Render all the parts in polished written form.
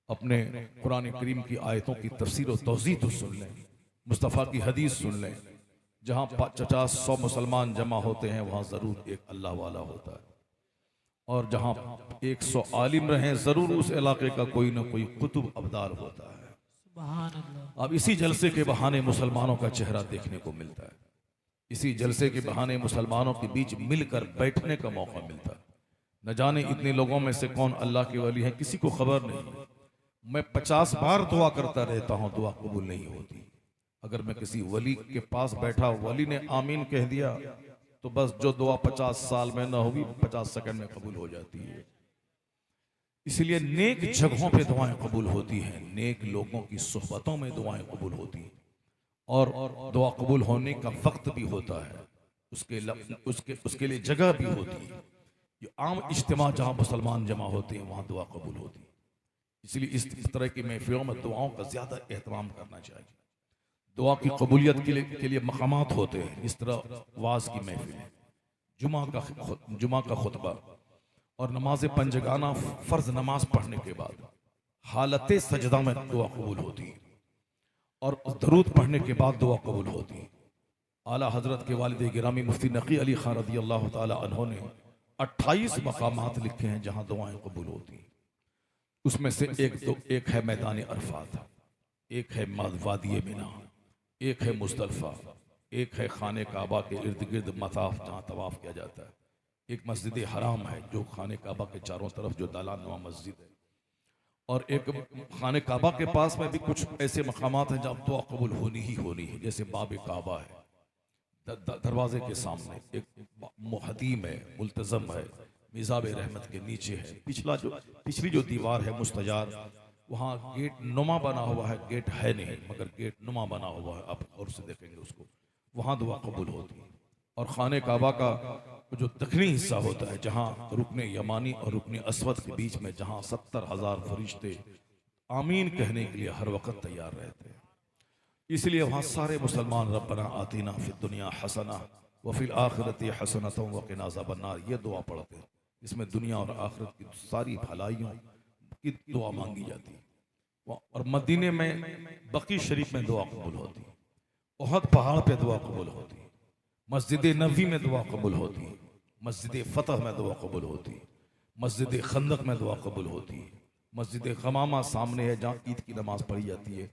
अपने कुरान करीम की आयतों की तफसीर और तौज़ीह तो सुन लें, मुस्तफ़ा की हदीस सुन लें। जहाँ 50-100 मुसलमान जमा होते हैं वहाँ ज़रूर एक अल्लाह वाला होता है, और जहाँ 100 आलिम रहें ज़रूर उस इलाके का कोई ना कोई कुतुब अबदार होता है। सुभान अल्लाह। अब इसी जलसे के बहाने मुसलमानों का चेहरा देखने को मिलता है, इसी जलसे के बहाने मुसलमानों के बीच मिलकर बैठने का मौका मिलता है। न जाने इतने लोगों में से कौन अल्लाह के वली हैं, किसी को खबर नहीं। मैं 50 बार दुआ करता रहता हूं, दुआ कबूल नहीं होती। अगर मैं किसी वली के पास बैठा, वली ने आमीन कह दिया तो बस जो दुआ 50 साल में ना होगी 50 सेकंड में कबूल हो जाती है। इसलिए नेक जगहों पे दुआएं कबूल होती हैं, नेक लोगों की सोहबतों में दुआएं कबूल होती हैं, और दुआ कबूल होने का वक्त भी होता है, उसके लिए जगह भी होती है। ये आम इज्तिमा जहां मुसलमान जमा होते हैं वहां दुआ कबूल होती है। इसलिए इस तरह की महफिलों में दुआओं का ज्यादा एहतमाम करना चाहिए। दुआ की कबूलियत के लिए मकामात होते हैं, इस तरह वाज की महफिल है, जुमा का खुतबा और नमाज पंजगाना फर्ज नमाज पढ़ने के बाद हालत सजदा में दुआ कबूल होती है, और दरूद पढ़ने के बाद दुआ कबूल होती है। आला हजरत के वालिद गिरामी मुफ्ती नकी अली खान रदी अल्लाह ताला अन्हो ने 28 मकामात लिखे हैं जहां दुआएं कबूल होती हैं। उसमें से एक है मैदान अरफात, एक है वादी मिना, एक है मुस्तल्फा, एक है खाने काबा के इर्द गिर्द मताफ जहाँ तवाफ किया जाता है, एक मस्जिद हराम है जो खाने काबा के चारों तरफ जो दालान नुमा मस्जिद है, और एक खाने काबा के पास में भी कुछ ऐसे मकामात हैं जहाँ दुआ कबूल होनी ही होनी है। जैसे बाब काबा है, दरवाजे के सामने एक मुहदीम है, मुल्तजम है, मिजाब रहमत के नीचे है, पिछली जो दीवार है मुस्तजार, वहाँ गेट नुमा बना हुआ है, गेट है नहीं मगर गेट नुमा बना हुआ है, आप और से देखेंगे उसको, वहाँ दुआ कबूल होती है। और खाने काबा का जो दखनी हिस्सा होता है जहाँ रुकने यमानी और रुकने असवद के बीच में, जहाँ 70,000 फरिश्ते आमीन कहने के लिए हर वक्त तैयार रहते हैं। इसलिए वहाँ सारे मुसलमान रब्बना आतीना फिद दुनिया हसना व फिल आखिरति हसनतम व क़िना अज़ाबन्नार ये दुआ पढ़ते हैं। इसमें दुनिया और आखिरत की सारी भलाइयों की दुआ मांगी जाती है। और मदीने में बकी शरीफ में दुआ कबूल होती है, उहद पहाड़ पे दुआ कबूल होती है, मस्जिद नबी में दुआ कबूल होती है, मस्जिद फतह में दुआ कबूल होती है, मस्जिद खंदक में दुआ कबूल होती है, मस्जिद खमामा सामने है जहाँ ईद की नमाज पढ़ी जाती है,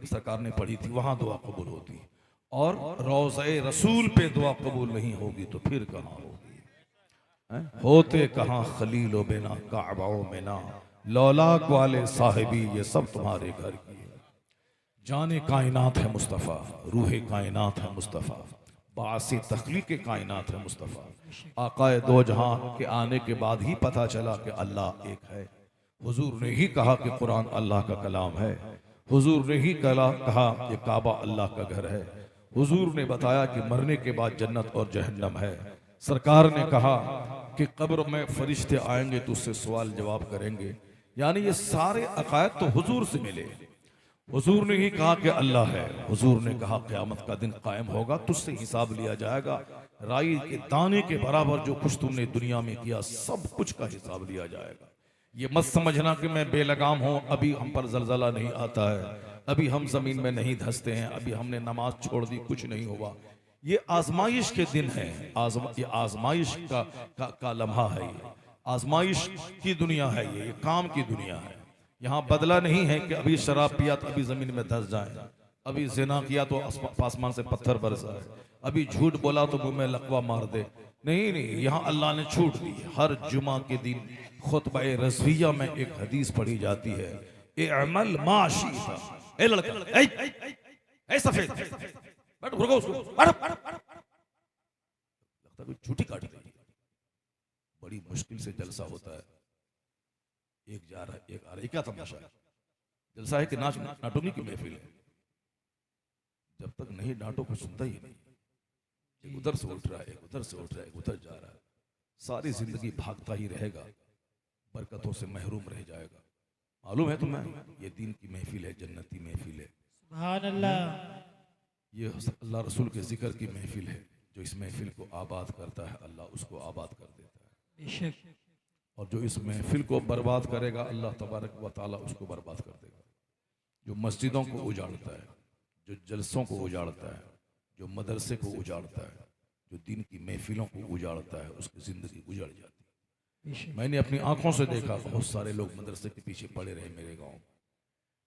सरकार ने पढ़ी थी, वहां दुआ कबूल होती है। और रोज़े रसूल पे दुआ कबूल नहीं होगी तो फिर कहाँ होगी? होते कहाँ खलीलो बिना काबाओ में ना, लौलाक वाले साहिबी ये सब तुम्हारे घर की है। जाने कायनात है मुस्तफ़ा, रूहे कायनात है मुस्तफ़ा, बासी तख्लीक कायनात है मुस्तफ़ा। आकाए दो जहां के आने के बाद ही पता चला कि अल्लाह एक है। हुजूर ने ही कहा कि कुरान अल्लाह का कलाम है, हुजूर ने ही कहा कि काबा अल्लाह का घर है, हुजूर ने बताया कि मरने के बाद जन्नत और जहन्नम है, सरकार ने कहा कि कब्र में फरिश्ते आएंगे तो उससे सवाल जवाब करेंगे। यानी ये सारे अकायद तो हुजूर से मिले। हुजूर ने ही कहा कि अल्लाह है, हुजूर ने कहा क़यामत का दिन कायम होगा, तुझसे हिसाब लिया जाएगा, राई के दाने के बराबर जो कुछ तुमने दुनिया में किया सब कुछ का हिसाब लिया जाएगा। ये मत समझना कि मैं बेलगाम हूं, अभी हम पर जलजला नहीं आता है, अभी हम जमीन में नहीं धंसते हैं, अभी हमने नमाज छोड़ दी, कुछ नहीं हुआ। ये आजमाइश के दिन है, ये आजमाइश का लम्हा है, ये आजमाइश की दुनिया है, ये काम की दुनिया है। यहाँ बदला नहीं है कि अभी शराब पिया तो अभी जमीन में धंस जाए, अभी जिना किया तो आसमान से पत्थर बरसाए, अभी झूठ बोला तो मुंह में लकवा मार दे। नहीं नहीं, यहाँ अल्लाह ने छूट दी। हर जुमा के दिन खुतबा रज़विया में एक हदीस पढ़ी जाती है, ए अमल माशीता, ए लड़का, ए सफेद, बैठ रुको उसको, लगता कोई छुट्टी काट दी। बड़ी मुश्किल से जलसा होता है, एक जा रहा है एक आ रहा है, क्या तमाशा है? जलसा है कि नाटुनी की महफिल है? जब तक नहीं डांटो कुछ सुनता ही नहीं। एक उधर से उठ रहा है, एक उधर से उठ रहा है, एक उधर जा रहा है, सारी जिंदगी भागता ही रहेगा, बरकतों से महरूम रह जाएगा। मालूम है तुम्हें, ये दीन की महफिल है, जन्नती महफिल है। सुभान अल्लाह। ये अल्लाह रसूल के जिक्र की महफिल है। जो इस महफिल को आबाद करता है अल्लाह उसको आबाद कर देता है। बेशक। और जो इस महफिल को बर्बाद करेगा अल्लाह तबारक व तआला उसको बर्बाद कर देगा। जो मस्जिदों को उजाड़ता है, जो जलसों को उजाड़ता है, जो मदरसे को उजाड़ता है, जो दिन की महफिलों को उजाड़ता है, उसकी ज़िंदगी उजड़ जाती है। मैंने अपनी आंखों से देखा बहुत सारे लोग मदरसे के पीछे पड़े रहे मेरे गाँव।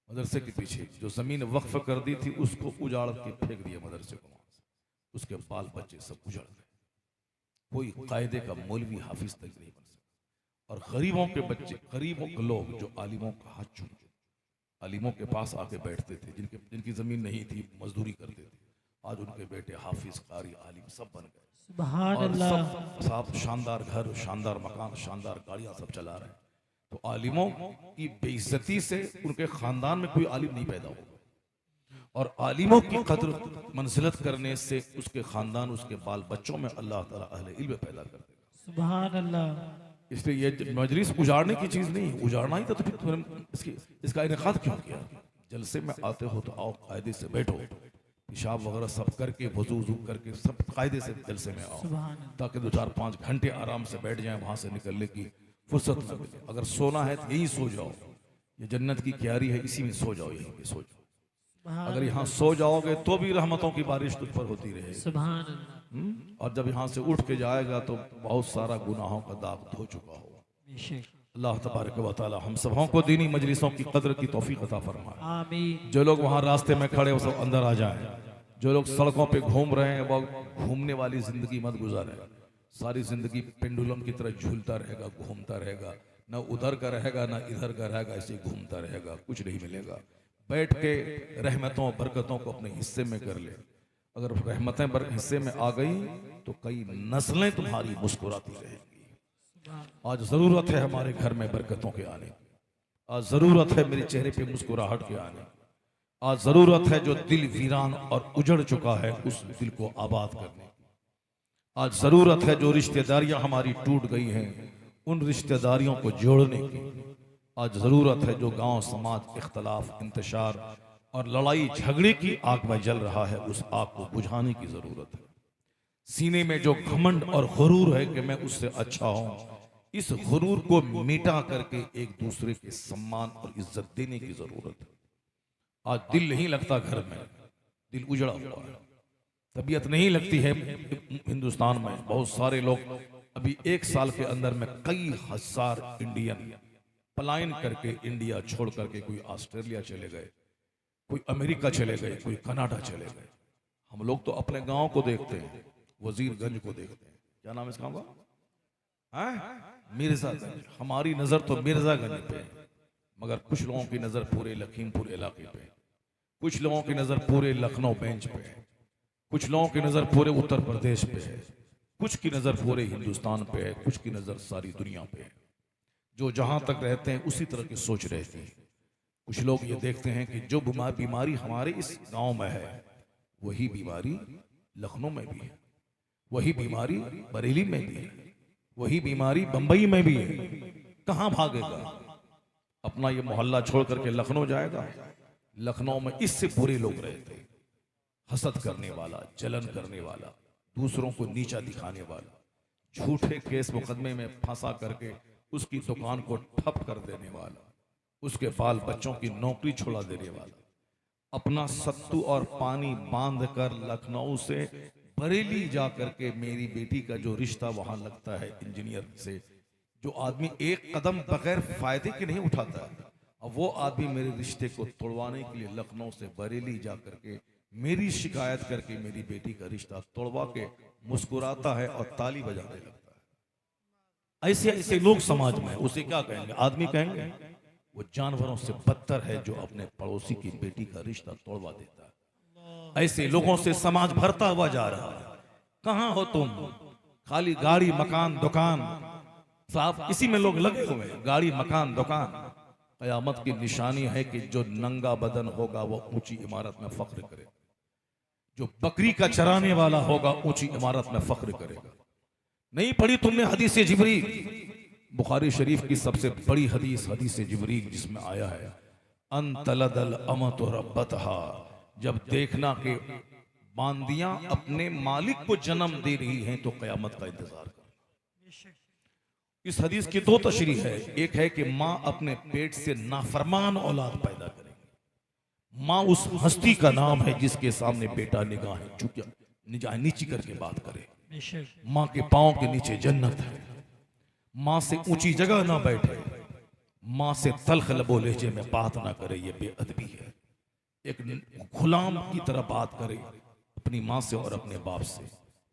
मदरसे के पीछे जो ज़मीन वक्फ कर दी थी उसको उजाड़ के फेंक दिया मदरसे को, वहाँ से उसके बाल बच्चे सब उजड़ गए। कोई कायदे का मौलवी हाफिज तक नहीं बन सका। और गरीबों के बच्चे, गरीबों के लोग जो आलिमों का हाथ चूमते, आलिमों के पास आके बैठते थे, जिनकी जमीन नहीं थी, मजदूरी करते थे, आज उनके बेटे हाफिज, कारी, आलिम सब बन गए। सुभान और अल्लाह। सब साहब शानदार घर, शानदार मकान, शानदार गाड़ियां सब चला रहे हैं। तो आलिमों की बेइज्जती से उनके खानदान में कोई आलिम नहीं पैदा होगा, और आलिमों की कद्र मंजिलत करने से उसके खानदान, उसके बाल बच्चों में अल्लाह ताला अहले इल्म पैदा कर देगा। सुभान अल्लाह। इसलिए ये मजलिस उजाड़ने की चीज नहीं है, उजाड़ना ही था तो फिर तुमने इसका इनेकाद क्यों किया? जलसे में आते हो तो आओ, कायदे से बैठो, पेशाब वगैरह सब करके, वजू करके सब कायदे से जलसे में आओ, सुभान अल्लाह। ताकि 2-4-5 घंटे आराम से बैठ जाएं, वहां से निकलने की फुर्सत न मिले। अगर सोना है तो यहीं सो जाओ, ये जन्नत की क्यारी है, इसी में सो जाओ, यहीं पे सो जाओ। अगर यहाँ सो जाओगे तो भी रहमतों की बारिश तुझ पर होती रहेगी। सुभान अल्लाह। और जब यहाँ से उठ के जाएगा तो बहुत सारा गुनाहों का दाग धो चुका होगा। बेशक। अल्लाह तबारक व तआला हम सबों को दीनी मजलिसों की कदर की तौफीक अता फरमाए। आमीन। जो लोग वहाँ रास्ते में खड़े वो सब अंदर आ जाएं। जो लोग सड़कों पे घूम रहे हैं वो घूमने वाली जिंदगी मत गुजारें। सारी जिंदगी पेंडुलम की तरह झूलता रहेगा, घूमता रहेगा, न उधर का रहेगा न इधर का रहेगा, ऐसे घूमता रहेगा, कुछ नहीं मिलेगा। बैठ के रहमतों बरकतों को अपने हिस्से में कर ले। अगर रहमतें हिस्से में आ गई तो कई नस्लें तुम्हारी मुस्कुराती रहेंगी। आज जरूरत है हमारे घर में बरकतों के आने की, आज जरूरत है मेरे चेहरे पे मुस्कुराहट के आने की, आज जरूरत है जो दिल वीरान और उजड़ चुका है उस दिल को आबाद करने की, आज जरूरत है जो रिश्तेदारियां हमारी टूट गई हैं उन रिश्तेदारियों को जोड़ने की, आज जरूरत है जो गांव समाज इख्तलाफ, इंतशार और लड़ाई झगड़े की आग में जल रहा है उस आग को बुझाने की जरूरत है। सीने में जो घमंड और गुरूर है कि मैं उससे अच्छा हूं, इस गुरूर को मिटा करके एक दूसरे के सम्मान और इज्जत देने की जरूरत है। आज दिल नहीं लगता घर में, दिल उजड़ा हुआ है, तबीयत नहीं लगती है। हिंदुस्तान में बहुत सारे लोग अभी 1 साल के अंदर में कई हजार इंडियन पलायन करके इंडिया छोड़ करके कोई ऑस्ट्रेलिया चले गए, कोई अमेरिका चले गए, कोई कनाडा चले गए। हम लोग तो अपने गांव को देखते हैं, वजीरगंज को देखते हैं, क्या नाम है इस गांव का? मिर्जागंज। हमारी नजर तो मिर्जागंज पे है, मगर कुछ लोगों की नजर पूरे लखीमपुर इलाके पे है, कुछ लोगों की नजर पूरे लखनऊ बेंच पे है, कुछ लोगों की नजर पूरे उत्तर प्रदेश पे है, कुछ की नजर पूरे हिंदुस्तान पे है, कुछ की नजर सारी दुनिया पे है। जो जहां तक रहते हैं उसी तरह की सोच रहती है। कुछ लोग ये देखते हैं कि जो बीमारी हमारे इस गांव में है वही बीमारी लखनऊ में भी है, वही बीमारी बरेली में भी है, वही बीमारी बंबई में भी है। कहां भागेगा? अपना ये मोहल्ला छोड़ करके लखनऊ जाएगा? लखनऊ में इससे बुरे लोग रहते, हसद करने वाला, जलन करने वाला, दूसरों को नीचा दिखाने वाला, झूठे केस मुकदमे में फंसा करके उसकी दुकान को ठप कर देने वाला, उसके बाल बच्चों की नौकरी छुड़ा देने वाला, अपना सत्तू और पानी बांध कर लखनऊ से बरेली जा करके मेरी बेटी का जो रिश्ता वहां लगता है इंजीनियर से, जो आदमी एक कदम बगैर फायदे के नहीं उठाता, अब वो आदमी मेरे रिश्ते को तोड़वाने के लिए लखनऊ से बरेली जा करके मेरी शिकायत करके मेरी बेटी का रिश्ता तोड़वा के मुस्कुराता है और ताली बजाने लगता है। ऐसे ऐसे लोग समाज में, उसे क्या कहेंगे? आदमी कहेंगे? वो जानवरों से बदतर है जो अपने पड़ोसी की बेटी का रिश्ता तोड़वा देता है। ऐसे लोगों से समाज भरता हुआ जा रहा है। कहां हो तुम? खाली गाड़ी मकान दुकान, साफ इसी में लोग लगे हुए हैं, गाड़ी मकान दुकान। कयामत की निशानी है कि जो नंगा बदन होगा वो ऊंची इमारत में फख्र करेगा, जो बकरी का चराने वाला होगा ऊंची इमारत में फख्र करेगा। नहीं पढ़ी तुमने हदीस जिब्रील? बुखारी शरीफ की सबसे बड़ी हदीस हदीस जिब्रील, जिसमें आया है अनतलदल अमतु रब्बतहा, जब देखना कि बांदियां अपने मालिक को जन्म दे रही हैं तो कयामत का इंतजार कर। इस हदीस की दो तशरीह है। एक है कि माँ अपने पेट से नाफरमान औलाद पैदा करेगी। माँ उस हस्ती का नाम है जिसके सामने बेटा निगाह नीची करके बात करे। बेशक। माँ के पांव के नीचे जन्नत है। माँ से ऊंची जगह ना बैठे, माँ से तल्ख लबो लहजे में बात ना करे, ये बेअदबी है। एक गुलाम की तरह बात करे अपनी माँ से और अपने बाप से।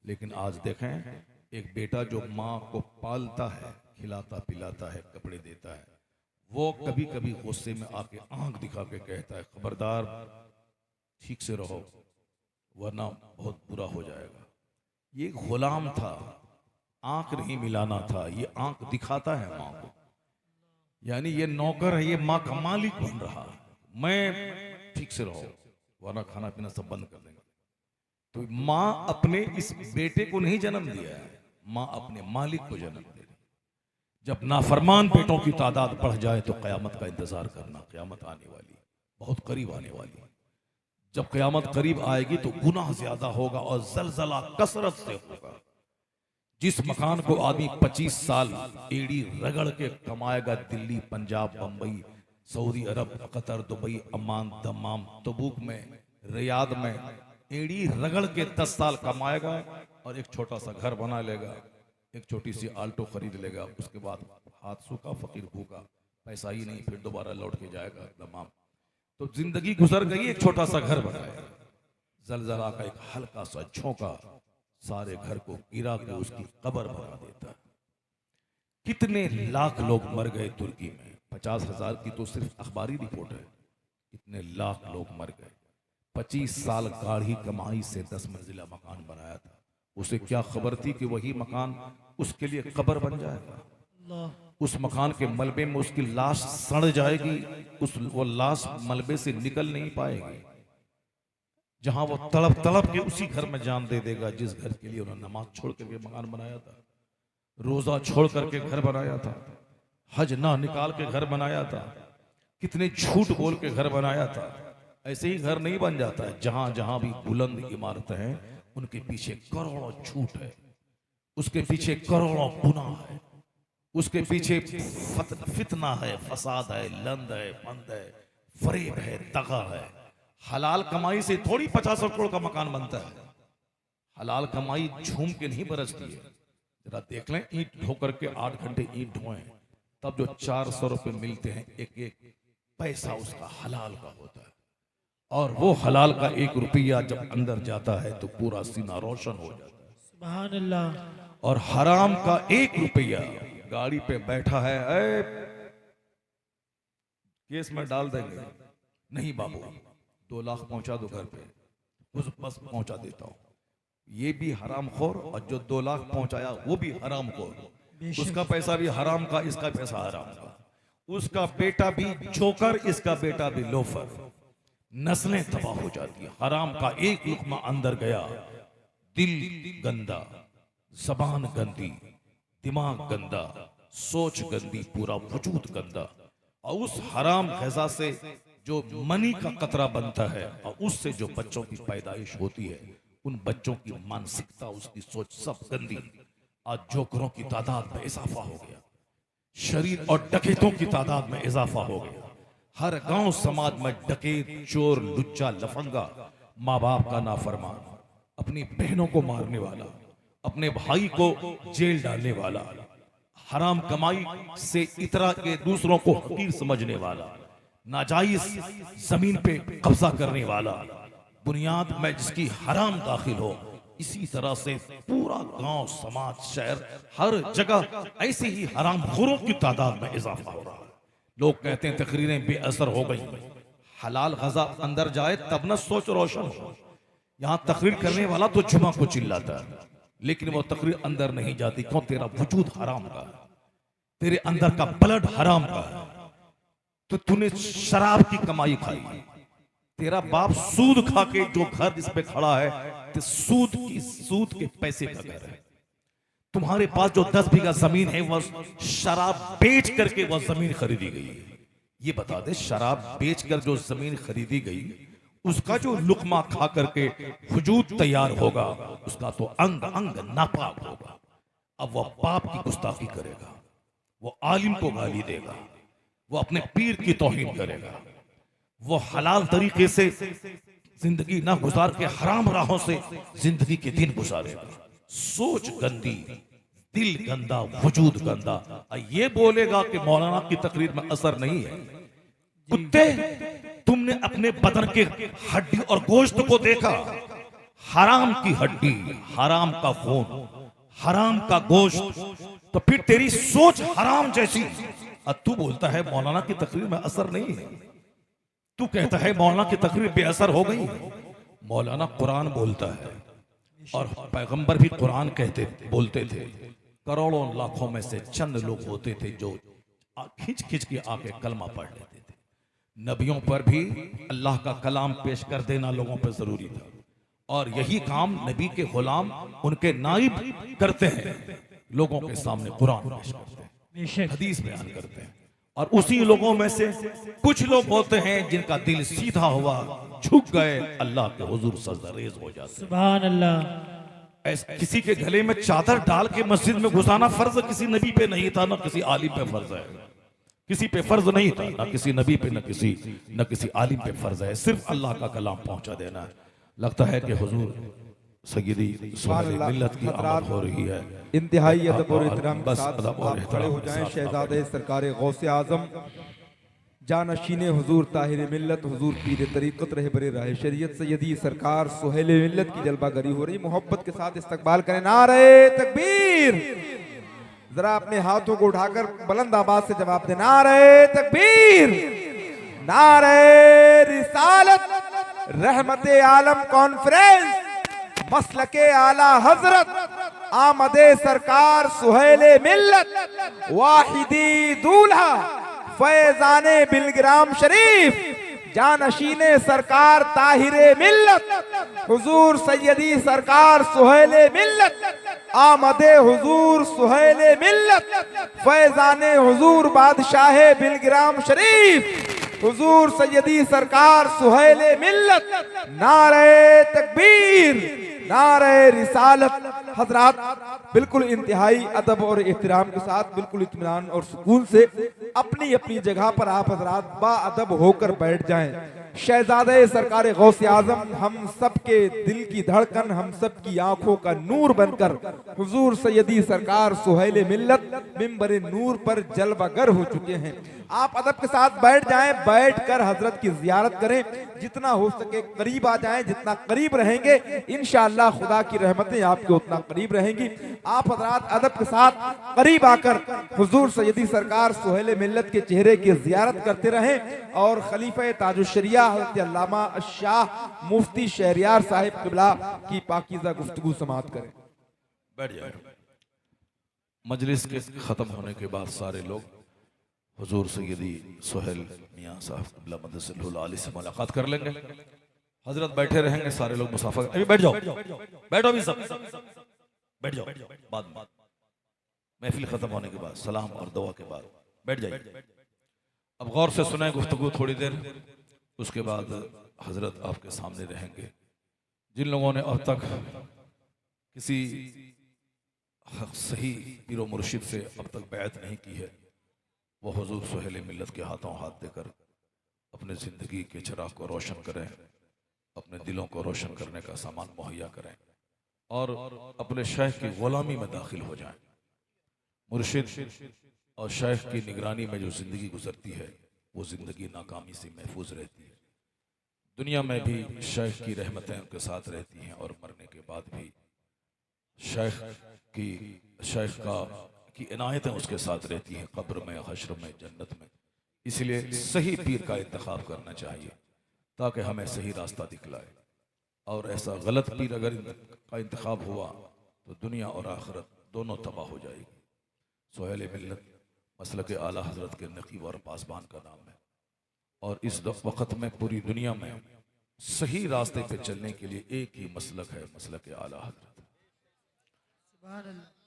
लेकिन आज देखें, एक बेटा जो माँ को पालता है, खिलाता पिलाता है, कपड़े देता है, वो कभी कभी गुस्से में आके आंख दिखा के कहता है, खबरदार ठीक से रहो वरना बहुत बुरा हो जाएगा। ये गुलाम था, आंख नहीं मिलाना था, ये आंख दिखाता है माँ को। यानी ये नौकर है, ये माँ का मालिक बन रहा है। मैं ठीक से रहो वरना खाना पीना सब बंद कर देंगे। तो माँ अपने इस बेटे को नहीं जन्म दिया है, माँ अपने मालिक को जन्म दे रही। जब नाफरमान बेटों की तादाद बढ़ जाए तो क़यामत का इंतजार करना। क़यामत आने वाली, बहुत करीब आने वाली। जब क़यामत करीब आएगी तो गुनाह ज्यादा होगा और जलजला कसरत से होगा। जिस मकान को आदमी 25 साल एड़ी रगड़ के कमाएगा, दिल्ली, पंजाब, बंबई, सऊदी अरब, कतर, दुबई, अमान, दमाम, तबूक में, रियाद में एड़ी रगड़ के 10 साल कमाएगा और एक छोटा सा घर बना लेगा, एक छोटी सी आल्टो खरीद लेगा। उसके बाद हाथ सूखा फकीर भूखा, पैसा ही नहीं, फिर दोबारा लौट के जाएगा दमाम। तो जिंदगी गुजर गई, एक छोटा सा घर बनाया, जलजला का एक हल्का सा झोंका सारे घर को गिरा के उसकी कब्र बना देता है। कितने लाख लोग मर गए तुर्की में, 50,000 की तो सिर्फ अखबारी रिपोर्ट है। कितने लाख लोग मर गए। 25 साल गाढ़ी कमाई से 10 मंजिला मकान बनाया था। उसे क्या खबर थी कि वही मकान उसके लिए कब्र बन जाएगा। उस मकान के मलबे में उसकी लाश सड़ जाएगी, वो लाश मलबे से निकल नहीं पाएगी। जहां वो तड़प तड़प के उसी घर में जान दे देगा जिस घर के लिए उन्होंने नमाज छोड़ करके मकान बनाया था, रोजा छोड़ करके घर बनाया था, हज ना निकाल के घर बनाया था, कितने झूठ बोल के घर बनाया था। ऐसे ही घर नहीं बन जाता है। जहां जहां भी बुलंद इमारतें हैं उनके पीछे करोड़ों झूठ है, उसके पीछे करोड़ों गुनाह है, उसके पीछे फितना है, फसाद है, लंद है, बंद है, फरेब है, दगा है। हलाल कमाई से थोड़ी 50 करोड़ का मकान बनता है। हलाल कमाई झूम के नहीं बरसती है। जरा देख लें, ईंट ढो करके 8 घंटे ईंट ढोएं, तब जो 400 रुपए मिलते हैं, एक एक पैसा उसका हलाल का होता है। और वो हलाल का 1 रुपया जब अंदर जाता है तो पूरा सीना रोशन हो जाता है। सुभान अल्लाह। और हराम का 1 रुपया, गाड़ी पे बैठा है, केस में डाल देंगे, नहीं बाबू 2 लाख पहुंचा दो घर पे, बस पहुंचा देता हूं। ये भी हराम खोर, और जो 2 लाख पहुंचाया वो भी हराम खोर। उसका पैसा भी हराम का, इसका पैसा हराम का। उसका बेटा भी जोकर, इसका बेटा भी लोफर। नस्लें तबाह हो जाती है। हराम का 1 लुकमा अंदर गया, दिल गंदा, जबान गंदी, दिमाग गंदा, सोच गंदी, पूरा वजूद गंदा। और उस हराम ग़िज़ा से जो मनी का कतरा बनता है और उससे जो बच्चों की पैदाइश होती है, उन बच्चों की मानसिकता, उसकी सोच सब गंदी। आज जोकरों की तादाद में इजाफा हो गया, शरीर और डकैतों की तादाद में इजाफा हो गया। हर गांव समाज में डकैत, चोर, लुच्चा, लफंगा, माँ बाप का नाफरमान, अपनी बहनों को मारने वाला, अपने भाई को जेल डालने वाला, हराम कमाई से इतरा के दूसरों को हकीर समझने वाला, नाजायज जमीन पे कब्जा करने वाला, बुनियाद में जिसकी हराम दाखिल हो, इसी तरह से पूरा गांव, समाज, शहर, हर जगह ऐसे ही हराम खोरों की तादाद में इजाफा हो रहा है। लोग कहते हैं तकरीरें बेअसर हो गई। हलाल ग़िज़ा अंदर जाए तब न सोच रोशन हो। यहां तकरीर करने वाला तो जुमा को चिल्लाता है, लेकिन वो तकरीर अंदर नहीं जाती। क्यों? तेरा वजूद हराम का है, तेरे अंदर का ब्लड हराम का है। तो तूने शराब की कमाई खाई, तेरा बाप सूद खा के जो घर जिस पे खड़ा है, तो सूद के पैसे का घर है। तुम्हारे पास जो 10 बीघा जमीन है वह शराब बेच करके वह जमीन खरीदी गई है। ये बता दे, शराब बेचकर जो जमीन खरीदी गई, उसका जो लुकमा खा करके वजूद तैयार होगा, उसका तो अंग अंग नापाक होगा। अब वह पाप की गुस्ताखी करेगा, वो आलिम को गाली देगा, वो अपने पीर की तौहीन करेगा, वो हलाल तरीके से जिंदगी ना गुजार के हराम राहों से जिंदगी के दिन गुजारेगा। सोच गंदी, दिल गंदा, वजूद गंदा। ये बोलेगा कि मौलाना की तकरीर में असर नहीं है। कुत्ते, तुमने अपने बदन के हड्डी और गोश्त को देखा, हराम की हड्डी, हराम का खून, हराम का गोश्त, तो फिर तेरी सोच हराम जैसी। तू बोलता है मौलाना की तकरीर में असर नहीं है, तू कहता है मौलाना की तकरीर बेअसर हो गई। मौलाना कुरान बोलता है और पैगंबर भी कुरान बोलते थे। करोड़ों लाखों में से चंद लोग होते थे जो खिंच खिंच के आके कलमा पढ़ लेते थे। नबियों पर भी अल्लाह का कलाम पेश कर देना लोगों पर जरूरी था, और यही काम नबी के गुलाम उनके नाइब करते हैं, लोगों के सामने कुरान पेश करते हैं, हदीस बयान करते हैं। और उसी लोगों में से कुछ लोग होते हैं जिनका दिल सीधा हुआ, झुक गए, अल्लाह के हुजूर सजदरेज हो जाते हैं। सुभान अल्लाह। किसी के गले में चादर डाल के मस्जिद में घुसाना फर्ज किसी नबी पे नहीं था, ना किसी आलिम पे फर्ज है। किसी पे फर्ज नहीं था, ना किसी नबी पे, न किसी आलिम पे फर्ज है। सिर्फ अल्लाह का कलाम पहुंचा देना है। लगता है कि हुजूर सय्यदी सुहेल मिल्लत की आमद हो रही है। इंतहाई अदब और एहतराम के साथ अदब और आप खड़े हो जाएं। शहजादे सरकार गौसे आजम जानशीन हुजूर ताहिर मिल्लत हुजूर पीर तरीक़त रहबर राह शरीयत सय्यदी सरकार सुहेल मिल्लत की जलवागरी हो रही। मोहब्बत के साथ इस्तकबाल करें। नारे तकबीर। जरा अपने हाथों को उठाकर बुलंद आवाज से जवाब दें। नारे तकबीर, नारे रिसालत, रहमते आलम कॉन्फ्रेंस, मसलके आला हजरत आमदे सरकार सुहेले मिल्लत वाहिदी दूल्हा फैजाने बिलग्राम शरीफ जानशीने सरकार ताहिरे मिल्लत हुजूर सय्यदी सरकार सुहेले मिल्लत आमदे हुजूर सुहेले मिल्लत फैजाने हुजूर बादशाहे बिलग्राम शरीफ हुजूर सय्यदी सरकार सुहेले मिल्लत। नारे तकबीर, नारे रिसालत। हजरात, बिल्कुल इंतहाई अदब और एहतराम के साथ, बिल्कुल इत्मीनान और सुकून से अपनी अपनी जगह पर आप हजरात बाअदब होकर बैठ जाएं। शहजादे सरकार गौसे आजम हम सब के दिल की धड़कन, हम सब की आंखों का नूर बनकर हुजूर सय्यदी सरकार सुहेल मिल्लत मिंबर नूर पर जलवागर हो चुके हैं। आप अदब के साथ बैठ जाएं, बैठकर हजरत की जियारत करें, जितना हो सके करीब आ जाएं। जितना करीब रहेंगे इंशाअल्लाह खुदा की रहमतें आपके उतना करीब रहेंगी। आप हजरात अदब के साथ करीब आकर हुजूर सय्यदी सरकार सुहेल मिल्लत के चेहरे की जियारत करते रहें और खलीफा ताजुश्शरिया हज़रत अल्लामा शाह मुफ्ती शहरियार साहिब क़िबला की पाकीज़ा गुफ्तगू समाअत करें। बैठ जाए। मजलिस के खत्म होने के बाद सारे लोग हुजूर सय्यदी सुहेल मियां साहब क़िबला मददसल्लल्लाहु अलैहि से मुलाकात कर लेंगे। हजरत बैठे रहेंगे, सारे लोग मुसाफा। अभी बैठ जाओ, बैठो अभी सब, बैठ जाओ। बाद में महफिल खत्म होने के बाद, सलाम और दुआ के बाद बैठ जाइए। अब गौर से सुने गुफ्तगू थोड़ी देर, उसके बाद हजरत आपके सामने रहेंगे। जिन लोगों ने अब तक किसी सही पीरो मुर्शिद से अब तक बैत नहीं की है, वो हुजूर सुहेल मिल्लत के हाथों हाथ देकर अपने ज़िंदगी के चिराग को रोशन करें, अपने दिलों को रोशन करने का सामान मुहैया करें और अपने शेख की गुलामी में दाखिल हो जाएं। मुर्शिद और शेख की निगरानी में जो ज़िंदगी गुजरती है, वो ज़िंदगी नाकामी से महफूज रहती है। दुनिया में भी शेख की रहमतें उनके साथ रहती हैं और मरने के बाद भी शेख की इनायतें उसके साथ रहती हैं, कब्र में, हश्र में, जन्नत में। इसलिए सही पीर का इंतखाब करना चाहिए ताकि हमें सही रास्ता दिखलाए। और ऐसा गलत पीर अगर का इंतखाब हुआ तो दुनिया और आखिरत दोनों तबाह हो जाएगी। सुहेल मिल्लत मसलक आला हजरत के नकीब और पासबान का नाम है, और इस वक्त में पूरी दुनिया में सही रास्ते पे चलने के लिए एक ही मसलक है, मसलक आला हजरत।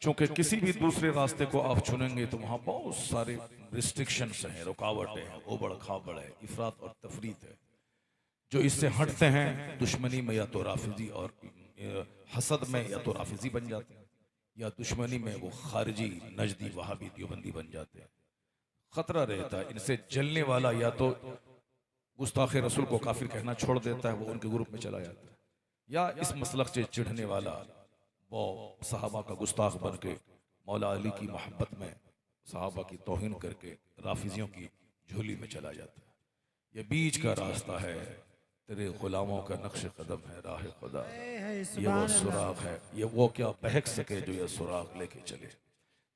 चूंकि किसी भी दूसरे रास्ते को आप चुनेंगे तो वहां बहुत सारे रिस्ट्रिक्शंस हैं, रुकावटें हैं, ओबड़ खाबड़ है, इफरात और तफरीत है। जो इससे हटते हैं दुश्मनी में या तो राफिजी और हसद में या तो राफिजी बन जाते हैं, या दुश्मनी में वो खारिजी नजदी वहाबी देवबंदी बन जाते हैं। खतरा रहता है इनसे जलने वाला या तो गुस्ताखे रसूल को काफिर कहना छोड़ देता है, वो उनके ग्रुप में चला जाता है, या इस मसलक से चिढ़ने वाला वो सहाबा का गुस्ताख बन के मौला अली की मोहब्बत में सहाबा की तौहीन करके राफिजियों की झोली में चला जाता है। ये बीच का रास्ता है, तेरे गुलामों का नक्श कदम है राह खुदा, ये वो सुराग है, ये वो क्या बहक सके जो ये सुराग लेके चले।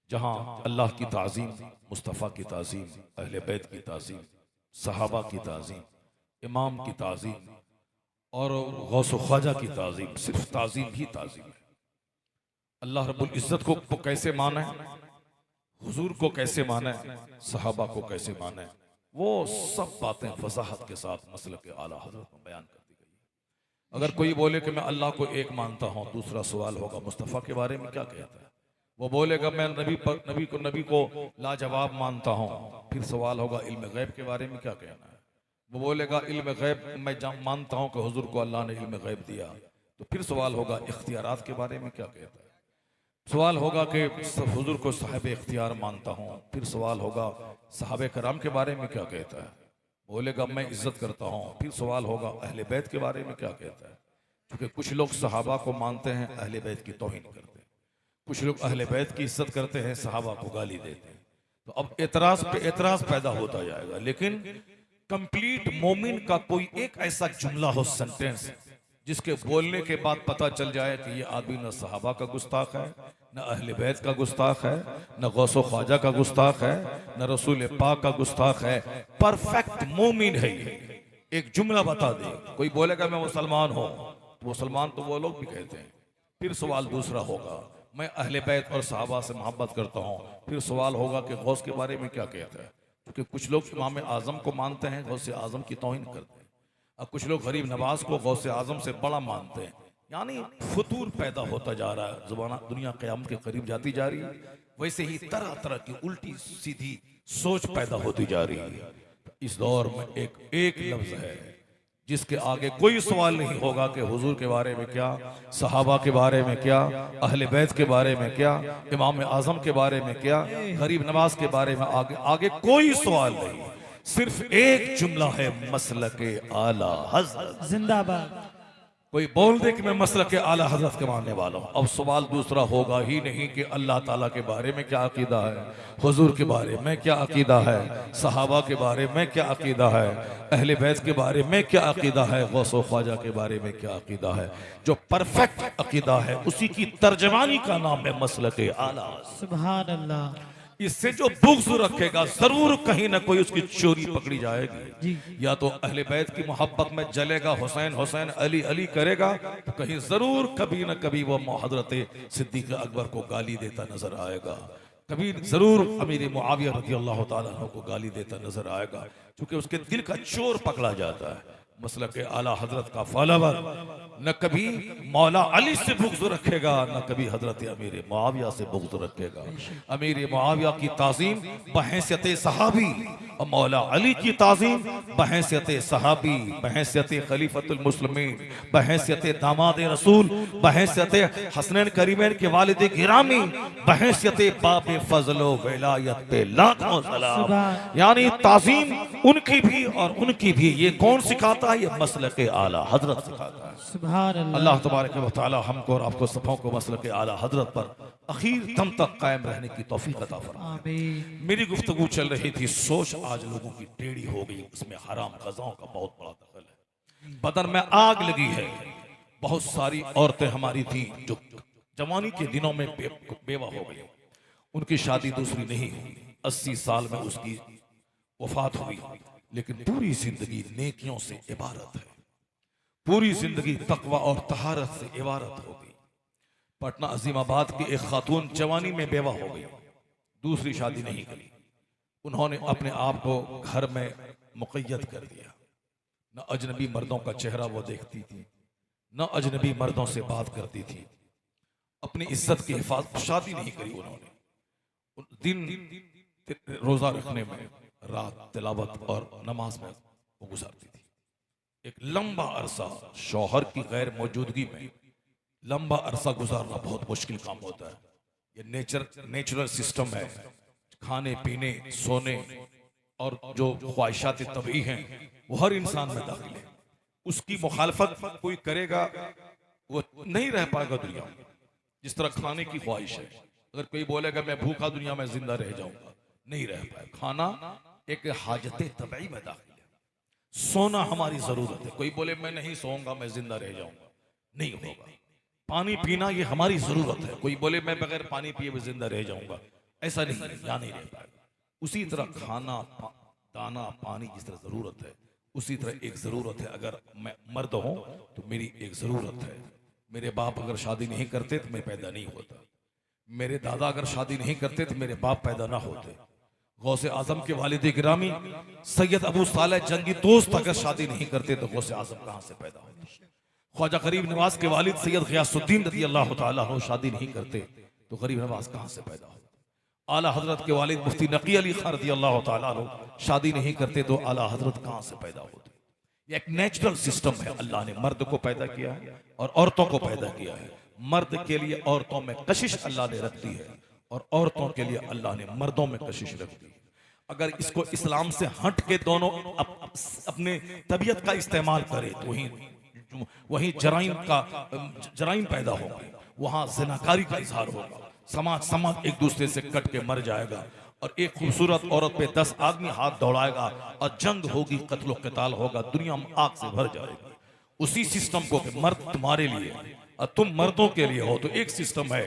जहाँ अल्लाह की ताज़ीम, मुस्तफ़ा की ताज़ीम, अहले बैत की ताज़ीम, सहाबा की ताज़ीम, इमाम की ताज़ीम और गौस ख्वाजा की ताज़ीम, सिर्फ ताज़ीम ही ताज़ीम है। अल्लाह रब्बुल इज़्ज़त को कैसे माना है, हुजूर को कैसे माना है, सहाबा को कैसे माना है, वो सब बातें वजाहत के साथ मसलक के आला हज़रत में बयान कर दी गई है। अगर कोई बोले कि मैं अल्लाह को एक मानता हूँ, दूसरा सवाल होगा मुस्तफ़ा के बारे में क्या कहता है। वो बोलेगा मैं नबी को लाजवाब मानता हूँ, फिर सवाल होगा इल्म गैब के बारे में क्या कहना है। वो बोलेगा इल्म गैब मैं मानता हूँ कि हुजूर को अल्लाह ने इल्म गैब दिया, तो फिर सवाल होगा इख्तियारात के बारे में क्या कहता है। सवाल होगा कि हुजूर को साहिब इख्तियार मानता हूँ, फिर सवाल होगा सहाबे कराम के बारे में क्या कहता है। बोलेगा मैं इज्जत करता हूँ, फिर सवाल होगा अहले बैत के बारे में क्या कहता है। क्योंकि कुछ लोग सहाबा को मानते हैं, अहले बैत की तौहीन करते हैं, कुछ लोग अहले बैत की इज्जत करते हैं, सहाबा को गाली देते हैं। तो अब एतराज पे एतराज पैदा होता जाएगा। लेकिन कंप्लीट मोमिन का कोई एक ऐसा जुमला हो, सेंटेंस, जिसके बोलने के बाद पता चल जाए कि ये आदमी न सहाबा का गुस्ताख है, न अहले बैत का गुस्ताख है, न गौसो ख्वाजा का गुस्ताख है, न रसूल पाक का गुस्ताख है, परफेक्ट मोमिन है ये। एक जुमला बता दे, कोई बोलेगा मैं मुसलमान हूँ, तो मुसलमान तो वो लोग भी कहते हैं। फिर सवाल दूसरा होगा मैं अहले बैत और सहाबा से मोहब्बत करता हूँ, फिर सवाल होगा कि गौस के बारे में क्या कहता है। क्योंकि कुछ लोग इमाम आजम को मानते हैं, गौस आजम की तौहीन करते हैं, और कुछ लोग गरीब नवाज को गौस आजम से बड़ा मानते हैं। यानी फतूर पैदा होता जा रहा है, ज़बाना दुनिया क़यामत के करीब जाती जा रही है। वैसे ही तरह तरह की उल्टी सीधी सोच पैदा होती जा रही है। इस दौर में एक लफ्ज़ है जिसके आगे कोई सवाल नहीं होगा कि हुजूर के बारे में क्या, सहाबा के बारे में क्या, अहले बैत के बारे में क्या, इमाम आजम के बारे में क्या, गरीब नवाज के बारे में आगे कोई सवाल नहीं। सिर्फ एक जुमला है, मसलके आला हज़रत जिंदाबाद। कोई बोल दे कि मैं मसलके आला हज़रत के मानने वाला हूँ, अब सवाल दूसरा होगा ही नहीं कि अल्लाह ताला के बारे में क्या अकीदा है, हुजूर के बारे में क्या अकीदा है, सहाबा के बारे में क्या अकीदा है, अहले बैत के बारे में क्या अकीदा है, गौसो ख्वाजा के बारे में क्या अकीदा है। जो परफेक्ट अकीदा है उसी की तर्जमानी का नाम है मसलके आला। सुभान अल्लाह। इससे जो बुग़्ज़ रखेगा जरूर कहीं ना कोई उसकी चोरी पकड़ी जाएगी। या तो अहले बैत की मोहब्बत में जलेगा, हुसैन हुसैन अली अली करेगा, तो कहीं जरूर कभी ना कभी वो हजरत सिद्दीक़ अकबर को गाली देता नजर आएगा, कभी जरूर अमीर मुआविया रज़ी अल्लाह तआला अन्हु को गाली देता नजर आएगा, क्योंकि उसके दिल का चोर पकड़ा जाता है। मसलके आला हजरत का फॉलोवर न कभी मौला अली से बुग़्ज़ रखेगा, न कभी हजरत अमीर मुआविया से बुग़्ज़ रखेगा। अमीर मुआविया की ताज़ीम बहैसियत सहाबी और मौला अली की ताज़ीम बहैसियत सहाबी, बहैसियत खलीफतुल मुस्लिमीन, बहैसियत दामाद रसूल, बहैसियत हसनैन करीमैन के वालिद गिरामी, बहैसियत बाब फज़लो विलायत पे लाखों सलाम। यानी ताज़ीम उनकी भी और उनकी भी। ये कौन सिखाता है? ये मसलके आला हजरत सिखाता है। सुभान अल्लाह तबारक व तआला हमको और आपको सबों को मसलके आला हजरत पर आखिर दम तक कायम रहने की तौफीक अता फरमाए। आमीन। मेरी गुफ्तगू चल रही थी, सोच आज लोगों की टेढ़ी हो गई, उसमें हराम गज़ाओं का बहुत बड़ा दखल है। बदन में आग लगी है। बहुत सारी औरतें हमारी थी जो जवानी के दिनों में बेवा हो गई, उनकी शादी दूसरी नहीं हुई, 80 साल में उसकी वफात हुई, लेकिन पूरी जिंदगी नेकियों से इबारत है, पूरी जिंदगी तकवा और तहारत से इबारत हो गई। पटना अजीमाबाद की एक खातून जवानी में बेवा हो गई, दूसरी शादी नहीं करी, उन्होंने अपने आप को घर में मुक़य्यद कर दिया। न अजनबी मर्दों का चेहरा वो देखती थी, न अजनबी मर्दों से बात करती थी, अपनी इज्जत की हिफाजत, शादी नहीं करी उन्होंने, दिन रोजा रखने में, रात तिलावत और नमाज में वो गुजारती थी। एक लंबा अरसा शौहर की गैर मौजूदगी में लंबा अरसा गुजारना बहुत मुश्किल काम होता है। ये नेचुरल सिस्टम है। खाने पीने सोने और जो ख्वाहिशात तबई हैं वो हर इंसान में दाखिल है। उसकी मुखालफत कोई करेगा वो नहीं रह पाएगा दुनिया में। जिस तरह खाने की ख्वाहिश है, अगर कोई बोलेगा मैं भूखा दुनिया में जिंदा रह जाऊंगा, नहीं रह पाएगा। खाना एक हाजत तबई में दाखिल है। सोना हमारी जरूरत है। कोई बोले मैं नहीं सोऊंगा मैं जिंदा रह जाऊंगा, नहीं होगा। पानी पीना ये हमारी जरूरत है। कोई बोले मैं बगैर पानी पिए मैं जिंदा रह जाऊंगा, ऐसा नहीं है, यहाँ नहीं रह पाएगा। उसी तरह खाना दाना पानी जिस तरह जरूरत है, उसी तरह एक जरूरत है। अगर मैं मर्द हूं तो मेरी एक जरूरत है। मेरे बाप अगर शादी नहीं करते तो मैं पैदा नहीं होता। मेरे दादा अगर शादी नहीं करते तो मेरे बाप पैदा ना होते। गौसे आजम के वालिद गिरामी सैयद अबू सालेह जंगी दोस्त अगर शादी नहीं करते तो गौसे आजम कहां से पैदा होते। ख्वाजा गरीब नवाज के वालिद सैयद गियासुद्दीन रज़ी अल्लाह तआला अन्हु शादी नहीं करते तो गरीब नवाज कहां से पैदा होते। आला हजरत के वालिद मुफ्ती नकी अली खान रज़ी अल्लाह तआला अन्हु शादी नहीं करते तो आला हजरत कहां से पैदा होते। ये एक नेचुरल सिस्टम है। अल्लाह ने मर्द को पैदा किया है और औरतों को पैदा किया है। मर्द के लिए औरतों में कशिश अल्लाह ने रख दी है और औरतों के लिए अल्लाह ने मर्दों में कशिश रख दी है। अगर इसको इस्लाम से हट के दोनों अपने तबीयत का इस्तेमाल करे तो वहीं जराइम पैदा होंगे, वहां जिनाकारी का इजहार होगा। समाज एक दूसरे से कट के मर जाएगा और एक खूबसूरत औरत पे 10 आदमी हाथ दौड़ाएगा और जंग होगी, कत्लो क़िताल होगा, दुनिया में आग से भर जाएगी। उसी सिस्टम को कि मर्द तुम्हारे लिए और तुम मर्दों के लिए हो, तो एक सिस्टम है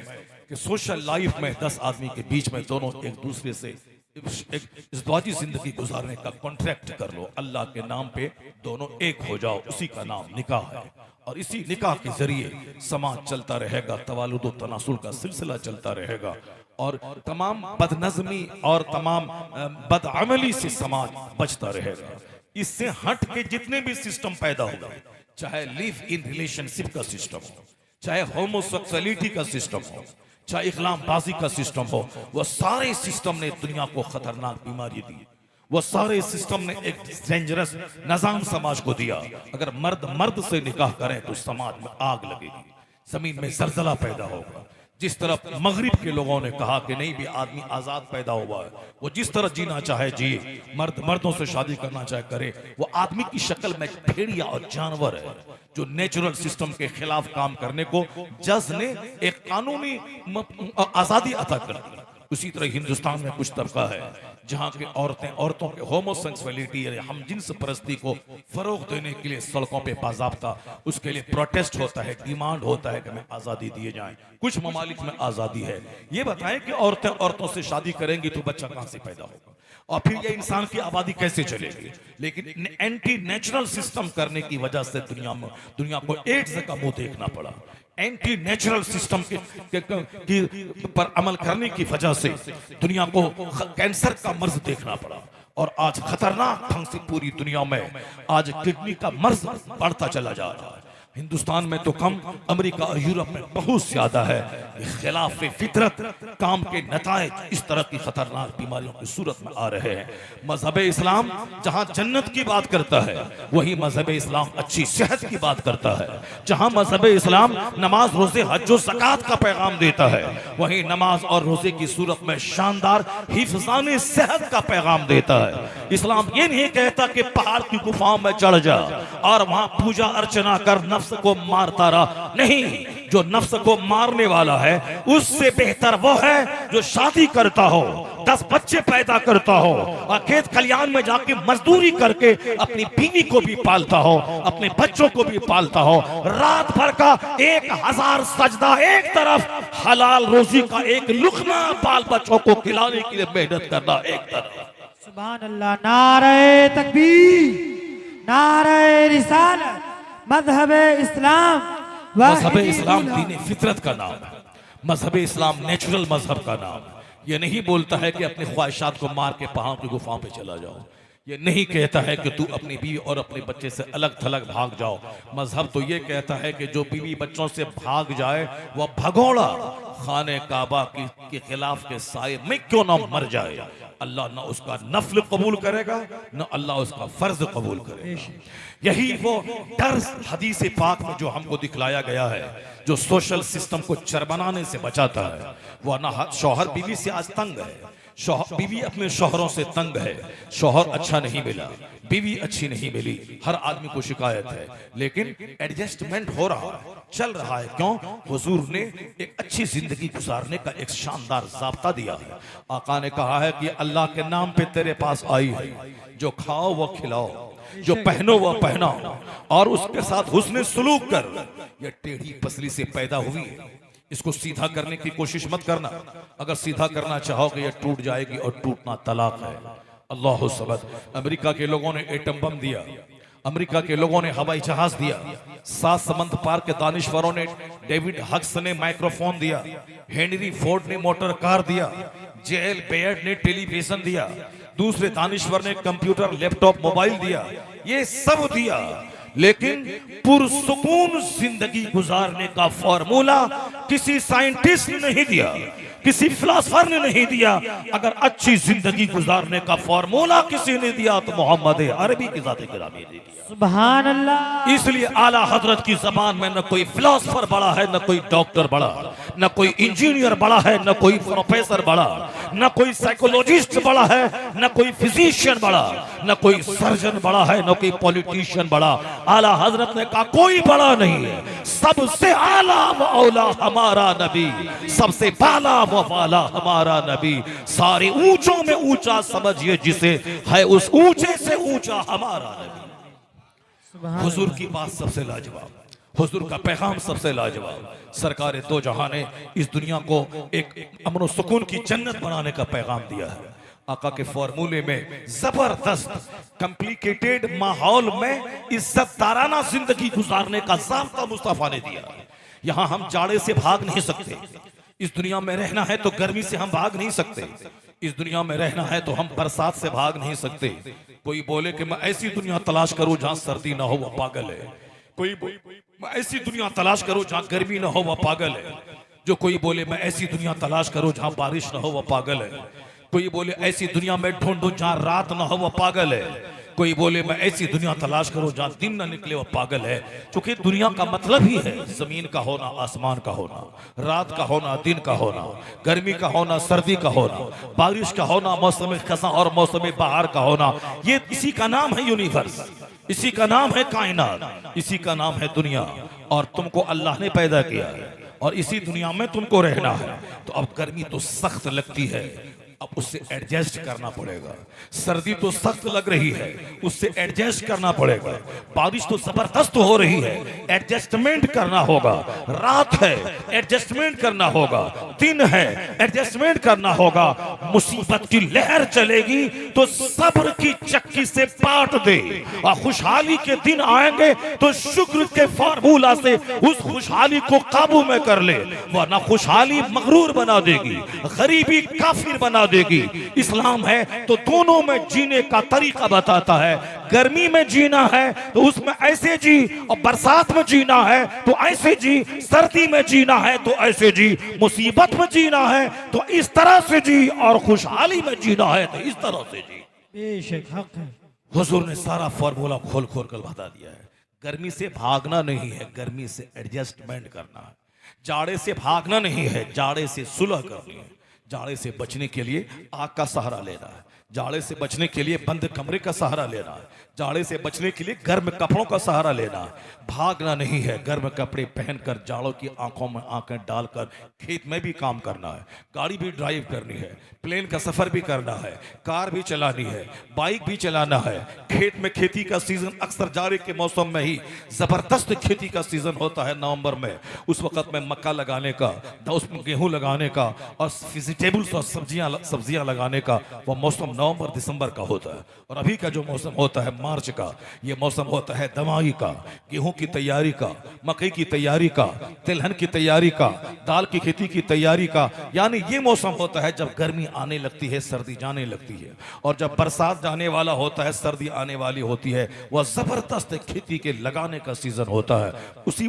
कि सोशल लाइफ में 10 आदमी के बीच में दोनों एक दूसरे से एक इज़्वाजी जिंदगी गुजारने का कॉन्ट्रैक्ट कर लो। अल्लाह के नाम पे दोनों एक हो जाओ, उसी का नाम निकाह है। और इसी निकाह के जरिए समाज चलता रहेगा, तवालुद और तनासुल का सिलसिला चलता रहेगा और तमाम बदनज़मी और तमाम बदअमली से समाज बचता रहेगा। इससे हट के जितने भी सिस्टम पैदा होगा, चाहे लिव इन रिलेशनशिप का सिस्टम हो, चाहे होमोसेक्सुअलिटी का सिस्टम हो, चाहे इस्लामबाजी का सिस्टम हो, वो सारे सिस्टम ने दुनिया को खतरनाक बीमारी दी। वो सारे सिस्टम ने एक डेंजरस निजाम समाज को दिया। अगर मर्द मर्द से निकाह करें तो समाज में आग लगेगी, जमीन में जलजला पैदा होगा। जिस तरह मगरिब के लोगों ने कहा कि नहीं भी आदमी आजाद पैदा हुआ है, वो जिस तरह जीना चाहे जिए, मर्द मर्दों से शादी करना चाहे करे, वो आदमी की शक्ल में भेड़िया और जानवर है जो नेचुरल सिस्टम के खिलाफ काम करने को जज ने एक कानूनी आजादी अता कर दी। उसी तरह हिंदुस्तान में कुछ तबका है जहाँ के औरतों के होमोसेक्सुअलिटी या हमजिन्स परस्ती को फरोग देने के लिए सड़कों पे बाज़ाब्ता उसके लिए प्रोटेस्ट होता है, डिमांड होता है कि हमें आज़ादी दिए जाए। कुछ ममालिक में आज़ादी है। ये बताएं कि औरतें औरतों से शादी करेंगी तो बच्चा कहाँ से पैदा होगा और फिर ये इंसान की आबादी कैसे चलेगी। लेकिन एंटी नेचुरल सिस्टम करने की वजह से दुनिया को एड्स का मुंह देखना पड़ा। एंटी नेचुरल सिस्टम पर अमल करने की वजह से दुनिया को कैंसर का मर्ज देखना पड़ा और आज खतरनाक ढंग से पूरी दुनिया में आज किडनी का मर्ज बढ़ता चला जा रहा है। हिंदुस्तान में तो कम, अमेरिका और यूरोप में बहुत ज्यादा है। खिलाफ फितरत काम के नताइज इस तरह की खतरनाक बीमारियों की सूरत में आ रहे हैं। मजहब इस्लाम जहां जन्नत की बात करता है, वही मजहब इस्लाम अच्छी सेहत की बात करता है। जहां मजहब इस्लाम नमाज रोजे हज और ज़कात का पैगाम देता है, वही नमाज और रोजे की सूरत में शानदार हिफ्ज़ाने सेहत का पैगाम देता है। इस्लाम ये नहीं कहता कि पहाड़ की गुफाओं में चढ़ जा और वहां पूजा अर्चना कर नफ्स को मारता रहा। नहीं, जो नफ्स को मारने वाला है उससे बेहतर वो है जो शादी करता हो, 10 बच्चे पैदा करता हो और खेत खलियान में जाके मजदूरी करके अपनी बीवी को भी पालता हो, अपने बच्चों को भी पालता हो। रात भर का 1000 सजदा एक तरफ, हलाल रोजी का एक लुकमा बाल बच्चों को खिलाने के लिए मेहनत करना एक तरफ। सुभान अल्लाह। नारे तकबीर, नारे रिसालत। मजहब इस्लाम दीन फितरत का नाम है। मजहब इस्लाम नेचुरल मजहब का नाम है। ये नहीं बोलता है कि अपने ख्वाहिशात को मार के पहाड़ों की गुफाओं पे चला जाओ। ये नहीं कहता है कि तू अपनी बीवी और अपने बच्चे से अलग थलग भाग जाओ। मजहब तो ये कहता है कि जो बीवी बच्चों से भाग जाए वह भगोड़ा खाने काबा के खिलाफ के साए में क्यों ना मर जाए, अल्लाह ना उसका नफल कबूल करेगा ना अल्लाह उसका फर्ज कबूल करेगा। यही वो डर हदीस पाक में जो हमको दिखलाया गया है, जो सोशल सिस्टम को चरबनाने से बचाता है। वह ना शौहर बीवी से आज तंग है, बीवी अपने शौहरों से तंग है, शौहर अच्छा नहीं मिला, बीवी अच्छी नहीं मिली, हर आदमी को शिकायत है, लेकिन एडजस्टमेंट हो रहा है, चल रहा है। क्यों? हुजूर ने एक अच्छी जिंदगी गुजारने का एक शानदार ज़ाब्ता दिया है। आका ने कहा है कि अल्लाह के नाम पे तेरे पास आई है, जो खाओ वो खिलाओ, जो पहनो वह पहनाओ, और उसके साथ हुस्न सुलूक कर। यह टेढ़ी पसली से पैदा हुई है, इसको सीधा करने की कोशिश मत करना। अगर सीधा करना चाहोगे यह टूट जाएगी और टूटना तलाक है। अल्लाह सबद। अमेरिका के लोगों ने एटम बम दिया, अमेरिका के लोगों ने हवाई जहाज दिया, 7 समंद पार के दानिश्वरों ने, डेविड हक्स ने माइक्रोफोन दिया, हेनरी फोर्ड ने मोटर कार दिया, जेएल बेयर्ड ने टेलीविजन दिया, दूसरे दानिश्वर ने कंप्यूटर, लैपटॉप, मोबाइल दिया। ये सब दिया, लेकिन पुरसुकून जिंदगी गुजारने का फॉर्मूला किसी साइंटिस्ट ने नहीं दिया, किसी फिलोसोफर ने नहीं दिया। अगर अच्छी जिंदगी गुजारने का फॉर्मूला किसी ने दिया तो मोहम्मद अरबी की ज़ात गिरामी ने दिया। सुभान अल्लाह। इसलिए आला हजरत की जबान में न कोई फिलोसोफर बड़ा है, न कोई डॉक्टर बड़ा, न कोई इंजीनियर बड़ा है, न कोई प्रोफेसर बड़ा, न कोई साइकोलॉजिस्ट बड़ा है, न कोई फिजिशियन बड़ा, न कोई सर्जन बड़ा है, न कोई पॉलिटिशियन बड़ा। आला हजरत ने कहा कोई बड़ा नहीं है, सबसे आला व औला हमारा नबी, सबसे बाला व वाला हमारा नबी। सारे ऊंचों में ऊंचा समझिए जिसे है, उस ऊंचे से ऊंचा हमारा नबी। हुजूर की बात सबसे लाजवाब, हुजूर का पैगाम सबसे लाजवाब। सरकार दो जहां ने इस दुनिया को एक अमन सुकून की जन्नत बनाने का पैगाम दिया है। आका के फॉर्मूले में जबरदस्त कॉम्प्लिकेटेड माहौल में इज्जत दाराना जिंदगी गुजारने का ज़ाब्ता मुस्तफा ने दिया। यहाँ हम जाड़े से भाग नहीं सकते, इस दुनिया में रहना है तो गर्मी से हम भाग नहीं सकते, इस दुनिया में रहना है तो हम बरसात से भाग नहीं सकते। कोई बोले कि मैं ऐसी दुनिया तलाश करूं जहां सर्दी ना हो, वह पागल है। कोई मैं ऐसी दुनिया तलाश करूं जहां गर्मी ना हो, वह पागल है। जो कोई बोले मैं ऐसी दुनिया तलाश करूं जहां बारिश ना हो, वह पागल है। कोई बोले ऐसी दुनिया में ढूंढूं जहां रात ना हो, वह पागल है। कोई बोले मैं ऐसी दुनिया तलाश करूं जहां दिन ना निकले, वह पागल है। क्योंकि दुनिया का मतलब ही है जमीन का होना, आसमान का होना, रात का होना, दिन का होना, गर्मी का होना, सर्दी का होना, बारिश का होना, मौसम खज़ां और मौसम बहार का होना। ये इसी का नाम है यूनिवर्स, इसी का नाम है कायनात, इसी का नाम है दुनिया। और तुमको अल्लाह ने पैदा किया है और इसी दुनिया में तुमको रहना है। तो अब गर्मी तो सख्त लगती है, अब उससे एडजस्ट करना पड़ेगा। सर्दी तो सख्त लग रही है, उससे एडजस्ट करना पड़ेगा। बारिश तो जबरदस्त हो रही है, एडजस्टमेंट करना होगा। रात है, एडजस्टमेंट करना होगा। दिन है, एडजस्टमेंट करना होगा। मुसीबत की लहर चलेगी तो सब्र की चक्की से पाट दे, और खुशहाली के दिन आएंगे तो शुक्र के फार्मूला से उस खुशहाली को काबू में कर ले, वरना खुशहाली मगरूर बना देगी, गरीबी काफिर बना देगी। इस्लाम है तो दोनों में जीने का तरीका बताता है। गर्मी में जीना है तो उसमें ऐसे जी, और बरसात में जीना है तो ऐसे जी, सर्दी में जीना है तो ऐसे जी, मुसीबत में जीना है तो इस तरह से जी, और खुशहाली में जीना है तो इस तरह से जी। बेशक हक है। हुजूर ने सारा फॉर्मूला खोल खोल कर बता दिया है। गर्मी से भागना नहीं है, गर्मी से एडजस्टमेंट करना है। जाड़े से भागना नहीं है, जाड़े से सुलह करनी है। जाड़े से बचने के लिए आग का सहारा लेना है, जाड़े से बचने के लिए बंद कमरे का सहारा लेना है, जाड़े से बचने के लिए गर्म कपड़ों का सहारा लेना है। भागना नहीं है, गर्म कपड़े पहनकर जाड़ों की आंखों में आंखें डालकर खेत में भी काम करना है, गाड़ी भी ड्राइव करनी है, प्लेन का सफर भी करना है, कार भी चलानी है, बाइक भी चलाना है। खेत में खेती का सीजन अक्सर जाड़े के मौसम में ही जबरदस्त खेती का सीजन होता है, नवंबर में। उस वक्त में मक्का लगाने का, उसमें गेहूं लगाने का और वेजिटेबल्स और सब्जियां लगाने का वह मौसम नवंबर दिसंबर का होता है। और अभी का जो मौसम होता है मार्च का, ये मौसम होता है दवाई का, गेहूं की तैयारी का, मकई की तैयारी का, तिलहन की तैयारी का, दाल की खेती की तैयारी का। यानी ये मौसम होता है जब गर्मी आने लगती है, सर्दी जाने लगती है, और जब बरसात जाने वाला होता है, सर्दी आने वाली होती है। वह जबरदस्त खेती के लगाने का सीजन होता है,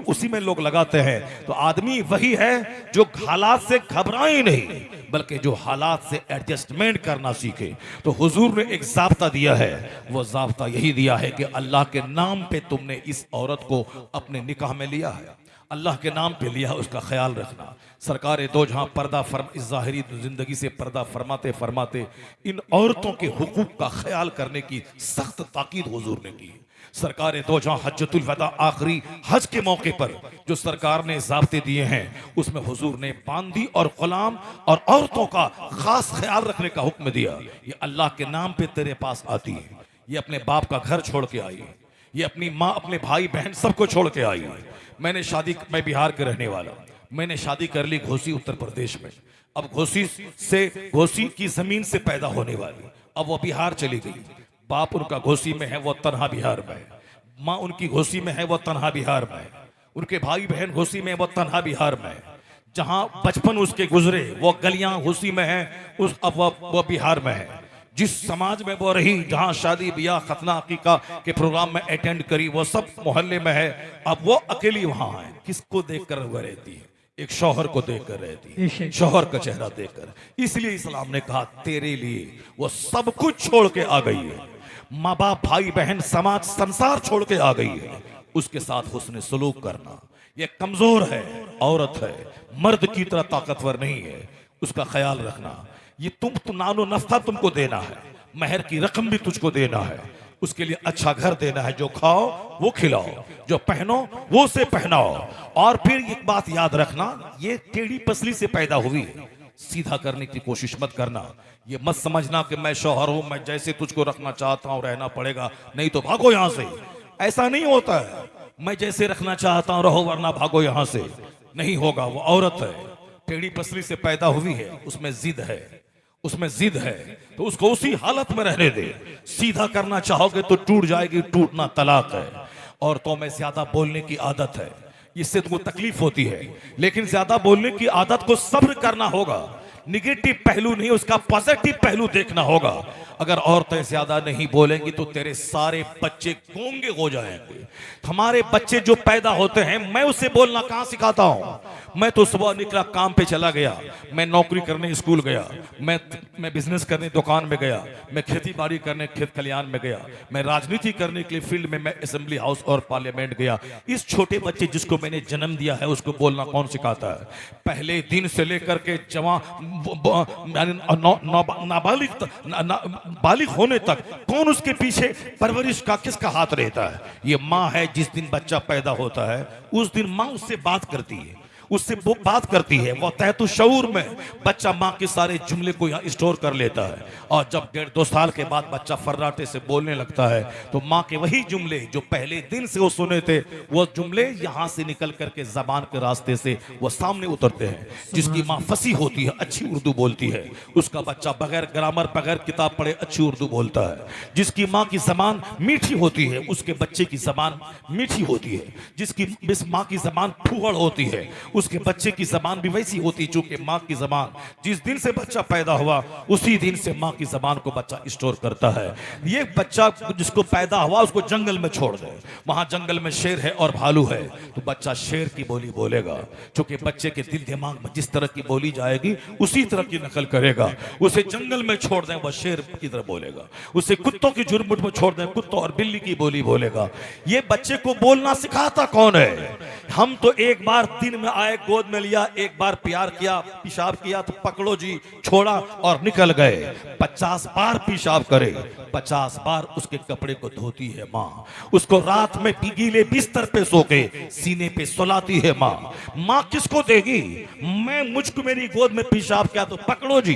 उसी में लोग लगाते हैं। तो आदमी वही है जो हालात से घबराए नहीं, बल्कि जो हालात से एडजस्टमेंट करना सीखे। तो हुजूर ने एक ज़ाब्ता दिया है, वो ज़ाब्ता यही दिया है कि अल्लाह के नाम पे तुमने इस औरत को अपने निकाह में लिया है, अल्लाह के नाम पे लिया, उसका ख्याल रखना। सरकार दो जहां पर्दा इस ज़ाहिरी जिंदगी से पर्दा फरमाते फरमाते इन औरतों के हुकूक का ख्याल करने की सख्त ताकीद हुजूर ने की। सरकार दो जहां हज्जतुल वदा आखिरी हज के मौके पर जो सरकार ने ज़ाब्ते दिए हैं, उसमें हुजूर ने बांदी और गुलाम और औरतों का खास ख्याल रखने का हुक्म दिया। ये अल्लाह के नाम पे तेरे पास आती है, ये अपने बाप का घर छोड़ के आई है, ये अपनी माँ अपने भाई बहन सबको छोड़ के आई है। मैं बिहार के रहने वाला, मैंने शादी कर ली घोसी उत्तर प्रदेश में। अब घोसी की जमीन से पैदा होने वाली, अब वो बिहार चली गई। बाप उनका घोसी में है, वो तन्हा बिहार में है। माँ उनकी घोसी में है, वो तन्हा बिहार में है। उनके भाई बहन घोसी में, वो तन्हा बिहार में है। जहां बचपन उसके गुजरे वो गलियां घोसी में है, अब वो बिहार में है। जिस समाज में वो रही, जहां शादी ब्याह खतना अकीका के प्रोग्राम में अटेंड करी, वो सब मोहल्ले में है। अब वो अकेली वहां है। किसको देखकर वो रहती है? एक शौहर को देखकर रहती है, शौहर का चेहरा देखकर। इसलिए इस्लाम ने कहा तेरे लिए वो सब कुछ छोड़ के आ गई है, माँ बाप भाई बहन समाज संसार छोड़ के आ गई है। उसके साथ हुस्न सलूक करना। ये कमजोर है, औरत है, मर्द की तरह ताकतवर नहीं है, उसका ख्याल रखना। ये तुम नानो नफ्ता तुमको देना है, महर की रकम भी तुझको देना है, उसके लिए अच्छा घर देना है, जो खाओ वो खिलाओ, जो पहनो वो से पहनाओ। और फिर एक बात याद रखना, ये टेढ़ी पसली से पैदा हुई है, सीधा करने की कोशिश मत करना। ये मत समझना कि मैं शौहर हूं, मैं जैसे तुझको रखना चाहता हूं रहना पड़ेगा, नहीं तो भागो यहां से। ऐसा नहीं होता है, मैं जैसे रखना चाहता हूं रहो वरना भागो यहां से, नहीं होगा। वो औरत है, टेढ़ी पसली से पैदा हुई है, उसमें जिद है, उसमें जिद है, तो उसको उसी हालत में रहने दे। सीधा करना चाहोगे तो टूट जाएगी, टूटना तलाक है। औरतों में ज्यादा बोलने की आदत है, इससे तुमको तकलीफ होती है, लेकिन ज्यादा बोलने की आदत को सब्र करना होगा। निगेटिव पहलू नहीं, उसका पॉजिटिव पहलू देखना होगा। अगर औरतें ज्यादा नहीं बोलेंगी तो तेरे सारे बच्चे गूंगे हो जाएंगे। हमारे बच्चे जो पैदा होते हैं, मैं उसे बोलना कहां सिखाता हूं? मैं तो सुबह निकला काम पे चला गया, मैं नौकरी करने स्कूल गया, मैं बिजनेस करने दुकान में गया, मैं खेती बाड़ी करने खेत खलियान में गया, मैं राजनीति करने के लिए फील्ड में मैं असेंबली हाउस और पार्लियामेंट गया। इस छोटे बच्चे जिसको मैंने जन्म दिया है, उसको बोलना कौन सिखाता है? पहले दिन से लेकर के बालिग होने तक कौन उसके पीछे परवरिश का किसका हाथ रहता है? ये माँ है। जिस दिन बच्चा पैदा होता है उस दिन माँ उससे बात करती है, उससे वो बात करती है। वो तहत शऊर में बच्चा माँ के सारे जुमले को यहाँ स्टोर कर लेता है, और जब 1.5-2 साल के बाद बच्चा फर्राटे से बोलने लगता है तो माँ के वही जुमले जो पहले दिन से वो सुने थे, वो जुमले यहाँ से निकल करके जबान के रास्ते से वो सामने उतरते हैं। जिसकी माँ फसी होती है, अच्छी उर्दू बोलती है, उसका बच्चा बगैर ग्रामर बगैर किताब पढ़े अच्छी उर्दू बोलता है। जिसकी माँ की जबान मीठी होती है, उसके बच्चे की जबान मीठी होती है। जिस माँ की जबान फूहड़ होती है, उसके बच्चे की जबान भी वैसी होती, चूंकि माँ की जबान जिस दिन से बच्चा पैदा हुआ उसी दिन से माँ की जबान को बच्चा स्टोर करता है। ये बच्चा जिसको पैदा हुआ उसको जंगल में छोड़ दे, वहां जंगल में शेर है और भालू है, तो बच्चा शेर की बोली बोलेगा। चूंकि बच्चे के दिल दिमाग में जिस तरह की बोली जाएगी उसी तरह की नकल करेगा। उसे जंगल में छोड़ दें, वह शेर की तरह बोलेगा। उसे कुत्तों की झुरमुट में छोड़ दें, कुत्तों और बिल्ली की बोली बोलेगा। ये बच्चे को बोलना सिखाता कौन है? हम तो एक बार दिन में आए, गोद में लिया, एक बार प्यार किया, पेशाब किया तो पकड़ो जी, छोड़ा और निकल गए। 50 बार पेशाब करे, 50 बार उसके कपड़े को धोती है माँ। उसको रात में गीले बिस्तर पे सो के सीने पे सुलाती है माँ। माँ किसको देगी? मुझको मेरी गोद में पेशाब किया तो पकड़ो जी।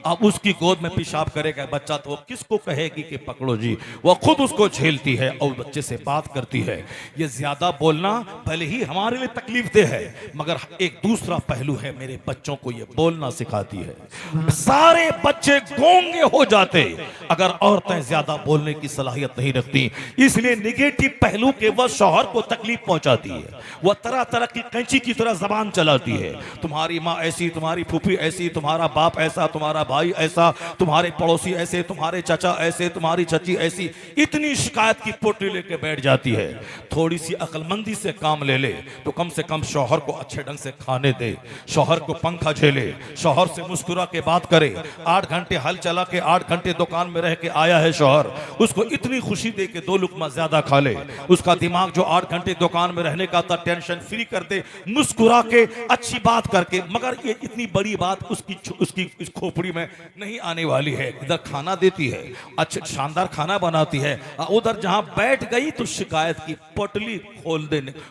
अब उसकी गोद में पेशाब करेगा बच्चा तो वो किसको कहेगी कि पकड़ो जी? वो खुद उसको झेलती है और बच्चे से बात करती है। ये ज्यादा बोलना भले ही हमारे लिए तकलीफ दे है, मगर मगर एक दूसरा पहलू है, मेरे बच्चों को ये बोलना सिखाती है। सारे बच्चे गूंगे हो जाते अगर औरतें ज्यादा बोलने की सलाहियत नहीं रखती, इसलिए निगेटिव पहलू के वह शौहर को तकलीफ पहुंचाती है। वह तरह तरह की कैंची की तरह जबान चलाती है, तुम्हारी माँ ऐसी, तुम्हारी फूफी ऐसी, तुम्हारा बाप ऐसा, तुम्हारा भाई ऐसा, तुम्हारे पड़ोसी ऐसे, तुम्हारे चाचा ऐसे, तुम्हारी चाची ऐसी, इतनी शिकायत की पोटली लेके बैठ जाती है। थोड़ी सी अक्लमंदी से काम ले ले तो कम से कम शौहर को अच्छे ढंग से खाने दे, शौहर को पंखा झेले, शौहर से मुस्कुरा के बात करे। 8 घंटे हल चला के 8 घंटे दुकान में रह के आया है शौहर, उसको इतनी खुशी दे के 2 लुकमा ज्यादा खा ले। उसका दिमाग जो 8 घंटे दुकान में रहने का था, टेंशन फ्री कर दे, मुस्कुरा के अच्छी बात करके। मगर ये इतनी बड़ी बात उसकी इस खोपड़ी में नहीं आने वाली है। इधर खाना देती है, अच्छा शानदार खाना बनाती है, उधर जहां बैठ गई तो शिकायत की पोटली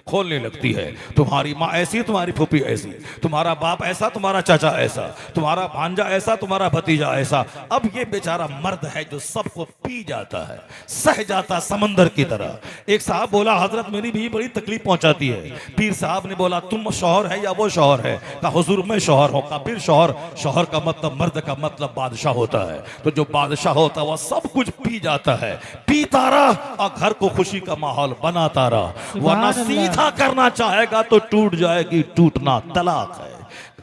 खोलने लगती है। तुम्हारी माँ ऐसी, तुम्हारी फूफी ऐसी, तुम्हारा बाप ऐसा, तुम्हारा चाचा ऐसा, तुम्हारा भांजा ऐसा, तुम्हारा भतीजा ऐसा। अब ये बेचारा मर्द है जो सबको पी जाता है, सह जाता समंदर की तरह। एक साहब बोला, हजरत मेरी भी बड़ी तकलीफ पहुंचाती है। पीर साहब ने बोला, तुम शौहर है या वो शौहर है? कहा हुजूर मैं शौहर हूं। कहा फिर शौहर का मतलब, मर्द का मतलब बादशाह होता है। तो जो बादशाह होता है वह सब कुछ पी जाता है, पीता रहा और घर को खुशी का माहौल बनाता रहा। वरना सीधा करना चाहेगा तो टूट जाएगी, टूटना तलाक है,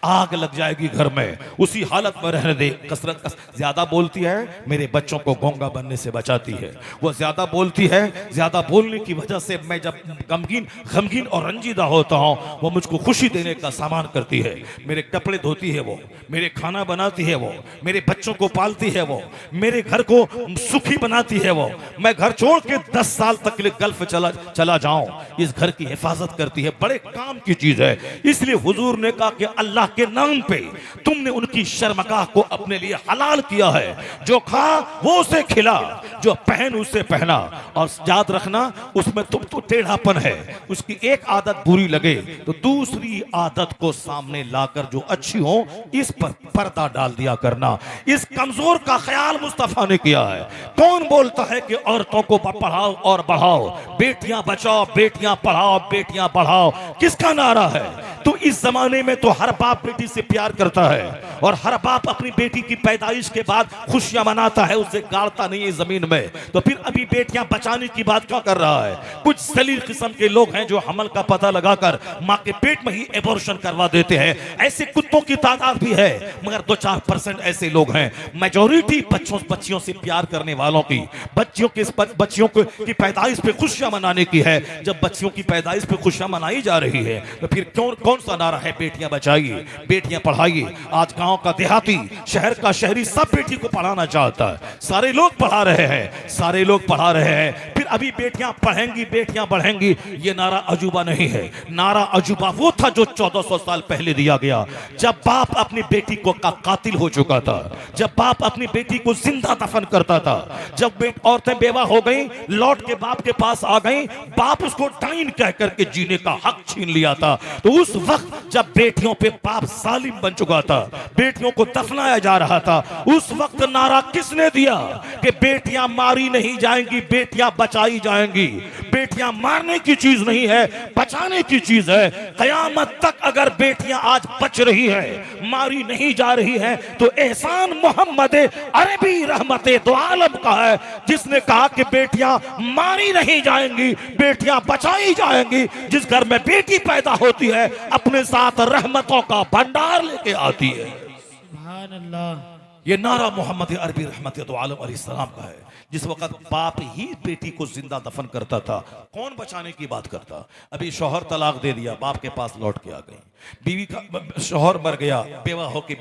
आग लग जाएगी घर में, उसी हालत में रहने दे। कसरत ज्यादा बोलती है, मेरे बच्चों को गोंगा बनने से बचाती है। वो ज्यादा बोलती है, ज्यादा बोलने की वजह से मैं जब गमगीन और रंजीदा होता हूं, वो मुझको खुशी देने का सामान करती है। मेरे कपड़े धोती है वो, मेरे खाना बनाती है वो, मेरे बच्चों को पालती है वो, मेरे घर को सुखी बनाती है वो। मैं घर छोड़ के 10 साल तक के लिए गल्फ चला जाऊं, इस घर की हिफाजत करती है। बड़े काम की चीज है। इसलिए हुजूर ने कहा कि अल्लाह के नाम पे तुमने उनकी शर्मगाह को अपने लिए हलाल किया है। जो खा वो उसे खिला, जो पहन उसे पहना। और याद रखना, उसमें तुम तो टेढ़ापन है, उसकी एक आदत बुरी लगे तो दूसरी आदत को सामने लाकर जो अच्छी हो इस पर पर्दा डाल दिया करना। इस कमजोर का ख्याल मुस्तफा ने किया है। कौन बोलता है कि औरतों को पढ़ाओ और बढ़ाओ, बेटियां बचाओ, बेटियां पढ़ाओ, बेटियां बढ़ाओ, किसका नारा है? तो इस जमाने में तो हर बाप बेटी से प्यार करता है और हर बाप अपनी बेटी की पैदाइश के बाद खुशियां मनाता है, उसे गाड़ता नहीं है जमीन में। तो फिर अभी बेटियां बचाने की बात क्या कर रहा है? कुछ जलील किस्म के लोग हैं जो हमल का पता लगाकर मां के पेट में ही एबॉर्शन करवा देते हैं। ऐसे कुत्तों की तादाद भी है, मगर 2-4% ऐसे लोग हैं। मेजॉरिटी बच्चियों से प्यार करने वालों की, बच्चियों की पैदाइश पे खुशियां मनाने की है। जब बच्चियों की पैदाइश पे खुशियां मनाई जा रही है तो फिर कौन सा नारा है? बेटियां बचाइए, बेटियां पढ़ाइए। आज गांव का देहाती, शहर का शहरी सब बेटी को पढ़ाना चाहता है। सारे लोग पढ़ा रहे हैं, सारे लोग पढ़ा रहे हैं। फिर अभी बेटियां पढ़ेंगी, बेटियां बढ़ेंगी, ये नारा अजूबा नहीं है। नारा अजूबा वो था जो 1400 साल पहले दिया गया, जब बाप अपनी बेटी को कातिल हो चुका था, जब बाप अपनी बेटी को जिंदा दफन करता था, जब औरतें बेवा हो गई, लौट के बाप के पास आ गई, बाप उसको डाइन कह करके जीने का हक छीन लिया था। तो उस वक्त जब बेटियों पे बाप जालिम बन चुका था, बेटियों को दफनाया जा रहा था, उस वक्त नारा किसने दिया कि बेटियां मारी नहीं जाएंगी, बेटियां बचाई जाएंगी। बेटियां मारने की चीज नहीं है, बचाने की चीज है। कयामत तक अगर बेटियां आज बच रही है, मारी नहीं जा रही है, तो एहसान मोहम्मद अरबी रहमते दो आलम का है, जिसने कहा कि बेटियां मारी नहीं जाएंगी, बेटियां बचाई जाएंगी। जिस घर में बेटी पैदा होती है अपने साथ रहमतों का भंडार लेके आती है। सुभान अल्लाह। ये नारा मोहम्मद अरबी रहमत दो आलम अलैहिस्सलाम का है। जिस वक्त बाप ही बेटी को जिंदा दफन करता था, कौन बचाने की बात करता? अभी शौहर तलाक दे दिया, बाप के पास लौट के आ गई, बीवी का शौहर मर गया, बेवा होके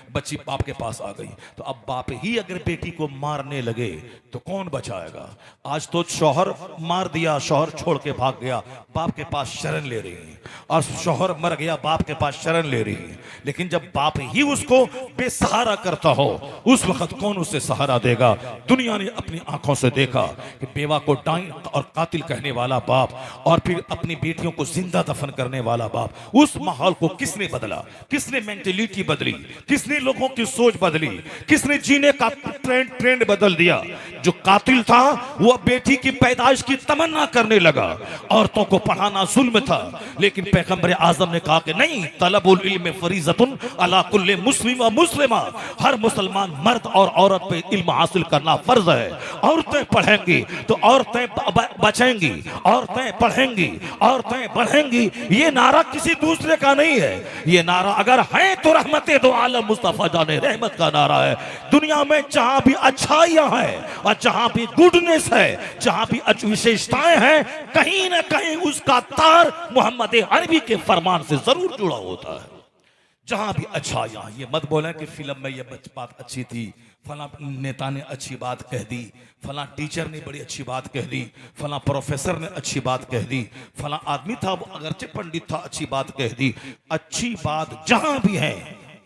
बच्ची बाप के पास आ गई, तो अब बाप ही अगर बेटी को मारने लगे तो कौन बचाएगा? आज तो शौहर मार दिया, शौहर छोड़ के भाग गया, बाप के पास शरण ले रही है, और शौहर मर गया, बाप के पास शरण ले रही है। लेकिन जब बाप ही उसको बेसहारा कर करता हो, उस वक्त कौन उसे सहारा देगा? दुनिया ने अपनी आंखों से देखा कि बेवा को डाइन और कातिल कहने वाला बाप और फिर अपनी बेटियों को जिंदा दफन करने वाला बाप, उस माहौल को किसने बदला? किसने मेंटेलिटी बदली? किसने लोगों की सोच बदली? किसने जीने का ट्रेंड बदल दिया? जो कातिल था वो बेटी की पैदाइश की तमन्ना करने लगा। औरतों को पढ़ाना जुल्म था, लेकिन पैगंबर आजम ने कहा कि नहीं, तलबुल इल्म फरीज़तुन अला कुल्ले मुस्लिम व मुस्लिमा, हर मुसलमान मर्द और औरत पे इल्म हासिल करना फर्ज है। औरतें पढ़ेंगी तो औरतें बचेंगी, औरतें पढ़ेंगी, औरतें बढ़ेंगी। ये नारा किसी दूसरे का नहीं है, ये नारा अगर है तो रहमते दो आलम मुस्तफा जाने रहमत का नारा है। दुनिया में जहां भी अच्छाइयां हैं और जहां भी गुडनेस है, जहां भी विशेषताएं हैं, कहीं ना कहीं उसका तार मोहम्मद अरबी के फरमान से जरूर जुड़ा होता है। जहां भी अच्छाइयां, ये मत बोलें कि फिल्म में ये बात अच्छी थी, फला नेता ने अच्छी बात कह दी, फला टीचर ने बड़ी अच्छी बात कह दी, फला प्रोफेसर ने अच्छी बात कह दी, फला आदमी था वो अगरचे पंडित था अच्छी बात कह दी। अच्छी बात जहां भी है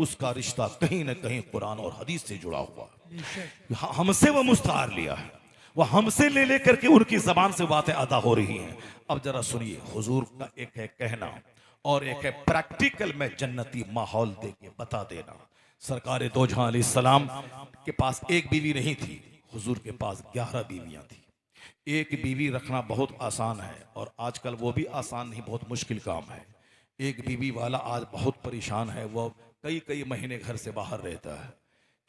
उसका रिश्ता कहीं ना कहीं कुरान और हदीस से जुड़ा हुआ। हमसे वो मुस्तार लिया है, वो हमसे ले लेकर के उनकी जबान से बातें अदा हो रही हैं। अब जरा सुनिए, हुजूर का एक है कहना और एक है प्रैक्टिकल में जन्नती माहौल दे के बता देना। सरकार दो जहां अलैहिस्सलाम के पास एक बीवी नहीं थी, हुजूर के पास 11 बीवियां थी। एक बीवी रखना बहुत आसान है और आजकल वो भी आसान नहीं, बहुत मुश्किल काम है। एक बीवी वाला आज बहुत परेशान है, वो कई महीने घर से बाहर रहता है,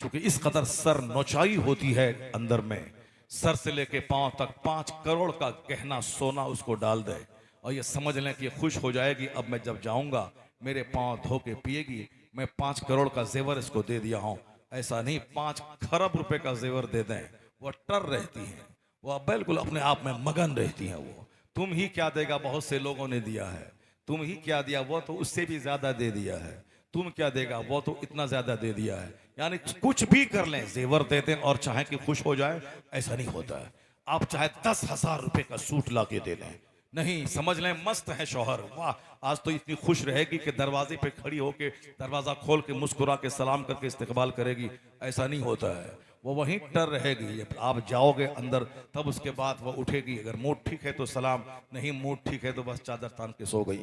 क्योंकि इस कदर सर नौचाई होती है अंदर में, सर से लेके पांव तक 5 करोड़ का गहना सोना उसको डाल दे और ये समझ लें कि खुश हो जाएगी, अब मैं जब जाऊंगा मेरे पांव धो के पिएगी, मैं 5 करोड़ का जेवर इसको दे दिया हूं। ऐसा नहीं, 5 खरब रुपए का जेवर दे दें, वो टर रहती हैं, वो बिल्कुल अपने आप में मगन रहती हैं। वो तुम ही क्या देगा, बहुत से लोगों ने दिया है, तुम ही क्या दिया, वो तो उससे भी ज्यादा दे दिया है, तुम क्या देगा, वो तो इतना ज्यादा दे दिया है। यानी कुछ भी कर लें, जेवर दे दें और चाहे कि खुश हो जाए, ऐसा नहीं होता है। आप चाहे 10,000 रुपए का सूट ला के दे दें, नहीं समझ लें मस्त है शौहर, वाह आज तो इतनी खुश रहेगी कि दरवाजे पे खड़ी होके दरवाजा खोल के मुस्कुरा के सलाम करके इस्तकबाल करेगी, ऐसा नहीं होता है। वो वहीं टर रहेगी, जब आप जाओगे अंदर तब उसके बाद वो उठेगी, अगर मूड ठीक है तो सलाम, नहीं मूड ठीक है तो बस चादर तान के सो गई।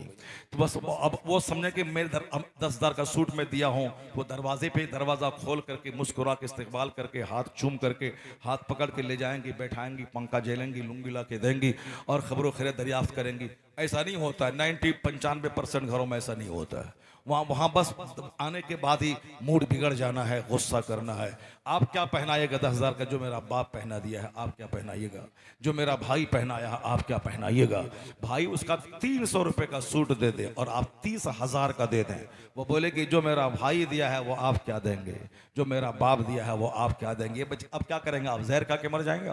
तो बस अब वो समझे कि मेरे 10,000 का सूट मैं दिया हूँ, वो दरवाजे पे दरवाज़ा खोल करके मुस्कुरा के इस्तकबाल करके हाथ चूम करके हाथ पकड़ के ले जाएंगी, बैठाएंगी, पंखा झेलेंगी, लुंगी ला के देंगी और खबरों खैर दरियाफ्त करेंगी। ऐसा नहीं होता है, 95% घरों में ऐसा नहीं होता है। वहाँ बस आने के बाद ही मूड बिगड़ जाना है, गुस्सा करना है। आप क्या पहनाइएगा 10,000 का, जो मेरा बाप पहना दिया है आप क्या पहनाइएगा, जो मेरा भाई पहनाया है आप क्या पहनाइएगा। भाई उसका 300 रुपए का सूट दे दे और आप 30,000 का दे दें, वो बोले कि जो मेरा भाई दिया है वो आप क्या देंगे, जो मेरा बाप दिया है वो आप क्या देंगे। अब क्या करेंगे आप, जहर खा के मर जाएंगे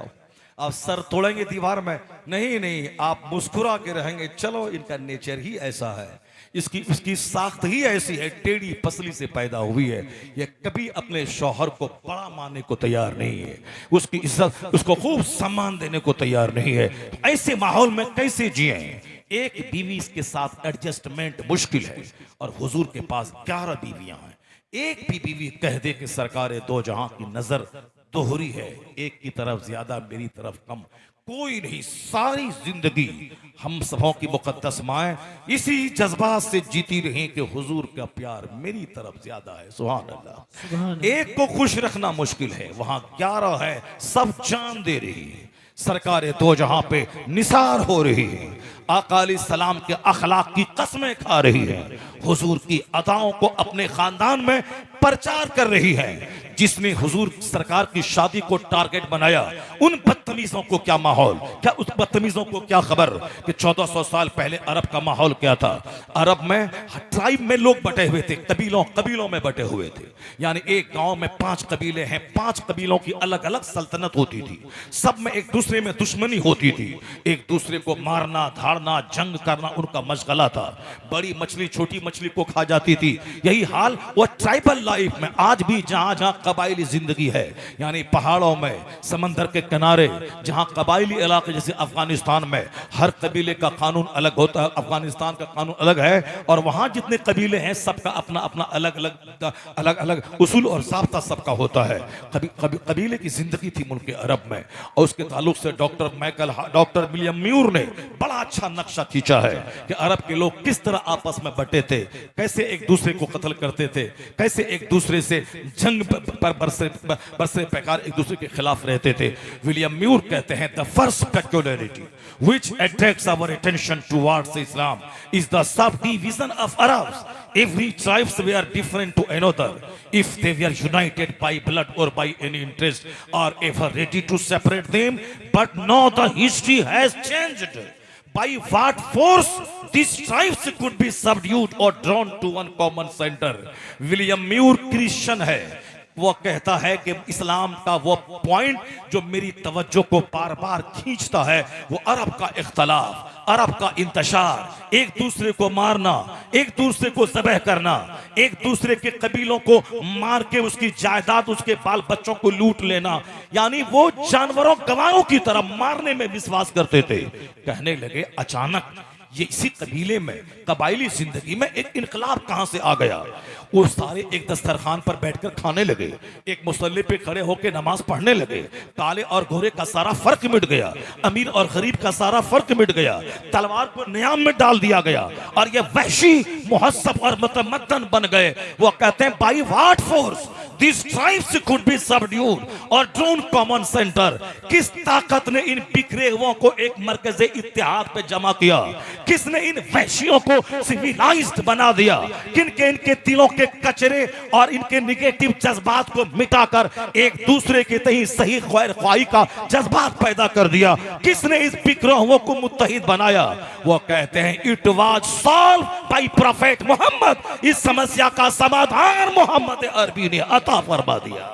आप सर तोड़ेंगे दीवार में? नहीं, आप मुस्कुरा के रहेंगे। चलो इनका नेचर ही ऐसा है, इसकी साख्त ही ऐसी है, टेढ़ी पसली से पैदा हुई है। ये कभी अपने शौहर को बड़ा मानने को तैयार नहीं है, उसकी इज्जत, उसको खूब सम्मान देने को तैयार नहीं है। ऐसे माहौल में कैसे जिए? एक बीवी के साथ एडजस्टमेंट मुश्किल है और हुजूर के पास 11 बीवियां हैं। एक भी बीवी कह दे कि सरकार दो जहां की नजर दोहरी है, एक की तरफ ज्यादा मेरी तरफ कम, कोई नहीं। सारी जिंदगी हम सबों की मुकद्दस माएं इसी जज्बात से जीती रही कि हुजूर का प्यार मेरी तरफ ज्यादा है। सुभान अल्लाह। एक को खुश रखना मुश्किल है, वहां 11 है, सब जान दे रही है। सरकार दो जहां पे निसार हो रही है, आका अलैहिस्सलाम के अखलाक की कसमें खा रही है, हुजूर की अदाओं को अपने खानदान में प्रचार कर रही है। जिसने हुजूर सरकार की शादी को टारगेट बनाया, उन बदतमीजों को क्या माहौल, क्या उस बदतमीजों को क्या खबर कि 1400 साल पहले अरब का माहौल क्या था। अरब में ट्राइब में लोग बटे हुए थे, कबीलों में बटे हुए थे। यानी एक गांव में 5 कबीले हैं, 5 कबीलों की अलग अलग सल्तनत होती थी, सब में एक दूसरे में दुश्मनी होती थी, एक दूसरे को मारना धाड़ना जंग करना उनका मशगला था। बड़ी मछली छोटी मछली को खा जाती थी। यही हाल वो ट्राइबल लाइफ में आज भी जहां जहां कबायली जिंदगी है, यानी पहाड़ों में, समंदर के किनारे, जहां कबायली इलाके जैसे अफगानिस्तान में हर कबीले का कानून अलग होता है, अफगानिस्तान का कानून अलग है, और वहां जितने कबीले हैं सबका अपना अपना अलग अलग उसूल और साब्ता सबका होता है। कबीले की जिंदगी थी मुल्क अरब में, और उसके ताल्लुक से डॉक्टर विलियम म्यूर ने बड़ा अच्छा नक्शा खींचा है कि अरब के लोग किस तरह आपस में बटे थे, कैसे एक दूसरे को कत्ल करते थे, कैसे एक दूसरे से जंग पर बरसे पैकार एक दूसरे के खिलाफ रहते थे। विलियम म्यूर कहते हैं the first peculiarity which attracts our attention towards Islam is the subdivision of Arabs. Every tribes were different to another. If they were united by blood or by any interest, or ever ready to separate them, but now the history has changed. By what force these tribes could be subdued or drawn to one common center? William Muir Christian है, वो कहता है कि इस्लाम का वो point जो मेरी तवज्जो को बार बार खींचता है वो अरब का इख्तलाफ, अरब का इंतशार, एक दूसरे को मारना, एक दूसरे को ज़बह करना, एक दूसरे के कबीलों को मार के उसकी जायदाद, उसके बाल बच्चों को लूट लेना, यानी वो जानवरों गवारों की तरह मारने में विश्वास करते थे। कहने लगे अचानक ये इसी कबीले में, कबायली जिंदगी में एक इनकलाब कहां से आ गया। वो सारे एक दस्तरखान पर बैठकर खाने लगे, एक मुसल्ले पे खड़े होकर नमाज पढ़ने लगे, काले और गोरे का सारा फर्क मिट गया, अमीर और गरीब का सारा फर्क मिट गया, तलवार को नियाम में डाल दिया गया, और ये वहशी मुहस्सब और मतमद्दन बन गए। वो कहते हैं by what force these tribes could be subdued or drawn common center। किस ताकत ने इन बिखरे हुओं को एक मरकज़े इत्तेहाद पे जमा किया, किसने इन वहशियों को सिविलाइज्ड बना दिया, किनके इनके दिलों के कचरे और इनके निगेटिव जज्बात को मिटाकर एक दूसरे के तही सही खैर ख्वाही का जज्बात पैदा कर दिया, किसने इस बिखरे हुओं को मुत्तहिद बनाया। वो कहते हैं it was solve by prophet Muhammad. इस समस्या का समाधान मोहम्मद अरबी ने अता फरमा दिया।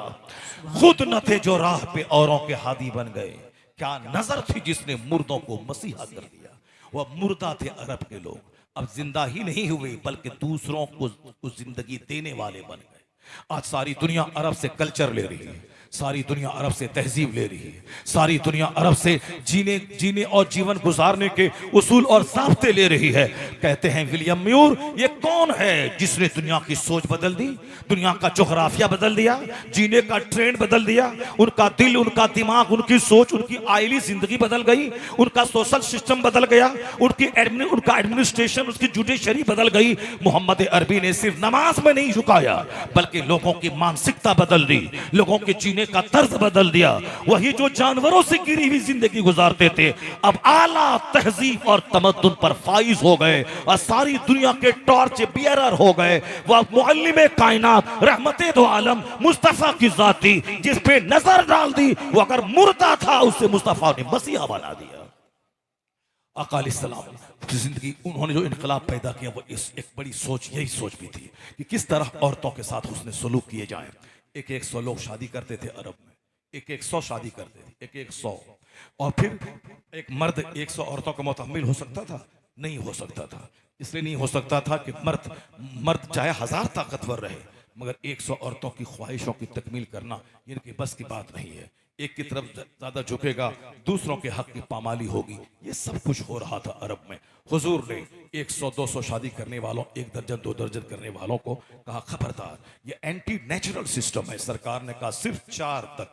खुद न थे जो राह पे औरों के हादी बन गए, क्या नजर थी जिसने मुर्दों को मसीहा कर दिया। वह मुर्दा थे अरब के लोग, अब जिंदा ही नहीं हुए बल्कि दूसरों को जिंदगी देने वाले बन गए। आज सारी दुनिया अरब से कल्चर ले रही है, सारी दुनिया अरब से तहजीब ले रही है, सारी दुनिया अरब से जीने और जीवन गुजारने के उसूल और साफ्ते ले रही है। कहते हैं विलियम म्यूर ये कौन है जिसने दुनिया की सोच बदल दी, दुनिया का जोग्राफिया बदल दिया, जीने का ट्रेंड बदल दिया, उनका दिल, उनका दिमाग, उनकी सोच, उनकी आयली जिंदगी बदल गई, उनका सोशल सिस्टम बदल गया, उनका एडमिनिस्ट्रेशन, उसकी जुडिशरी बदल गई। मोहम्मद अरबी ने सिर्फ नमाज में नहीं झुकाया बल्कि लोगों की मानसिकता बदल दी, लोगों के जीने का तर्ज बदल दिया। वही जो जानवरों से गिरी हुई जिंदगी गुजारते थे अब आला तहजीब और तमद्दुन पर फाइज हो गए और सारी दुनिया के टॉर्च बियरर हो गए। वह मुअल्लिम कायनात रहमते दो आलम मुस्तफा की जाती जिस पे नजर डाल दी, वो अगर मुर्दा था उसे मुस्तफा ने मसीहा बना दिया। अकाल सलाम की जिंदगी, उन्होंने जो इनकलाब पैदा किया वो एक बड़ी सोच, यही सोच भी थी कि किस तरह औरतों के साथ उसने सलूक किए जाए। एक 100 लोग शादी करते थे अरब में, एक 100 शादी करते थे, एक 100, और फिर एक मर्द 100 औरतों का मुतहम्मिल हो सकता था? नहीं हो सकता था। इसलिए नहीं हो सकता था कि मर्द चाहे 1000 ताकतवर रहे मगर 100 औरतों की ख्वाहिशों की तकमील करना इनकी बस की बात नहीं है। एक की तरफ ज्यादा झुकेगा, दूसरों के हक की पामाली होगी। ये सब कुछ हो रहा था अरब में। हुजूर ने 100-200 शादी करने वालों, 1 दर्जन 2 दर्जन करने वालों को कहा खबरदार, ये एंटी नेचुरल सिस्टम है। सरकार ने कहा सिर्फ 4 तक,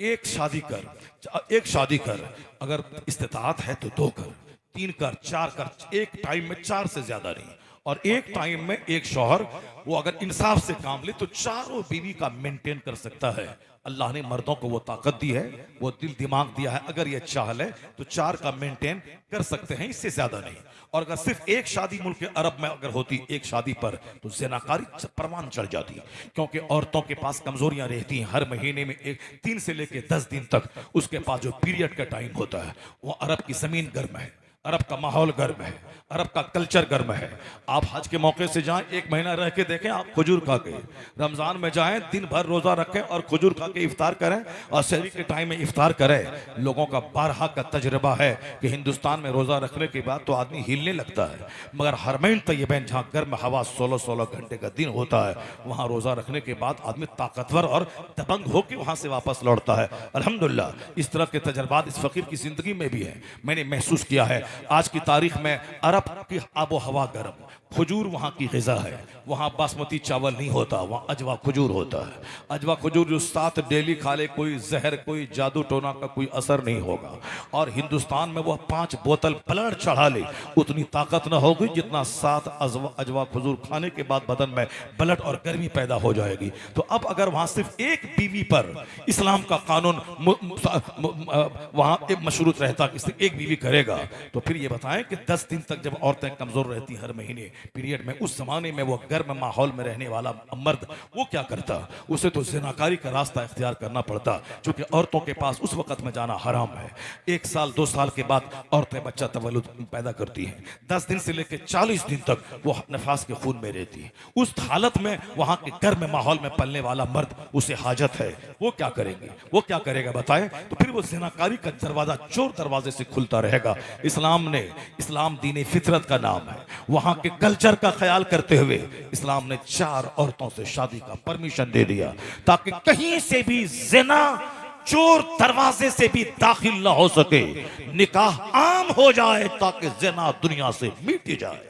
एक शादी कर, अगर इस्तिताअत है तो 2 कर, 3 कर, 4 कर, एक टाइम में 4 से ज्यादा नहीं। और एक टाइम में एक शौहर वो अगर इंसाफ से काम ले तो 4 बीवी का मेंटेन कर सकता है। अल्लाह ने मर्दों को वो ताकत दी है, वो दिल दिमाग दिया है, अगर ये चाह ले तो 4 का मेंटेन कर सकते हैं, इससे ज्यादा नहीं। और अगर सिर्फ एक शादी मुल्क अरब में अगर होती एक शादी पर तो ज़िनाकारी परवान चढ़ जाती, क्योंकि औरतों के पास कमजोरियां रहती हैं। हर महीने में 3 से लेकर 10 दिन तक उसके पास जो पीरियड का टाइम होता है, वो अरब की जमीन गर्म है, अरब का माहौल गर्म है, अरब का कल्चर गर्म है। आप हज के मौके से जाएं, 1 महीना रह के देखें, आप खजूर खा के। रमज़ान में जाएं, दिन भर रोज़ा रखें और खजूर खा के इफ्तार करें और सहरी के टाइम में इफ्तार करें। लोगों का बारहा का तजर्बा है कि हिंदुस्तान में रोज़ा रखने के बाद तो आदमी हिलने लगता है, मगर हरमैन तैयबैन जहाँ गर्म हवा 16-16 घंटे का दिन होता है, वहाँ रोज़ा रखने के बाद आदमी ताकतवर और दबंग होकर वहाँ से वापस लौटता है। अल्हम्दुलिल्लाह इस तरह के तजर्बात इस फ़कीर की ज़िंदगी में भी है, मैंने महसूस किया है। आज की तारीख में अरब की आबो हवा गर्म, खजूर वहाँ की ग़िज़ा है। वहाँ बासमती चावल नहीं होता, वहाँ अजवा खजूर होता है। अजवा खजूर जो 7 डेली खा ले, कोई जहर कोई जादू टोना का कोई असर नहीं होगा। और हिंदुस्तान में वह 5 बोतल ब्लड चढ़ा ले, उतनी ताकत न होगी जितना 7 अजवा खजूर खाने के बाद बदन में ब्लड और गर्मी पैदा हो जाएगी। तो अब अगर वहाँ सिर्फ एक बीवी पर इस्लाम का कानून वहाँ एक मशरूत रहता कि सिर्फ एक बीवी करेगा, तो फिर ये बताएं कि 10 दिन तक जब औरतें कमजोर रहती हर महीने पीरियड में, उस जमाने में वो गर्म माहौल में रहने वाला मर्द वो क्या करता? उसे तो ज़िनाकारी का रास्ता इख्तियार करना पड़ता, क्योंकि औरतों के पास उस वक्त में जाना हराम है। 1 साल 2 साल के बाद औरतें बच्चा तवल्लुद पैदा करती हैं, 10 दिन से लेकर 40 दिन तक वो नफास के खून में रहती है। उस हालत में वहां के गर्म माहौल में पलने वाला मर्द, उसे हाजत है, वो क्या करेंगे? वो क्या करेगा बताएं? तो फिर वो ज़िनाकारी का दरवाजा चोर दरवाजे से खुलता रहेगा। इस्लाम दीन फितरत का नाम है। वहां के कल्चर का ख्याल करते हुए इस्लाम ने 4 औरतों से शादी का परमिशन दे दिया, ताकि कहीं से भी जिना चोर दरवाजे से भी दाखिल ना हो सके, निकाह आम हो जाए ताकि जिना दुनिया से मिट जाए।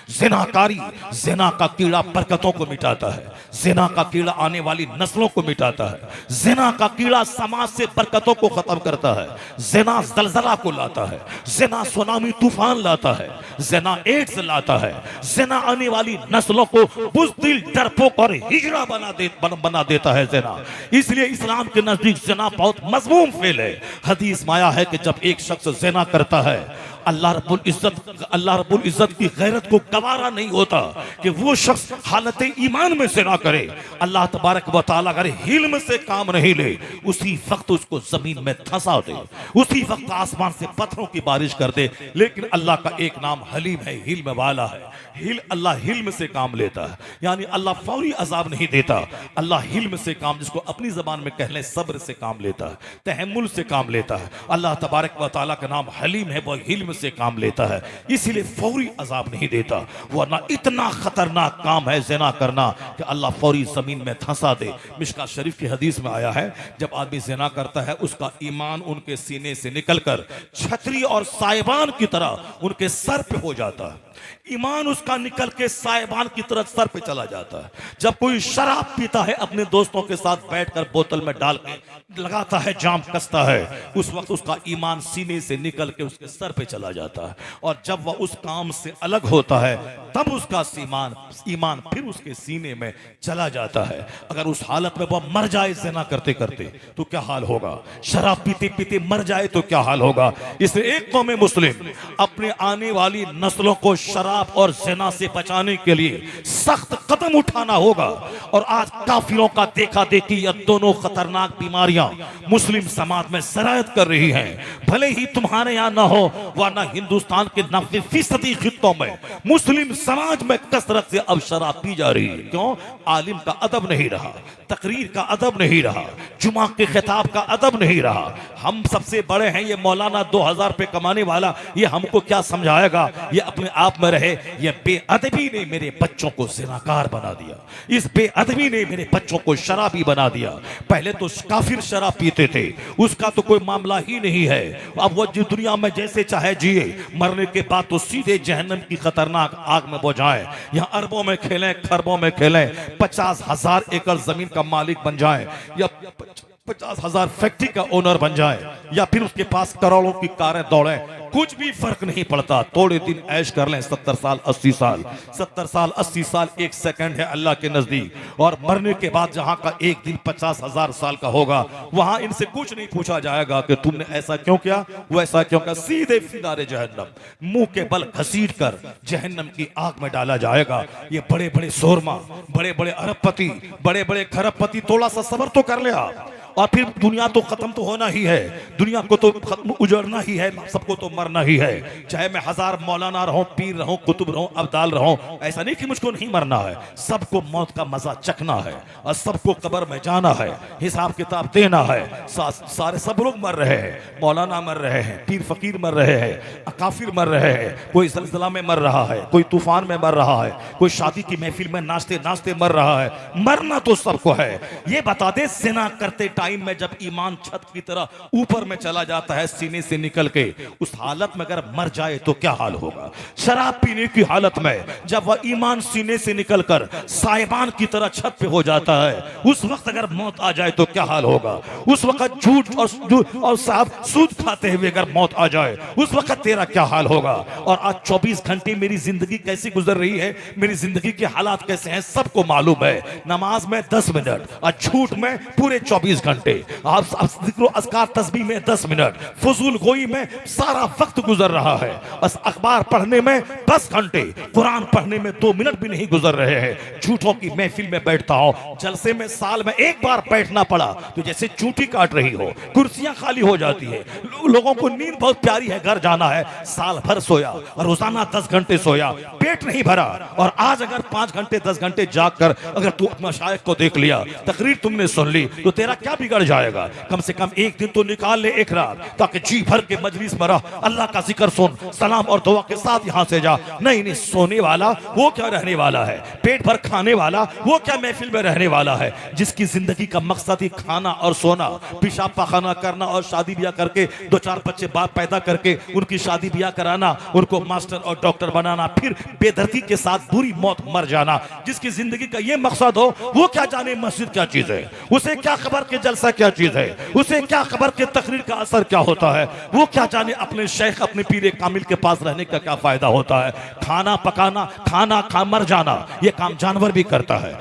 जिनाकारी, जिना का कीड़ा बरकतों को मिटाता है, जिना का कीड़ा आने वाली नस्लों को मिटाता है, जिना का कीड़ा समाज से बरकतों को खत्म करता है, जिना जलजला को लाता है, जिना सुनामी तूफान लाता है, जिना एड्स लाता है, जिना आने वाली नस्लों को बुज़दिल, डरपोक और हिजड़ा बना देता है जिना। इसलिए इस्लाम के नजदीक जिना बहुत मज़मूम फेल है। हदीस में आया है कि जब एक शख्स जिना करता है, अल्लाह रब्बुल इज्जत की गैरत को गवारा नहीं होता कि वो शख्स हालत ईमान में से ना करे। अल्लाह तबारक व तआला अगर हिल्म से काम नहीं ले, उसी वक्त उसको जमीन में धंसा दे, उसी वक्त आसमान से पत्थरों की बारिश कर दे। लेकिन अल्लाह का एक नाम हलीम है, हिल्म वाला है। अल्लाह हिल्म से काम लेता है, यानी अल्लाह फौरी अजाब नहीं देता। अल्लाह हिल्म से काम, जिसको अपनी जबान में कहने सब्र से काम लेता है, तहम्मुल से काम लेता है। अल्लाह तबारक व तआला का नाम हलीम है, वह हिल्म से काम लेता है, इसीलिए फौरी अजाब नहीं देता। वरना इतना खतरनाक काम है जिना करना कि अल्लाह फौरी जमीन में धंसा दे। मिशका शरीफ की हदीस में आया है, जब आदमी जिना करता है, उसका ईमान उनके सीने से निकलकर छतरी और साइबान की तरह उनके सर पे हो जाता है। ईमान उसका निकल के साइबान की तरह सर पे चला जाता है। जब कोई शराब पीता है, अपने दोस्तों के साथ बैठकर बोतल में डाल के लगाता है, जाम कसता है, उस वक्त उसका ईमान सीने से निकल के उसके सर पे चला जाता है। और जब वह उस काम से अलग होता है, तब उसका ईमान फिर उसके सीने में चला जाता है। अगर उस हालत में वह मर जाए जिना करते करते, तो क्या हाल होगा? शराब पीते पीते मर जाए तो क्या हाल होगा? इसलिए एक कौम मुस्लिम अपने आने वाली नस्लों को शराब और जिना से बचाने के लिए सख्त कदम उठाना होगा। और आज काफिरों का देखा देखी यह दोनों खतरनाक बीमारियां मुस्लिम समाज में सरायत कर रही हैं। भले ही तुम्हारे यहाँ ना हो, वरना हिंदुस्तान के 90% खित्तों में मुस्लिम समाज में कसरत से अब शराब पी जा रही है। क्यों? आलिम का अदब नहीं रहा, तकरीर का अदब नहीं रहा, जुमा के खिताब का अदब नहीं रहा। हम सबसे बड़े हैं, ये मौलाना 2000 रुपए कमाने वाला, ये हमको क्या समझाएगा? ये अपने आप में रहे। ये बेअदबी ने मेरे बच्चों को जिनाकार बना दिया, इस बेअदबी ने मेरे बच्चों को शराबी बना दिया। पहले तो काफिर शराब पीते थे, उसका तो कोई मामला ही नहीं है। अब वो जो दुनिया में जैसे चाहे जिए, मरने के बाद तो सीधे जहन्नम की खतरनाक आग में वो जाए। यहाँ अरबों में खेलें, खरबों में खेलें, 50,000 एकड़ जमीन का मालिक बन जाए, या 50,000 फैक्ट्री का ओनर बन जाए, या फिर उसके पास करोड़ों की कारें दौड़े, कुछ भी फर्क नहीं पड़ता। थोड़े दिन ऐश कर लें, 70 साल 80 साल, 70 साल 80 साल 1 सेकंड है अल्लाह के नजदीक। और मरने के बाद जहां का एक दिन 50,000 साल का होगा, वहां इनसे कुछ नहीं पूछा जाएगा कि तुमने ऐसा क्यों किया, वैसा क्यों किया। सीधे फिनारे जहन्नम, मुंह के बल घसीट कर जहन्नम की आग में डाला जाएगा। ये बड़े बड़े शोरमा, बड़े बड़े अरबपति, बड़े बड़े खरबपति, थोड़ा सा सब्र तो कर ले आप। और फिर दुनिया तो खत्म तो होना ही है, दुनिया को तो खत्म उजड़ना ही है, सबको तो मरना ही है। चाहे मैं 1000 मौलाना रहूं, पीर रहूं, कुतुब रहूं, अब्दाल रहूं, ऐसा नहीं कि मुझको नहीं मरना है। सबको मौत का मजा चखना है और सबको कब्र में जाना है, हिसाब किताब देना है। सारे सब लोग मर रहे हैं, मौलाना मर रहे हैं, पीर फकीर मर रहे हैं, काफिर मर रहे हैं, कोई ज़लज़ला में मर रहा है, कोई तूफान में मर रहा है, कोई शादी की महफिल में नाचते नाचते मर रहा है। मरना तो सबको है। ये बता दे, ज़िना करते टाइम में जब ईमान छत की तरह ऊपर में चला जाता है सीने से निकल के, उस हालत में अगर मर जाए तो क्या हाल होगा? शराब पीने की हालत में जब वह ईमान सीने से निकलकर साहिबान की तरह छत पे हो जाता है, उस वक्त अगर मौत आ जाए तो क्या हाल होगा? उस वक्त झूठ और साहब सूद खाते हुए अगर मौत आ जाए, उस वक्त तेरा क्या हाल होगा? और आज 24 घंटे मेरी जिंदगी कैसी गुजर रही है, मेरी जिंदगी के हालात कैसे हैं, सबको मालूम है। नमाज में 10 मिनट और झूठ में पूरे 24 घंटे, आप जिक्र अस्कार तस्बीह में 10 मिनट, फजूल गोई में सारा वक्त गुजर रहा है। बस अखबार पढ़ने में 10 घंटे, कुरान पढ़ने में 2 मिनट भी नहीं गुजर रहे हैं। झूठों की महफिल में बैठता हूं, जलसे में साल में एक बार बैठना पड़ा तो जैसे चूंटी काट रही हो, कुर्सियां खाली हो जाती है। लोगों को नींद बहुत प्यारी है, घर जाना है, साल भर सोया और रोजाना 10 घंटे सोया, पेट नहीं भरा। और आज अगर 5 घंटे 10 घंटे जाग कर अगर तू अपना शायक को देख लिया, तकरीर तुमने सुन ली, तो तेरा क्या बिगड़ जाएगा? कम से कम एक दिन तो निकाल ले, एक रात, ताकि जी भर के मजलिस में रह, अल्लाह का जिक्र सुन, सलाम और दुआ के साथ यहां से जा। नहीं, सोने वाला वो क्या रहने वाला है, पेट भर खाने वाला वो क्या महफिल में रहने वाला है? जिसकी जिंदगी का मकसद ही खाना और सोना, पेशाब पाखाना करना और शादी ब्याह करके 2-4 बच्चे बाप पैदा करके उनकी शादी ब्याह कराना, उनको मास्टर और डॉक्टर बनाना, फिर बेदर्दी के साथ बुरी मौत मर जाना। जिसकी जिंदगी का ये मकसद हो, वो क्या जाने मस्जिद क्या चीज है, उसे क्या खबर के जलसा क्या चीज है, उसे क्या खबर के तकरीर का असर क्या होता है, वो क्या जाने अपने शेख अपने पीरे कामिल के पास रहने का क्या फायदा होता है। खाना पकाना, खाना खा मर जाना, ये काम जानवर भी करता है।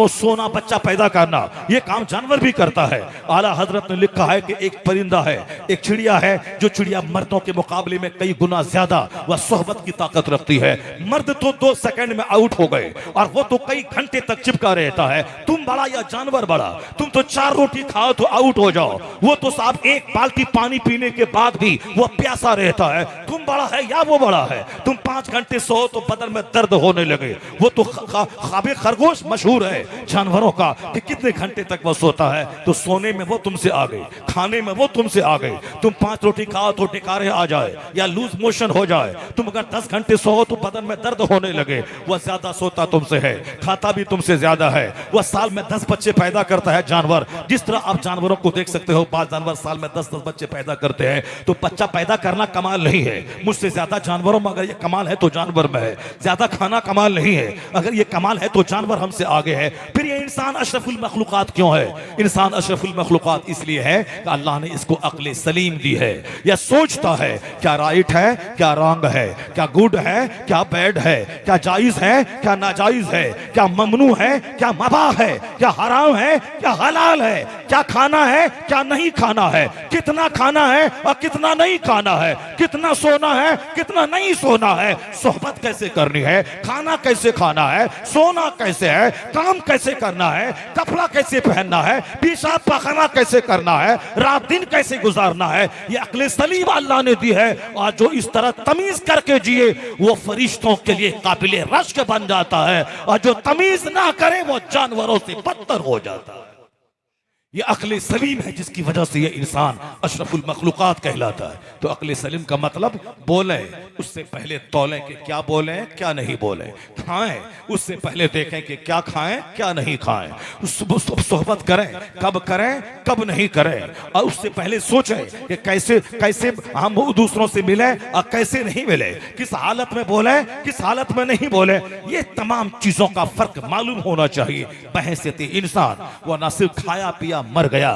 सोना, बच्चा पैदा करना, ये काम जानवर भी करता है। आला हजरत ने लिखा है कि एक परिंदा है, एक चिड़िया है, जो चिड़िया मर्दों के मुकाबले में कई गुना ज्यादा वह सोहबत की ताकत रखती है। मर्द तो 2 सेकंड में आउट हो गए और वो तो कई घंटे तक चिपका रहता है। तुम बड़ा या जानवर बड़ा, तुम तो 4 रोटी खाओ तो आउट हो जाओ, वो तो साहब 1 बाल्टी पानी पीने के बाद भी वो प्यासा रहता है। तुम बड़ा है या वो बड़ा है? तुम 5 घंटे सो तो बदन में दर्द होने लगे। वो तो ख्वाबे खरगोश मशहूर है जानवरों का कि कितने घंटे तक वो सोता है। तो सोने में वो तुमसे आ गए, खाने में वो तुमसे आ गए। तुम 5 रोटी खाओ तो टिकारे आ जाए या लूज मोशन हो जाए। तुम अगर 10 घंटे सो तो बदन में दर्द होने लगे। वह ज्यादा सोता तुमसे है, खाता भी तुमसे ज्यादा है। वह साल में 10 बच्चे पैदा करता है जानवर। जिस तरह आप जानवरों को देख सकते हो, 5 जानवर साल में 10-10 बच्चे पैदा करते हैं। तो बच्चा पैदा करना कमाल नहीं है। मुझसे ज्यादा जानवरों में अगर ये कमाल है तो जानवर में है। ज्यादा खाना कमाल नहीं है, अगर ये कमाल है तो जानवर हमसे आगे है। फिर ये इंसान अशरफुल मखलूकात क्यों है? इंसान अशरफुल मखलूकात इसलिए है कि अल्लाह ने इसको अक्ल सलीम दी है। यह सोचता है क्या राइट है, क्या रॉन्ग है, क्या गुड है, क्या बैड है, क्या जायज है, क्या नाजायज है, क्या ममनू है, क्या मबाह है, क्या हराम है, क्या हलाल है, क्या खाना है, क्या नहीं खाना है, कितना खाना है और कितना नहीं खाना है, कितना सोना है, कितना नहीं सोना है, सोहबत कैसे करनी है, खाना कैसे खाना है, सोना कैसे है, काम कैसे करना है, कपड़ा कैसे पहनना है, पेशाब पाखाना कैसे करना है, रात दिन कैसे गुजारना है, ये अक्ल सलीम अल्लाह ने दी है। और जो इस तरह तमीज करके जिए वो फरिश्तों के लिए काबिले रश्क बन जाता है, और जो तमीज ना करे वो जानवरों से बदतर हो जाता है। ये अक्ल सलीम है जिसकी वजह से ये इंसान अशरफुल मखलूकात कहलाता है। तो अक्ल सलीम का मतलब बोले उससे पहले तौलें कि क्या बोले क्या नहीं बोले, खाएं उससे पहले देखें कि क्या खाएं क्या नहीं खाएं, सोहबत करें कब नहीं करें, और उससे पहले सोचें कि कैसे कैसे हम दूसरों से मिले और कैसे नहीं मिले, किस हालत में बोले किस हालत में नहीं बोले। ये तमाम चीजों का फर्क मालूम होना चाहिए। बहैसियत इंसान वो न सिर्फ खाया पिया मर गया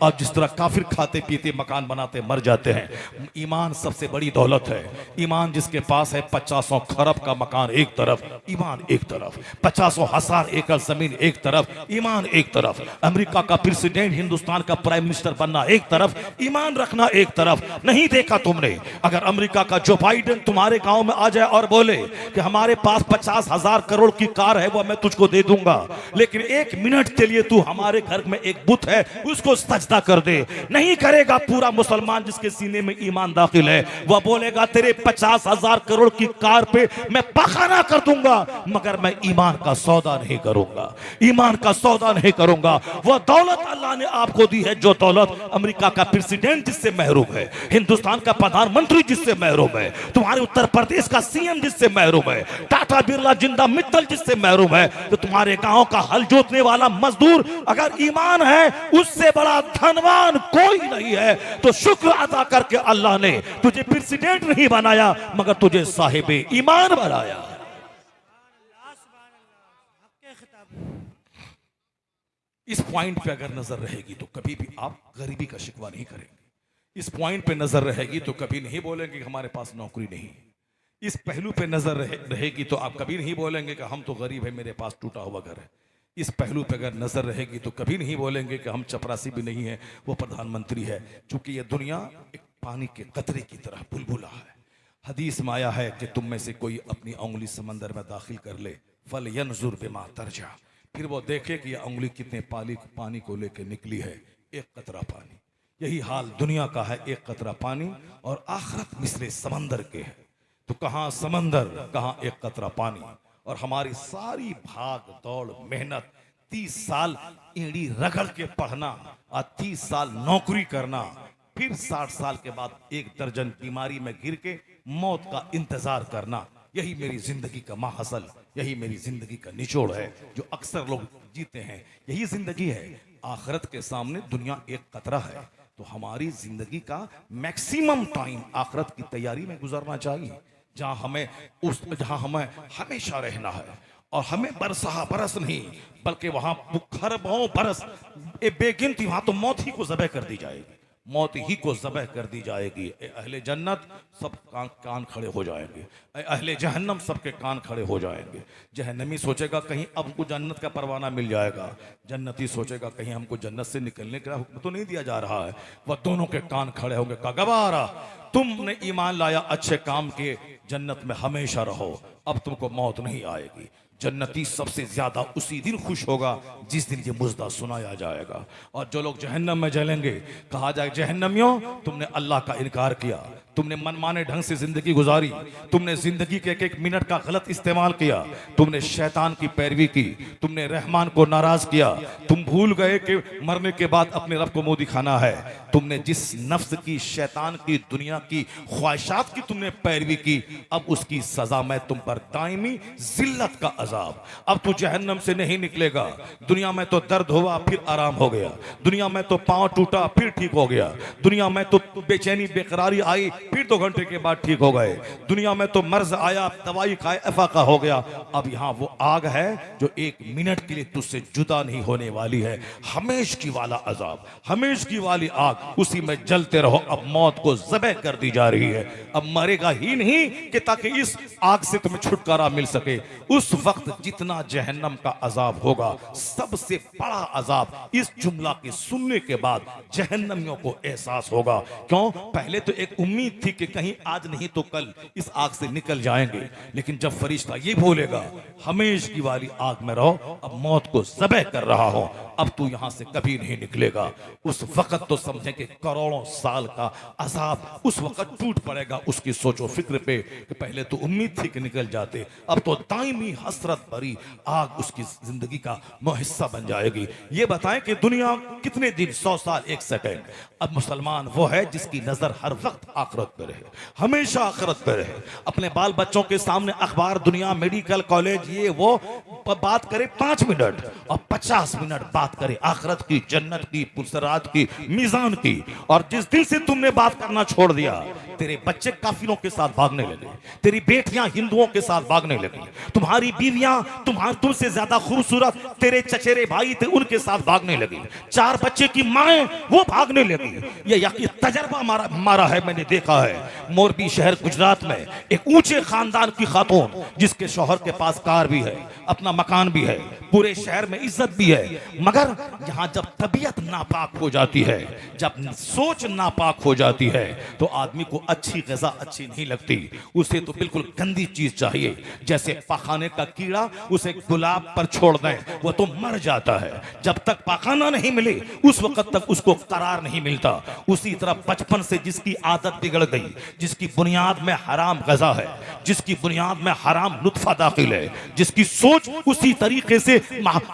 और जिस तरह काफिर खाते पीते मकान बनाते मर जाते हैं। ईमान सबसे बड़ी दौलत है। ईमान जिसके पास है 50 खरब का मकान एक तरफ, ईमान एक तरफ, 50,000 एकड़ जमीन एक तरफ, ईमान एक तरफ, अमेरिका का प्रेसिडेंट हिंदुस्तान का प्राइम मिनिस्टर बनना एक तरफ, ईमान रखना एक तरफ। नहीं देखा तुमने अगर अमेरिका का जो बाइडेन तुम्हारे गांव में आ जाए और बोले कि हमारे पास 50,000 करोड़ की कार है वो मैं तुझको दे दूंगा, लेकिन 1 मिनट के लिए तू हमारे तुम्हारे घर में एक बुत है उसको सजदा कर दे। नहीं करेगा पूरा मुसलमान जिसके सीने में ईमान दाखिल है, वह बोलेगा तेरे 50,000 करोड़ की कार पे मैं पखाना कर दूंगा मगर मैं ईमान का सौदा नहीं करूंगा, ईमान का सौदा नहीं करूंगा। वह दौलत अल्लाह ने आपको दी है जो दौलत अमेरिका का प्रेसिडेंट जिससे महरूम है, हिंदुस्तान का प्रधानमंत्री जिससे महरूम है, तुम्हारे उत्तर प्रदेश का सीएम जिससे महरूम है, टाटा बिरला जिंदा मित्तल जिससे महरूम है, तो तुम्हारे गांव का हल जोतने वाला मजदूर अगर ईमान है उससे बड़ा धनवान कोई नहीं है। तो शुक्र अदा करके अल्लाह ने तुझे प्रेसिडेंट नहीं बनाया मगर तुझे साहिबे ईमान बनाया। इस पॉइंट पे अगर नजर रहेगी तो कभी भी आप गरीबी का शिकवा नहीं करेंगे। इस पॉइंट पे नजर रहेगी तो कभी नहीं बोलेंगे कि हमारे पास नौकरी नहीं। इस पहलू पे नजर रहेगी तो आप कभी नहीं बोलेंगे कि हम तो गरीब है मेरे पास टूटा हुआ घर है। इस पहलू पे अगर नजर रहेगी तो कभी नहीं बोलेंगे कि हम चपरासी भी नहीं है वो प्रधानमंत्री है। क्योंकि ये दुनिया एक पानी के कतरे की तरह बुलबुला है। हदीस में आया है कि तुम में से कोई अपनी उंगली समंदर में दाखिल कर ले, फल यनजुर बिमा तरजा, फिर वो देखे कि यह उंगली कितने पानी को लेके निकली है, एक कतरा पानी। यही हाल दुनिया का है, एक कतरा पानी और आखिरत मिसले समंदर के है। तो कहां समंदर, कहां एक कतरा पानी। और हमारी सारी भाग दौड़ मेहनत, 30 साल ईड़ी रगड़ के पढ़ना और 30 साल नौकरी करना, फिर 60 साल के बाद एक दर्जन बीमारी में गिर के मौत का इंतजार करना, यही मेरी जिंदगी का माहसल, यही मेरी जिंदगी का निचोड़ है जो अक्सर लोग जीते हैं। यही जिंदगी है। आखिरत के सामने दुनिया एक कतरा है। तो हमारी जिंदगी का मैक्सिमम टाइम आखिरत की तैयारी में गुजरना चाहिए, जहां हमें हमेशा रहना है। और हमें बरसहा बरस नहीं बल्कि वहां खरबों बरस बेगिनती, वहां तो मौत ही को ज़बह कर दी जाएगी, मौत ही को ज़बह कर दी जाएगी। अहले जन्नत सब कान खड़े हो जाएंगे, अहले जहन्नम सबके कान खड़े हो जाएंगे। जहन्नमी सोचेगा कहीं अब हमको जन्नत का परवाना मिल जाएगा, जन्नती सोचेगा कहीं हमको जन्नत से निकलने का हुक्म तो नहीं दिया जा रहा है। वह दोनों के कान खड़े होंगे, का गवारा तुमने ईमान लाया अच्छे काम के, जन्नत में हमेशा रहो, अब तुमको मौत नहीं आएगी। जन्नती सबसे ज्यादा उसी दिन खुश होगा जिस दिन ये मुजदा सुनाया जाएगा। और जो लोग जहन्नम में जलेंगे, कहा जाए जहन्नमियों तुमने अल्लाह का इनकार किया, तुमने मनमाने ढंग से जिंदगी गुजारी, तुमने जिंदगी के एक एक मिनट का गलत इस्तेमाल किया, तुमने शैतान की पैरवी की, तुमने रहमान को नाराज किया, तुम भूल गए कि मरने के बाद अपने रब को मुंह दिखाना है, तुमने जिस नफ्स की, शैतान की, दुनिया की ख्वाहिशात की तुमने पैरवी की, अब उसकी सजा मैं तुम पर दायमी जिल्लत का अजाब। अब तू जहन्नम से नहीं निकलेगा। दुनिया में तो दर्द हुआ फिर आराम हो गया, दुनिया में तो पांव टूटा फिर ठीक हो गया, दुनिया में तो बेचैनी बेकरारी आई फिर 2 घंटे के बाद ठीक हो गए, दुनिया में तो मर्ज आया दवाई खाए अफाका हो गया। अब यहाँ वो आग है जो 1 मिनट के लिए तुझसे जुदा नहीं होने वाली है, हमेश की वाला अजाब, हमेश की वाली आग, उसी में जलते रहो। अब मौत को ज़बह कर दी जा रही है, अब मरेगा ही नहीं कि ताकि इस आग से तुम्हें छुटकारा मिल सके। उस वक्त जितना जहन्नम का अजाब होगा, सबसे बड़ा अजाब इस जुमला के सुनने के बाद जहन्नमियों को एहसास होगा। क्यों? पहले तो एक उम्मीद थी कि कहीं आज नहीं तो कल इस आग से निकल जाएंगे, लेकिन जब फरिश्ता ये बोलेगा हमेश की वाली आग में रहो, अब मौत को ज़बह कर रहा हो, अब तू यहां से कभी नहीं निकलेगा, उस वक्त तो समझे कि करोड़ों साल का अजाब उस वक्त टूट पड़ेगा उसकी सोचो फिक्र पे कि पहले तो उम्मीद थी कि निकल जाते, अब तो दायमी हसरत भरी आग उसकी जिंदगी का हिस्सा बन जाएगी। ये बताएं कि दुनिया कितने दिन, 100 साल, 1 सेकंड। अब मुसलमान वो है जिसकी नजर हर वक्त आखिरत पे रहे, हमेशा आखिरत पे रहे। अपने बाल बच्चों के सामने अखबार, दुनिया, मेडिकल, कॉलेज, ये वो बात करे 5 मिनट और 50 मिनट बात करे आखिरत की, जन्नत की, पुरसरात की, मीजान की। और जिस दिन से तुमने बात करना छोड़ दिया, तेरे बच्चे काफिरों के साथ भागने लगे, तेरी बेटियां हिंदुओं के साथ भागने लगी, तुम्हारी बीवियां तुमसे ज्यादा खूबसूरत तेरे चचेरे भाई थे उनके साथ भागने लगी, 4 बच्चे की माएं वो भागने लगी। ये तजर्बा मारा है, मैंने देखा है। मोरबी शहर गुजरात में एक ऊंचे खानदान की खातून जिसके शौहर के पास कार भी है, अपना मकान भी है, पूरे शहर में इज्जत भी है, मगर मगर यहाँ जब तबीयत नापाक हो जाती है, जब सोच नापाक हो जाती है, तो आदमी को अच्छी ग़िज़ा अच्छी नहीं लगती, उसे तो बिल्कुल गंदी चीज चाहिए। जैसे पाखाने का कीड़ा, उसे गुलाब पर छोड़ दें वो तो मर जाता है, जब तक पाखाना नहीं मिले उस वक्त तक उसको करार नहीं मिलता। उसी तरह बचपन से जिसकी आदत बिगड़ गई, जिसकी बुनियाद में हराम ग़िज़ा है, जिसकी बुनियाद में हराम नुत्फा दाखिल है, जिसकी सोच उसी तरीके से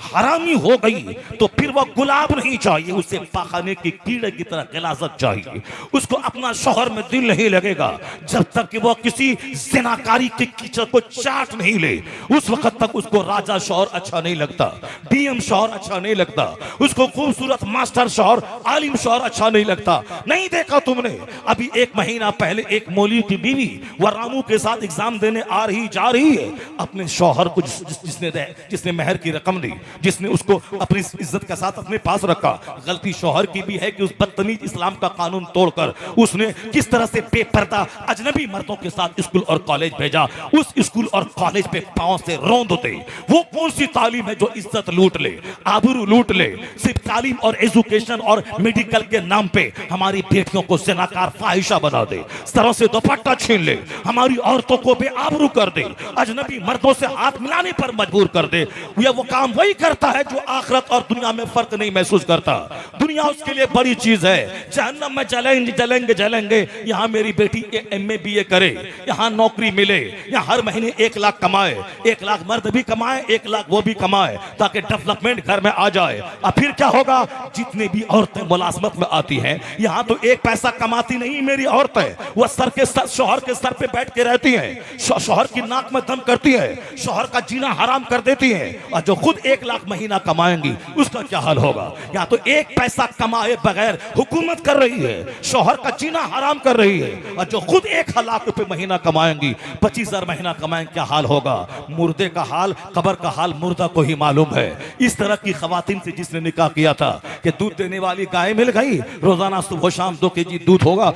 हरामी हो गई, तो फिर वह गुलाब नहीं चाहिए, उसे पाखाने के कीड़े की तरह गिलाज़त चाहिए। उसको अपना शौहर में दिल नहीं लगेगा जब तक कि वह किसी ज़िनाकारी के कीचड़ को चाट नहीं ले। उस वक्त तक उसको राजा शौहर अच्छा नहीं लगता, डीएम शौहर अच्छा नहीं लगता, उसको खूबसूरत मास्टर शौहर, आलिम शौहर अच्छा नहीं लगता। नहीं देखा तुमने, अभी 1 महीना पहले एक मौलवी की बीवी वह रामू के साथ एग्जाम देने आ रही जा रही है, अपने शौहर को जिसने मेहर की रकम दी, जिसने उसको अपनी इज्जत के साथ अपने पास रखा। गलती शौहर की भी है कि उस बदतमीज इस्लाम का कानून तोड़कर उसने किस तरह से बेपर्दा अजनबी मर्दों के साथ स्कूल और कॉलेज भेजा। उस स्कूल और कॉलेज पे पांव से रौंद दे। वो कौन सी तालीम है जो इज्जत लूट ले, आबरू लूट ले? सिर्फ तालीम और एजुकेशन और मेडिकल के नाम पे हमारी बेटियों को ज़िनाकार फाहिशा बना दे, सरों से दुपट्टा छीन ले, हमारी औरतों को बेआबरू कर दे, अजनबी मर्दों से हाथ मिलाने पर मजबूर कर दे। ये वो काम वही करता है जो आखिरत और दुनिया में फर्क नहीं महसूस करता। दुनिया उसके लिए बड़ी चीज है, जहन्नम में जलेंगे जलेंगे जलेंगे। यहाँ मेरी बेटी MA BA करे, यहाँ नौकरी मिले, यहाँ हर महीने 1 लाख कमाए, 1 लाख मर्द भी कमाए, 1 लाख वो भी कमाए, ताकि डेवलपमेंट घर में आ जाए। और फिर क्या होगा? जितनी भी औरतें मुलाजमत में आती हैं, यहाँ तो 1 पैसा कमाती नहीं मेरी औरतें, वह शौहर के सर पे बैठ के रहती हैं, शौहर की नाक में दम करती है, शौहर का जीना हराम कर देती है। और जो खुद 1 लाख महीना कमाएंगी उसका क्या हाल होगा? या तो 1 पैसा कमाए बगैर हुकूमत कर रही है, शौहर का जीना हराम कर रही है, और जो खुद 1 लाख रुपए महीना कमाएंगी, 25,000 महीना कमाएंगे, क्या हाल होगा? मुर्दे का हाल, कब्र का हाल मुर्दा को ही मालूम है। इस तरह की खवातीन से जिसने निकाह किया था कि दूध देने वाली गाय मिल गई, रोजाना सुबह शाम 2 केजी दूध होगा,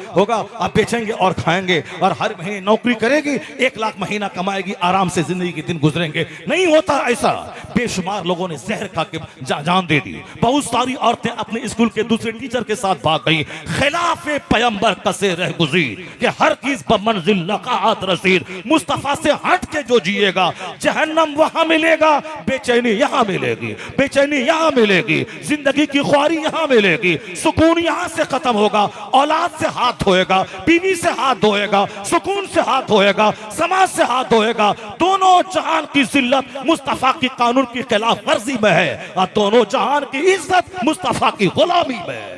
आप बेचेंगे और खाएंगे, और हर महीने नौकरी करेगी, 1 लाख महीना कमाएगी, आराम से जिंदगी के दिन गुजरेंगे। नहीं होता ऐसा। बेशुमार लोगों ने जहर खा के जान दे दी। बहुत सारी औरतें अपने स्कूल के दूसरे टीचर के साथ भाग गई, खिलाफे पैगंबर कसे रह गुज़ीर कि हर चीज बमंजिल लकात रसीद। मुस्तफा से हट के जो जिएगा, जहन्नम वहां मिलेगा, बेचैनी यहां मिलेगी, बेचैनी यहां मिलेगी, जिंदगी की ख्वारी यहां मिलेगी, सुकून यहां से खत्म होगा। औलाद से हाथ धोएगा, बीवी से हाथ धोएगा, सुकून से हाथ धोएगा, समाज से हाथ धोएगा। दोनों जहान की जिल्लत मुस्तफा की कानून की खिलाफ वर्जी में है, और दोनों जहान की इज्जत मुस्तफा की गुलामी में है।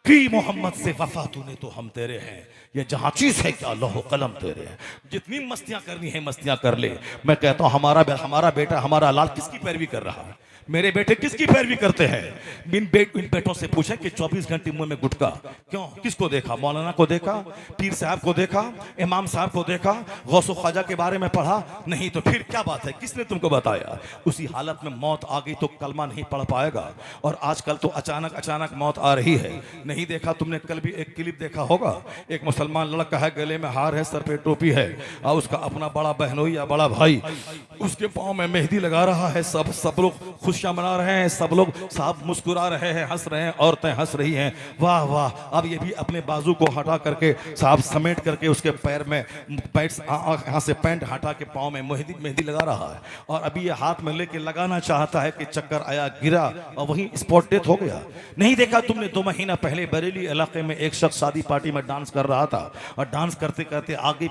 कि मोहम्मद से वफा तूने तो हम तेरे हैं, ये जहां चीज है कि अल्लाह कलम तेरे हैं। जितनी मस्तियां करनी है मस्तियां कर ले। मैं कहता हूं हमारा बेटा, हमारा लाल किसकी पैरवी कर रहा है? मेरे बेटे किसकी पैरवी करते हैं? इन बेटों से पूछें कि 24 घंटे मुंह में गुटखा क्यों? किसको देखा? मौलाना को देखा, पीर साहब को देखा, इमाम साहब को देखा, गौसो ख्वाजा के बारे में पढ़ा? नहीं तो फिर क्या बात है? किसने तुमको बताया? उसी हालत में मौत आ गई तो कलमा नहीं पढ़ पाएगा। और आजकल तो अचानक मौत आ रही है। नहीं देखा तुमने? कल भी एक क्लिप देखा होगा, एक मुसलमान लड़का है, गले में हार है, सर पे टोपी है, और उसका अपना बड़ा बहनोई या बड़ा भाई उसके पाँव में मेहंदी लगा रहा है। सब लोग खुशियां मना रहे हैं, सब लोग साहब मुस्कुरा रहे हैं, हंस रहे हैं, औरतें हंस रही हैं। वाह वाह। अब ये भी अपने बाजू को हटा करके साहब समेट करके उसके पैर में यहाँ से पैंट हटा के पाँव में मेहंदी लगा रहा है, और अभी ये हाथ में लेके लगाना चाहता है कि चक्कर आया, गिरा और वहीं स्पॉट डेथ हो गया। नहीं देखा तुमने? 2 महीना पहले बरेली इलाके में एक शख्स शादी पार्टी में डांस कर रहा था, और डांस करते करते आगे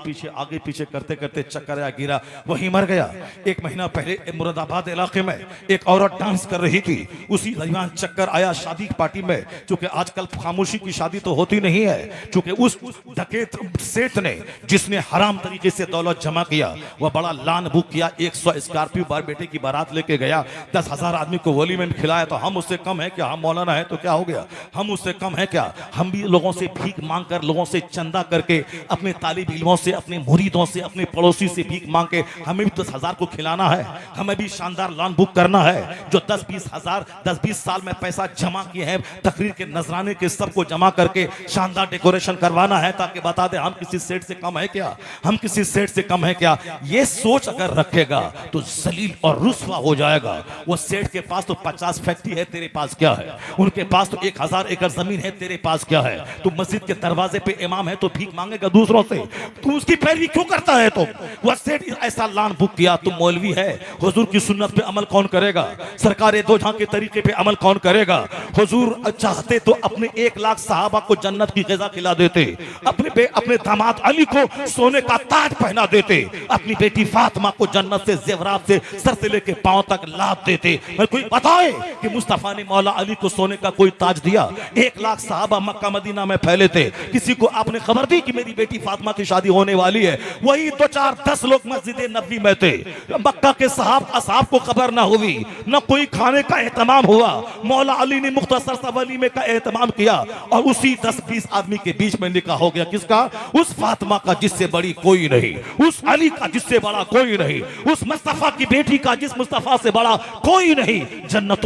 पीछे करते करते चक्कर आया, गिरा, वहीं मर गया। 1 महीना पहले मुरादाबाद इलाके में एक औरत डांस कर रही थी, उसी दरमियान चक्कर आया शादी की पार्टी में। चूंकि आजकल खामोशी की शादी तो होती नहीं है, चूंकि उस डकैत सेठ ने जिसने हराम तरीके से दौलत जमा किया, वह बड़ा लान बुक किया, 100 स्कॉर्पियो बार बेटे की बारात लेके गया, 10,000 आदमी को वली में खिलाया। तो हम उससे कम है क्या? हम मौलाना है तो क्या हो गया? हम उससे कम है क्या? हम भी लोगों से भीख मांग कर, लोगों से चंदा करके, अपने तालिब इल्मों से, अपने मुरीदों से, अपने पड़ोसी से भीख मांग के हमें भी 10,000 को खिलाना है, हमें भी शानदार लान बुक करना है। जो 10-20 हजार 10-20 साल में पैसा जमा किए हैं तकरीर के नजराने के सबको जमा करके शानदार डेकोरेशन करवाना है ताकि बता दे हम किसी सेठ से कम है क्या, हम किसी सेठ से कम है क्या। ये सोच अगर रखेगा तो जलील और रुस्वा हो जाएगा। वो सेठ के पास तो 50 फैक्ट्री है, तेरे पास क्या है? उनके पास तो 1000 एकड़ जमीन है, तेरे पास क्या है? तू मस्जिद के दरवाजे पे इमाम है तो भीख मांगेगा दूसरों से, तू उसकी पैरवी क्यों करता है? तो वह सेठ ऐसा लान बुक किया, तुम मौलवी है, हुजूर की सुन्नत पे अमल कौन करेगा? सरकार दो जहां के तरीके पे अमल कौन करेगा? हुजूर चाहते तो अपने 1 लाख सहाबा को जन्नत की ग़िज़ा खिला देते, अपने दामाद अली को सोने का ताज पहना देते, अपनी बेटी फातिमा को जन्नत से जेवरात से सर से लेके पांव तक लाभ देते। मैं कोई बताए कि मुस्तफा ने मौला अली को सोने का कोई ताज दिया? 1 लाख सहाबा मक्का मदीना में फैले थे, किसी को आपने खबर दी कि मेरी बेटी फातिमा की शादी होने वाली है? वही 2 4 10 लोग मस्जिद नबी में थे। मक्का के असहाब को खबर ना हुई, ना कोई खाने का एहतमाम हुआ। मौला अली ने मुख्तसर सा वलीमे का एहतमाम किया और उसी 10-20 आदमी के बीच में निकाह हो गया। किसका? उस फातिमा का जिससे बड़ी कोई नहीं, उस अली का जिससे बड़ा कोई नहीं, उस मुस्तफा की बेटी का जिस मुस्तफा से बड़ा कोई नहीं। जन्नत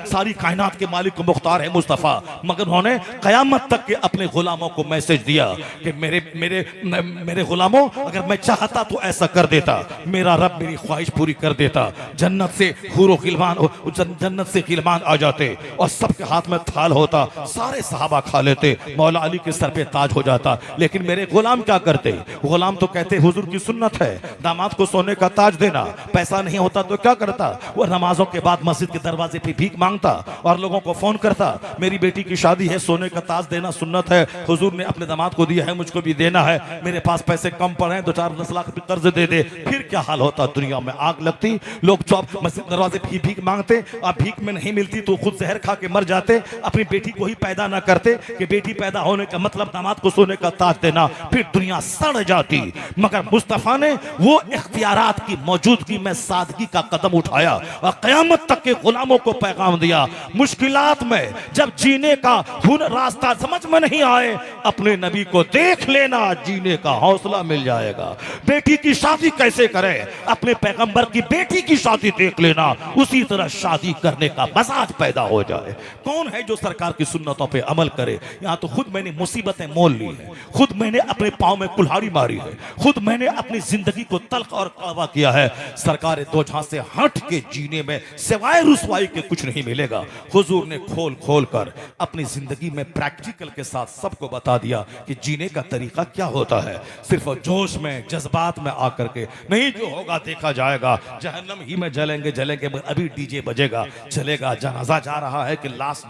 सारी कायनात के मालिक को मुख्तार है मुस्तफा, मगर उन्होंने कयामत तक के अपने गुलामों को मैसेज दिया कि मेरे गुलामों, अगर मैं चाहता तो ऐसा कर देता, मेरा रब मेरी ख्वाहिश पूरी कर देता, जन्नत से हुरो गिलमान जन्नत से गिलमान आ जाते और सबके हाथ में थाल होता, सारे सहाबा खा लेते, मौला अली के सर पे ताज हो जाता। लेकिन मेरे गुलाम क्या करते? गुलाम तो कहते हुजूर की सुन्नत है दामाद को सोने का ताज देना, पैसा नहीं होता तो क्या करता? वो नमाजों के बाद मस्जिद के दरवाजे पे भीख मांगता और लोगों को फोन करता, मेरी बेटी की शादी है, सोने का ताज देना सुन्नत है, हुजूर ने अपने दामाद को दिया है, मुझको भी देना है, मेरे पास पैसे कम पड़े, 2-4-10 लाख कर्ज दे दे। फिर क्या हाल होता? दुनिया में आग लगती, लोग चौप मस्जिद दरवाजे पे भीख मांगते और भीख में नहीं मिलती तो खुद जहर खा के मर जाते, अपनी बेटी को ही पैदा ना करते कि बेटी पैदा होने का मतलब दामाद को सोने का ताज देना, फिर दुनिया सड़ जाती। मगर मुस्तफा ने वो इख्तियारात की मौजूदगी में सादगी का कदम उठाया और कयामत तक के गुलामों को पैगाम दिया, मुश्किलात में जब जीने का हुनर रास्ता समझ में नहीं आए, अपने नबी को देख लेना, जीने का हौसला मिल जाएगा। बेटी की शादी कैसे करें? अपने पैगंबर की बेटी की शादी देख लेना, उसी तरह शादी करने का मजाज पैदा हो जाए। कौन है जो सरकार की सुन्नतों पे अमल करे? यहाँ तो खुद मैंने मुसीबतें मोल ली है, खुद मैंने अपने पांव में कुल्हाड़ी मारी है, खुद मैंने अपनी जिंदगी को तल्ख और कड़वा किया है। सरकार दो जहां से हट के जीने में सिवाय रुसवाई के कुछ नहीं मिलेगा। हुजूर ने खोल खोल कर अपनी जिंदगी में प्रैक्टिकल के साथ सबको बता दिया कि जीने का तरीका क्या होता है। सिर्फ जोश में जज्बात में आकर के नहीं, जो होगा देखा जाएगा, जहन्नम ही में जलेंगे जलेंगे, अभी डीजे बजेगा चलेगा, जनाजा जा रहा है कि लाश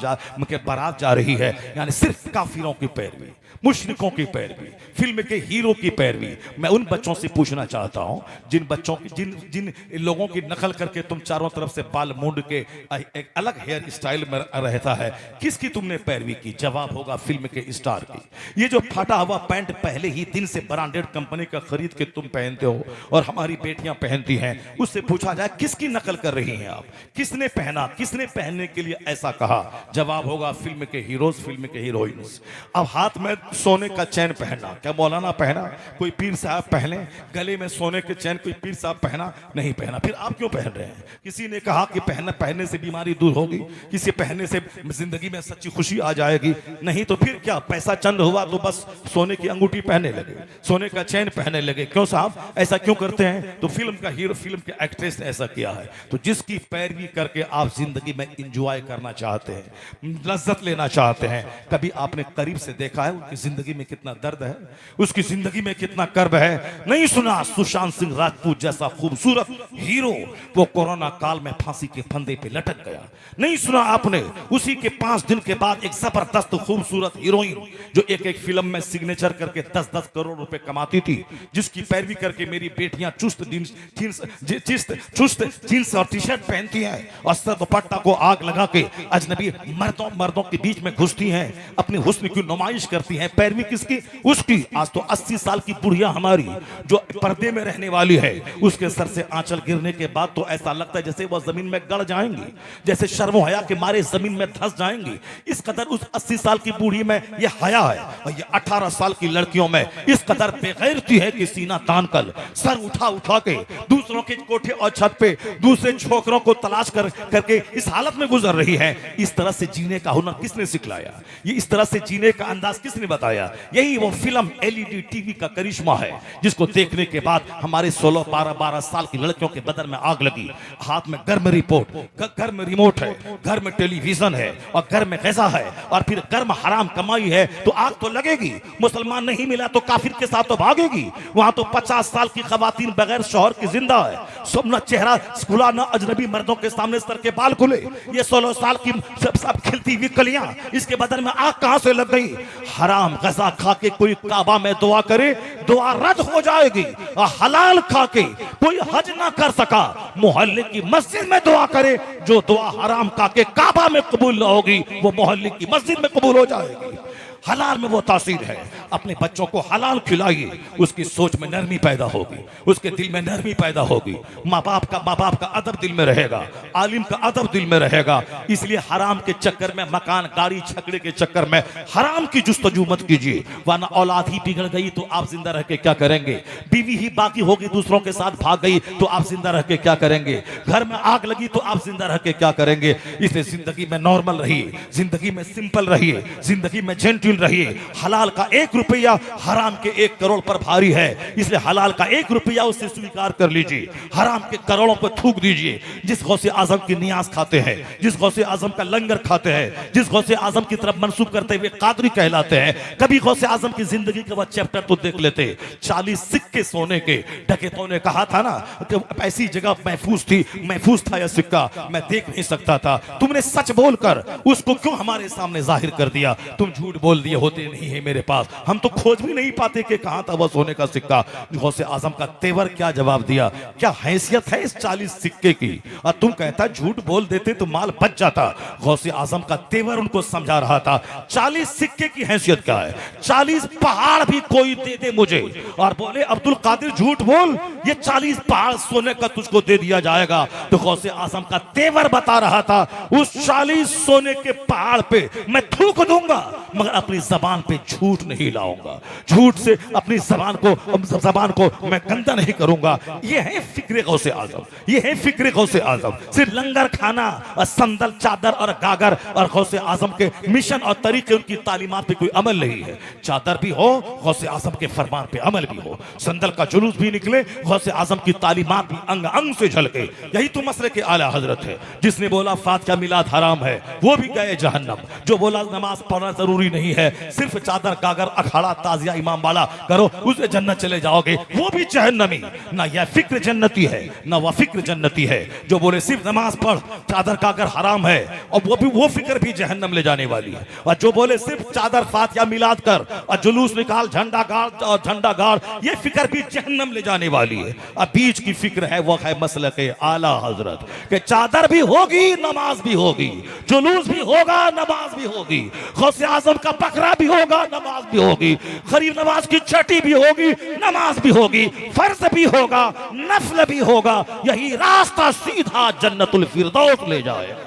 के बारात जा रही है, यानी सिर्फ काफिरों की पैरवी, मुशरिकों की पैरवी, फिल्म के हीरो की पैरवी। मैं उन बच्चों से पूछना चाहता हूं जिन बच्चों की जिन लोगों की नकल करके तुम चारों तरफ से बाल मूंड के एक अलग हेयर स्टाइल में रहता है, किसकी तुमने पैरवी की? जवाब होगा फिल्म के स्टार की। ये जो फटा हुआ पैंट पहले ही दिन से ब्रांडेड कंपनी का खरीद के तुम पहनते हो और हमारी बेटियां पहनती हैं, उससे पूछा जाए किसकी नकल कर रही हैं आप? किसने पहना, किसने पहनने के लिए ऐसा कहा? जवाब होगा फिल्म के हीरोज, फिल्म के हीरोइंस। अब हाथ में सोने का चैन पहना, क्या मौलाना पहना? कोई पीर साहब पहने? गले में सोने के चैन कोई पीर साहब पहना? नहीं पहना। फिर आप क्यों पहन रहे हैं? किसी ने कहा कि पहनने से बीमारी दूर होगी, किसी पहनने से जिंदगी में सच्ची खुशी आ जाएगी? नहीं तो फिर क्या, पैसा चंद हुआ तो बस सोने की अंगूठी पहनने लगे, सोने का चैन पहनने लगे। क्यों साहब ऐसा क्यों करते हैं? तो फिल्म का हीरो, फिल्म के एक्ट्रेस ने ऐसा किया है। तो जिसकी पैरवी करके आप जिंदगी में इंजॉय करना चाहते हैं, लज्जत लेना चाहते हैं, कभी आपने करीब से देखा है उनकी जिंदगी में कितना दर्द है, उसकी जिंदगी में कितना कर्ब है? नहीं सुना? सुशांत सिंह राजपूत जैसा खूबसूरत हीरो वो कोरोना काल में फांसी के फंदे पे लटक गया। नहीं सुना आपने? उसी के 5 दिन के बाद एक जबरदस्त खूबसूरत हीरोइन जो एक एक फिल्म में सिग्नेचर करके 10-10 करोड़ रुपए कमाती थी, जिसकी पैरवी करके मेरी बेटियां चुस्त जींस और टी-शर्ट पहनती हैं और सर दुपट्टा को आग लगा के अजनबी मर्दों के बीच में घुसती हैं, अपनी हुस्न की नुमाइश करती हैं। पैरवी किसकी? उसकी। आज तो 80 साल की बुढ़िया हमारी जो पर्दे में रहने वाली है, उसके सर से आंचल गिरने के बाद तो ऐसा लगता है जैसे वह जमीन में गड़ जाएंगी, जैसे शर्म हया के मारे जमीन में धंस जाएंगी। इस कदर उस 80 साल की बूढ़ी में यह हया है और ये 18 साल की लड़कियों में इस कदर बेगैरती है कि सीना तान कर सर उठा के दूसरों के कोठे और छत पे दूसरे छोकरों को तलाश करके इस हालत में गुजर रही है। इस तरह से जीने का हुनर किसने सिखलाया? ये इस तरह से जीने का अंदाज किसने बताया? यही वो फिल्म एलईडी टीवी का करिश्मा है, जिसको देखने के बाद हमारे 16, 12, 12 साल की लड़कियों के बदन में आग लगी। हाथ में घर में घर में रिमोट है, घर में टेलीविजन है और घर में गज़ा है और फिर घर में हराम कमाई है, तो आग तो लगेगी। मुसलमान नहीं मिला तो काफिर के साथ तो भागेगी। वहां तो 50 साल की खवातीन बगैर शौहर की जिंदा है, सुबना चेहरा खुला, ना अजनबी मर्दों के सामने सर के बाल खुले। ये 16 साल की सब खिलती हुई कलियां, इसके बदन में आग कहां से लग गई? हराम गज़ा खा के कोई काबा में दुआ करे, दुआ रद्द हो जाएगी। और हलाल खा के कोई हज ना कर सका, मोहल्ले की मस्जिद में दुआ करे, जो दुआ हराम खा के काबा में कबूल ना होगी, वो मोहल्ले की मस्जिद में कबूल हो जाएगी। हलाल में वो तासीर है। अपने बच्चों को हलाल खिलाइए, उसकी सोच में नरमी पैदा होगी, उसके दिल में नरमी पैदा होगी। माँ बाप का अदब दिल में रहेगा, आलिम का अदब दिल में रहेगा। इसलिए हराम के चक्कर में, मकान गाड़ी छकड़े के चक्कर में हराम की जुस्तजू मत कीजिए, वरना औलाद ही बिगड़ गई तो आप जिंदा रह के क्या करेंगे? बीवी ही बाकी होगी, दूसरों के साथ भाग गई तो आप जिंदा रह के क्या करेंगे? घर में आग लगी तो आप जिंदा रह के क्या करेंगे? इसलिए जिंदगी में नॉर्मल रहिए, जिंदगी में सिंपल रहिए, जिंदगी में जेंटल रहिए। हलाल का 1 रुपया हराम के 1 करोड़ पर भारी है, इसलिए हलाल का 1 रुपया उससे स्वीकार कर लीजिए, हराम के करोड़ों को थूक दीजिए। जिस गौसे आजम की नियाज खाते हैं, जिस गौसे आजम का लंगर खाते हैं, जिस गौसे आजम की तरफ मंसूब करते हुए कादरी कहलाते हैं, कभी गौसे आजम की जिंदगी का वह चैप्टर तो देख लेते। 40 सिक्के सोने के, डकैतों ने कहा था ना कि ऐसी जगह महफूज था यह सिक्का, मैं देख नहीं सकता था। तुमने सच बोलकर उसको क्यों हमारे सामने जाहिर कर दिया? तुम झूठ बोल दिए होते नहीं है मेरे पास, हम तो खोज भी नहीं पाते कि कहां था वह सोने का सिक्का। गौसे आजम का तेवर क्या जवाब दिया? क्या हैसियत है इस 40 सिक्के की? और तुम कहता झूठ बोल देते तो माल बच जाता। गौसे आजम का तेवर उनको समझा रहा था। 40 सिक्के की हैसियत क्या है? 40 पहाड़ भी कोई दे दे मुझे, और बोले अब्दुल कादिर झूठ बोल, ये 40 पहाड़ सोने का तुझको दे दिया जाएगा। तो गौसे आजम का तेवर बता रहा था, उस 40 सोने के पहाड़ पे मैं थूक दूंगा, मगर अपनी जबान पे झूठ नहीं लाऊंगा, झूठ से अपनी जबान को मैं गंदा नहीं करूंगा। ये है फिक्र गौसे आजम, ये है फिक्र गौसे आजम। सिर्फ लंगर खाना और संदल, चादर और गागर और गौसे आजम के मिशन और तरीके, उनकी तालीमात पे कोई अमल नहीं है। चादर भी हो, गौसे आजम के फरमान पे अमल भी हो, संदल का जुलूस भी निकले, गौसे आजम की तालीमात भी अंग अंग से झलके। यही तो मसले के आला हजरत है। जिसने बोला फातिहा मिलाद हराम है, वो भी गए जहन्नम। जो बोला नमाज पढ़ना जरूरी नहीं है, सिर्फ चादर गागर अखाड़ा ताजिया इमाम वाला करो, उसे जन्नत चले जाओगे, वो भी जहन्नमी। ना यह फिक्र जन्नती है, ना वह फिक्र जन्नती है। जो बोले सिर्फ नमाज पढ़, चादर गागर हराम है, और वो फिक्र भी जहन्नम ले जाने वाली है। और जो बोले सिर्फ चादर फातिहा मिलाद कर और जुलूस निकाल, झंडा गाड़, ये फिक्र भी जहन्नम ले जाने वाली है। और बीच की फिक्र है, वो है मसलके आला हजरत के चादर भी होगी, नमाज भी होगी, जुलूस भी होगा, नमाज भी होगी, गौसे आजम का बकरा भी होगा, नमाज भी होगी, गरीब नवाज की छठी भी होगी, नमाज भी होगी, फर्ज भी होगा, नफल भी होगा। यही रास्ता सीधा जन्नतुल फिरदौस ले जाएगा।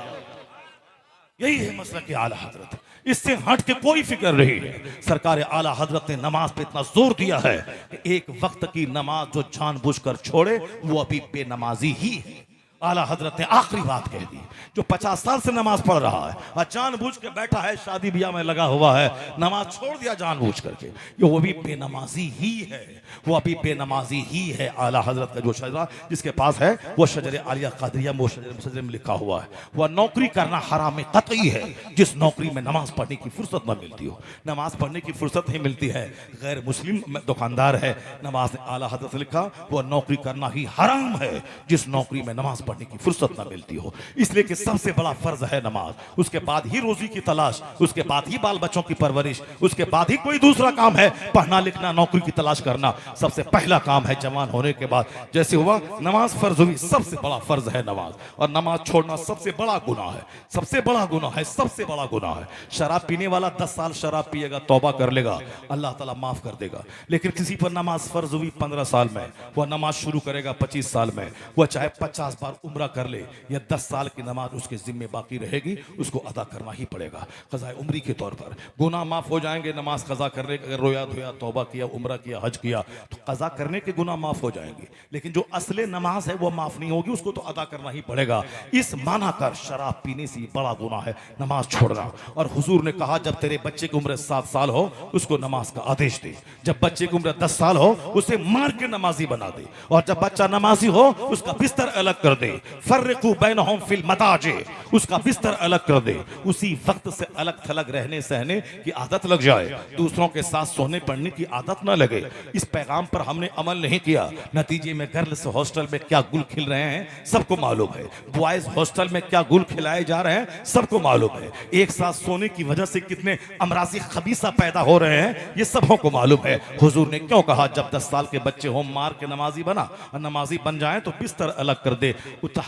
यही है मसला के आला हजरत। इससे हट के कोई फिक्र नहीं है। सरकार आला हजरत ने नमाज पे इतना जोर दिया है कि एक वक्त की नमाज जो जानबूझकर छोड़े वो अभी बेनमाजी ही है। आला हजरत ने आखिरी बात कह दी। जो 50 साल से नमाज पढ़ रहा है और जानबूझ के बैठा है, शादी ब्याह में लगा हुआ है, नमाज छोड़ दिया जानबूझ करके, ये वो भी बेनमाजी ही है, वो अभी बेनमाजी ही है। आला हजरत का जो शजरा जिसके पास है वो शजर आलिया कादरिया मुशजर में लिखा हुआ है। वह नौकरी करना हराम कतई है, जिस नौकरी में नमाज पढ़ने की फुर्सत न मिलती हो। नमाज पढ़ने की फुर्सत ही मिलती है, गैर मुस्लिम दुकानदार है, नमाज आला हजरत से लिखा, वह नौकरी करना ही हराम है जिस नौकरी में नमाज पढ़ने की फुर्सत ना मिलती हो। इसलिए कि सबसे बड़ा फर्ज है नमाज, उसके बाद ही रोजी की तलाश, उसके बाद ही बाल बच्चों की परवरिश, उसके बाद ही कोई दूसरा काम है पढ़ना लिखना, नौकरी की तलाश करना। सबसे पहला काम है जवान होने के बाद, जैसे हुआ नमाज फर्ज हुई, सबसे बड़ा फर्ज है नमाज। और नमाज छोड़ना सबसे बड़ा गुनाह है, सबसे बड़ा गुनाह है, सबसे बड़ा गुनाह है। शराब पीने वाला 10 साल शराब पिएगा, तौबा कर लेगा, अल्लाह ताला माफ कर देगा। लेकिन किसी पर नमाज फर्ज हुई 15 साल में, वह नमाज शुरू करेगा 25 साल में, वह चाहे 50 बार उम्रा कर ले या 10 साल की नमाज उसके जिम्मे बाकी रहेगी, उसको अदा करना ही पड़ेगा क़ज़ा उम्री के तौर पर। गुनाह माफ़ हो जाएंगे नमाज क़ज़ा करने के, अगर रोया धोया तौबा किया उम्रा किया हज किया तो क़ज़ा करने के गुनाह माफ़ हो जाएंगे, लेकिन जो असले नमाज है वो माफ़ नहीं होगी, उसको तो अदा करना ही पड़ेगा। इस माना कर शराब पीने से बड़ा गुनाह है नमाज छोड़ना। और हुजूर ने कहा जब तेरे बच्चे की उम्र 7 साल हो उसको नमाज का आदेश दे, जब बच्चे की उम्र 10 साल हो उसे मार के नमाजी बना दे, और जब बच्चा नमाजी हो उसका बिस्तर अलग कर दे। फर्रिकू बैनहुम फिल मदाजे, उसका बिस्तर अलग कर दे, उसी वक्त से अलग थलग रहने सहने की आदत लग जाए, दूसरों के साथ सोने पड़ने की आदत ना लगे। इस पैगाम पर हमने अमल नहीं किया, नतीजे में गर्ल्स हॉस्टल में क्या गुल खिल रहे हैं सबको मालूम है, बॉयज हॉस्टल में क्या गुल खिलाए जा रहे हैं सबको मालूम है, एक साथ सोने की वजह से कितने अमराजी खबीसा पैदा हो रहे हैं ये सबको मालूम है। हुजूर ने क्यों कहा जब 10 साल के बच्चे हो मार के नमाजी बना, और नमाजी बन जाए तो बिस्तर अलग कर दे।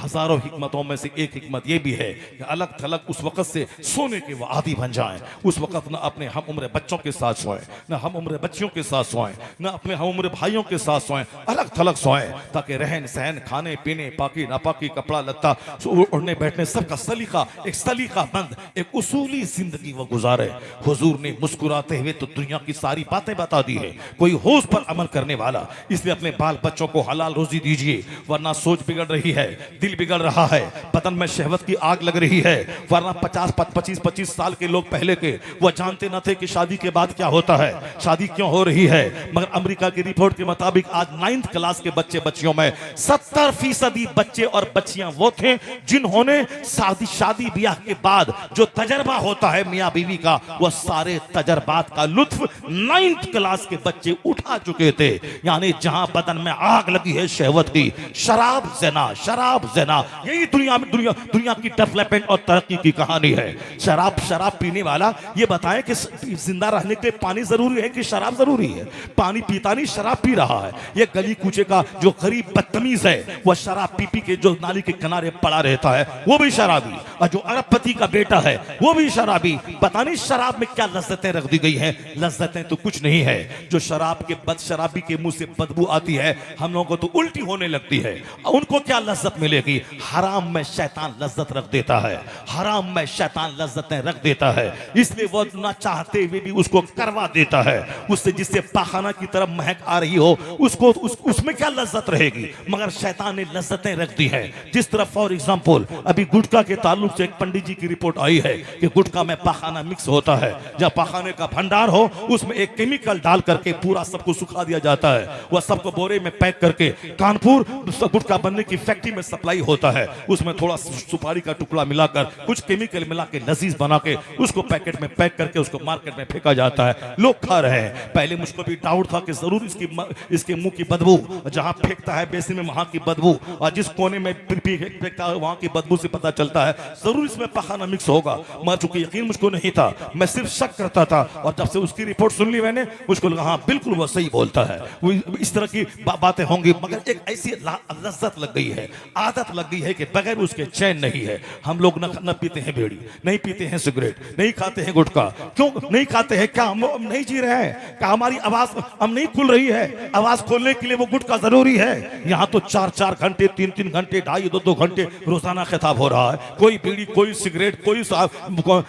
हजारों हिकमतों में से एक हिकमत ये भी है कि अलग थलग उस वक्त से सोने के वो आदी बन जाएं, उस वक्त न अपने हम उम्र बच्चों के साथ सोएं, न हम उम्र बच्चियों के साथ सोएं, न अपने हम उम्र भाइयों के साथ सोएं, अलग थलग सोएं, ताकि रहन सहन खाने पीने पाकी नापाकी कपड़ा लत्ता उड़ने बैठने सबका सलीका एक सलीका बंद एक उसूली जिंदगी वो गुजारे। हुजूर ने मुस्कुराते हुए तो दुनिया की सारी बातें बता दी है, कोई हो उस पर अमल करने वाला, इसलिए अपने बाल बच्चों को हलाल रोजी दीजिए, वरना सोच बिगड़ रही है, दिल बिगड़ रहा है, बदन में शहवत की आग लग रही है। वरना 25 साल के लोग पहले के वो जानते न थे कि शादी के बाद क्या होता है, शादी क्यों हो रही है, मगर अमेरिका की रिपोर्ट के मुताबिक आज 9th क्लास के बच्चे बच्चियों में 70% बच्चे और बच्चियां वो थे जिन्होंने शादी ब्याह के बाद जो तजर्बा होता है मियां बीवी का, वो सारे तजर्बात का लुत्फ 9th क्लास के बच्चे उठा चुके थे। यानी जहां बदन में आग लगी है शहवत की, शराब ज़िना, यही दुनिया की डेवलपमेंट और तरक्की की कहानी है। शराब पीने वाला ये बताएं कि जिंदा रहने के लिए पानी जरूरी है कि शराब जरूरी है? पानी पीता नहीं, शराब पी रहा है। ये गली कूचे का जो गरीब बदतमीज है वह शराब पी के जो नाली के किनारे पड़ा रहता है वो भी शराबी, और जो अरबपति का बेटा है वो भी शराबी। पता नहीं शराब में क्या लज्जतें रख दी गई हैं, लज्जतें तो कुछ नहीं है। जो शराबी के मुंह से बदबू आती है हम लोगों को तो उल्टी होने लगती है, उनको क्या लज्जत मिलेगी? हराम में शैतान लज्जत रख देता है, हराम में शैतान लज्जतें रख देता है, इसलिए वो ना चाहते हुए भी उसको करवा देता है। उससे जिससे पाखाना की तरफ महक आ रही हो उसको उसमें क्या लज्जत रहेगी, मगर शैतान ने लज्जतें रख दी है। जिस तरह फॉर एग्जांपल अभी गुटखा के ताल्लुक से एक पंडित जी की रिपोर्ट आई है कि गुटखा में पाखाना मिक्स होता है, जब पाखाने का भंडार हो उसमें एक केमिकल डाल करके पूरा सबको सुखा दिया जाता है, वह सबको बोरे में पैक करके कानपुर गुटखा बनने की फैक्ट्री में सप्लाई होता है। उसमें थोड़ा सुपारी का टुकड़ा मिलाकर कुछ केमिकल मिला के लजीज बना के उसको पैकेट में पैक करके उसको मार्केट में फेंका जाता है, लोग खा रहे हैं। पहले मुझको भी डाउट था कि जरूर इसके मुंह की बदबू, जहां फेंकता है बेसिन में वहां की बदबू, और जिस कोने में फेंकता है वहां की बदबू से पता चलता है जरूर इसमें पाखाना मिक्स होगा। मगर चूंकि यकीन मुझको नहीं था, मैं सिर्फ शक करता था, और जब से उसकी रिपोर्ट सुन ली मैंने मुझको लगा हाँ बिल्कुल वो सही बोलता है। इस तरह की बातें होंगी, मगर एक ऐसी लज्जत लग गई है, आदत लग गई है कि बगैर उसके चैन नहीं है। हम लोग न पीते हैं बीड़ी, नहीं पीते हैं सिगरेट, नहीं खाते हैं गुटखा। क्यों नहीं खाते हैं? क्या हम नहीं जी रहे हैं? क्या हमारी आवाज हम नहीं खुल रही है? आवाज खोलने के लिए वो गुटखा जरूरी है? यहाँ तो 4-4 घंटे 3-3 घंटे 2.5-2 घंटे रोजाना खिताब हो रहा है, कोई बीड़ी कोई सिगरेट कोई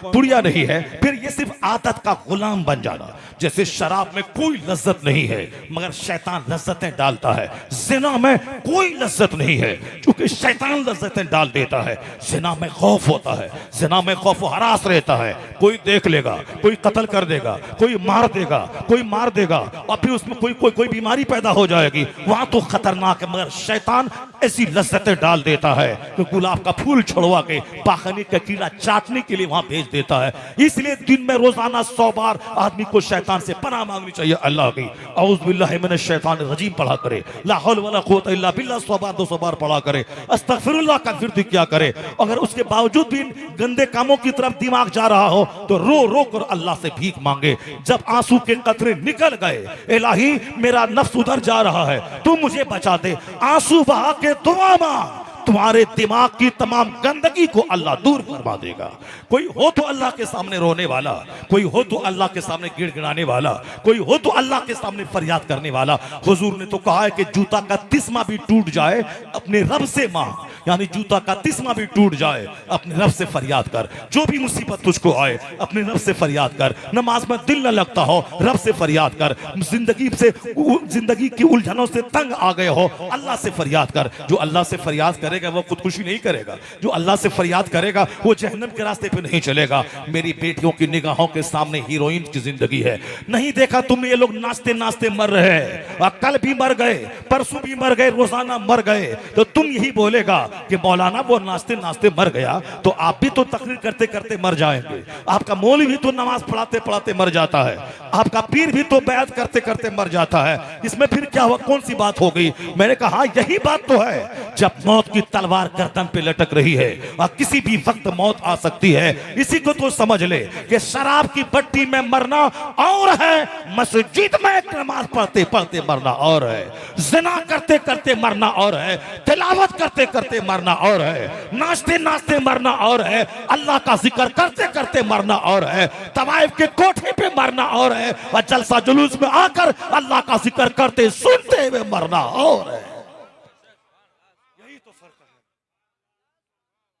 पुड़िया नहीं है। फिर ये सिर्फ आदत का गुलाम बन जाना। जैसे शराब में कोई लज्जत नहीं है मगर शैतान लज्जतें डालता है, जिना में कोई लज्जत नहीं है क्योंकि शैतान लज्जतें डाल देता है। जिना में खौफ होता है, जिना में खौफ हरास रहता है, कोई देख लेगा, कोई कत्ल कर देगा, कोई मार देगा और फिर उसमें कोई बीमारी पैदा हो जाएगी, वहां तो खतरनाक है। मगर शैतान ऐसी लज्जतें डाल देता है कि गुलाब का फूल छुड़वा के पाखनी का कीड़ा चाटने के लिए वहां भेज देता है। इसलिए दिन में रोजाना 100 बार आदमी को शैतान से पनाह मांगनी चाहिए अल्लाह की। औज़ु बिल्लाहि मिनश शैतानिर रजीम पढ़ा करे, ला हौल वला कुव्वता इल्ला बिल्लाह 100 बार 200 बार पढ़ा करे, अस्तगफिरुल्लाह का फिर क्या करे। अगर उसके बावजूद भी गंदे कामों की तरफ दिमाग जा रहा हो तो रो रो कर अल्लाह से भीख मांगे। जब आंसू के कतरे निकल गए, इलाही मेरा नफ्स उधर जा रहा है, तू मुझे बचा दे, आंसू बहा के दुआ मांग, तुम्हारे दिमाग की तमाम गंदगी को अल्लाह दूर करवा देगा। कोई हो तो अल्लाह के सामने रोने वाला, कोई हो तो अल्लाह के सामने गिड़गिड़ाने वाला, कोई हो तो अल्लाह के सामने फरियाद करने वाला। हुजूर ने तो कहा है कि जूता का तिस्मा भी टूट जाए अपने रब से मांग, यानी जूता का तिस्मा भी टूट जाए, अपने रब से फरियाद कर। जो भी मुसीबत तुझको आए, अपने रब से फरियाद कर। नमाज में दिल न लगता हो, रब से फरियाद कर। जिंदगी की उलझनों से तंग आ गए हो, अल्लाह से फरियाद कर। जो अल्लाह से फरियाद करेगा वो खुदकुशी नहीं करेगा। जो अल्लाह से फरियाद करेगा वो जहन्नम के रास्ते पे नहीं चलेगा। मेरी बेटियों की निगाहों के सामने हीरोइन की जिंदगी है। नहीं देखा तुमने ये लोग नाचते नाचते मर रहे हैं, कल भी मर गए, परसों भी मर गए, रोजाना मर गए। तो तुम यही बोलेगा कि मौलाना वो नाचते नाचते मर गया, तो आप भी तो तकरीर करते करते मर जाएंगे। आपका मौलवी भी तो नमाज पढ़ाते पढ़ाते मर जाता है। आपका पीर भी तो बैत करते करते मर जाता है। इसमें फिर क्या हुआ, कौन सी बात हो गई? मैंने कहा यही बात तो है। जब मौत की तलवार गर्दन पे लटक रही है और किसी भी वक्त मौत आ सकती है, इसी को तो समझ ले कि शराब की भट्टी में मरना और है, मस्जिद में नमाज पढ़ते पढ़ते मरना और है, ज़िना करते करते मरना और है, तिलावत करते करते मरना और है, नाचते नाचते मरना और है, अल्लाह का जिक्र करते करते मरना और है, तवाइफ के कोठे पे मरना और है, और जलसा जुलूस में आकर अल्लाह का जिक्र करते सुनते हुए मरना और है।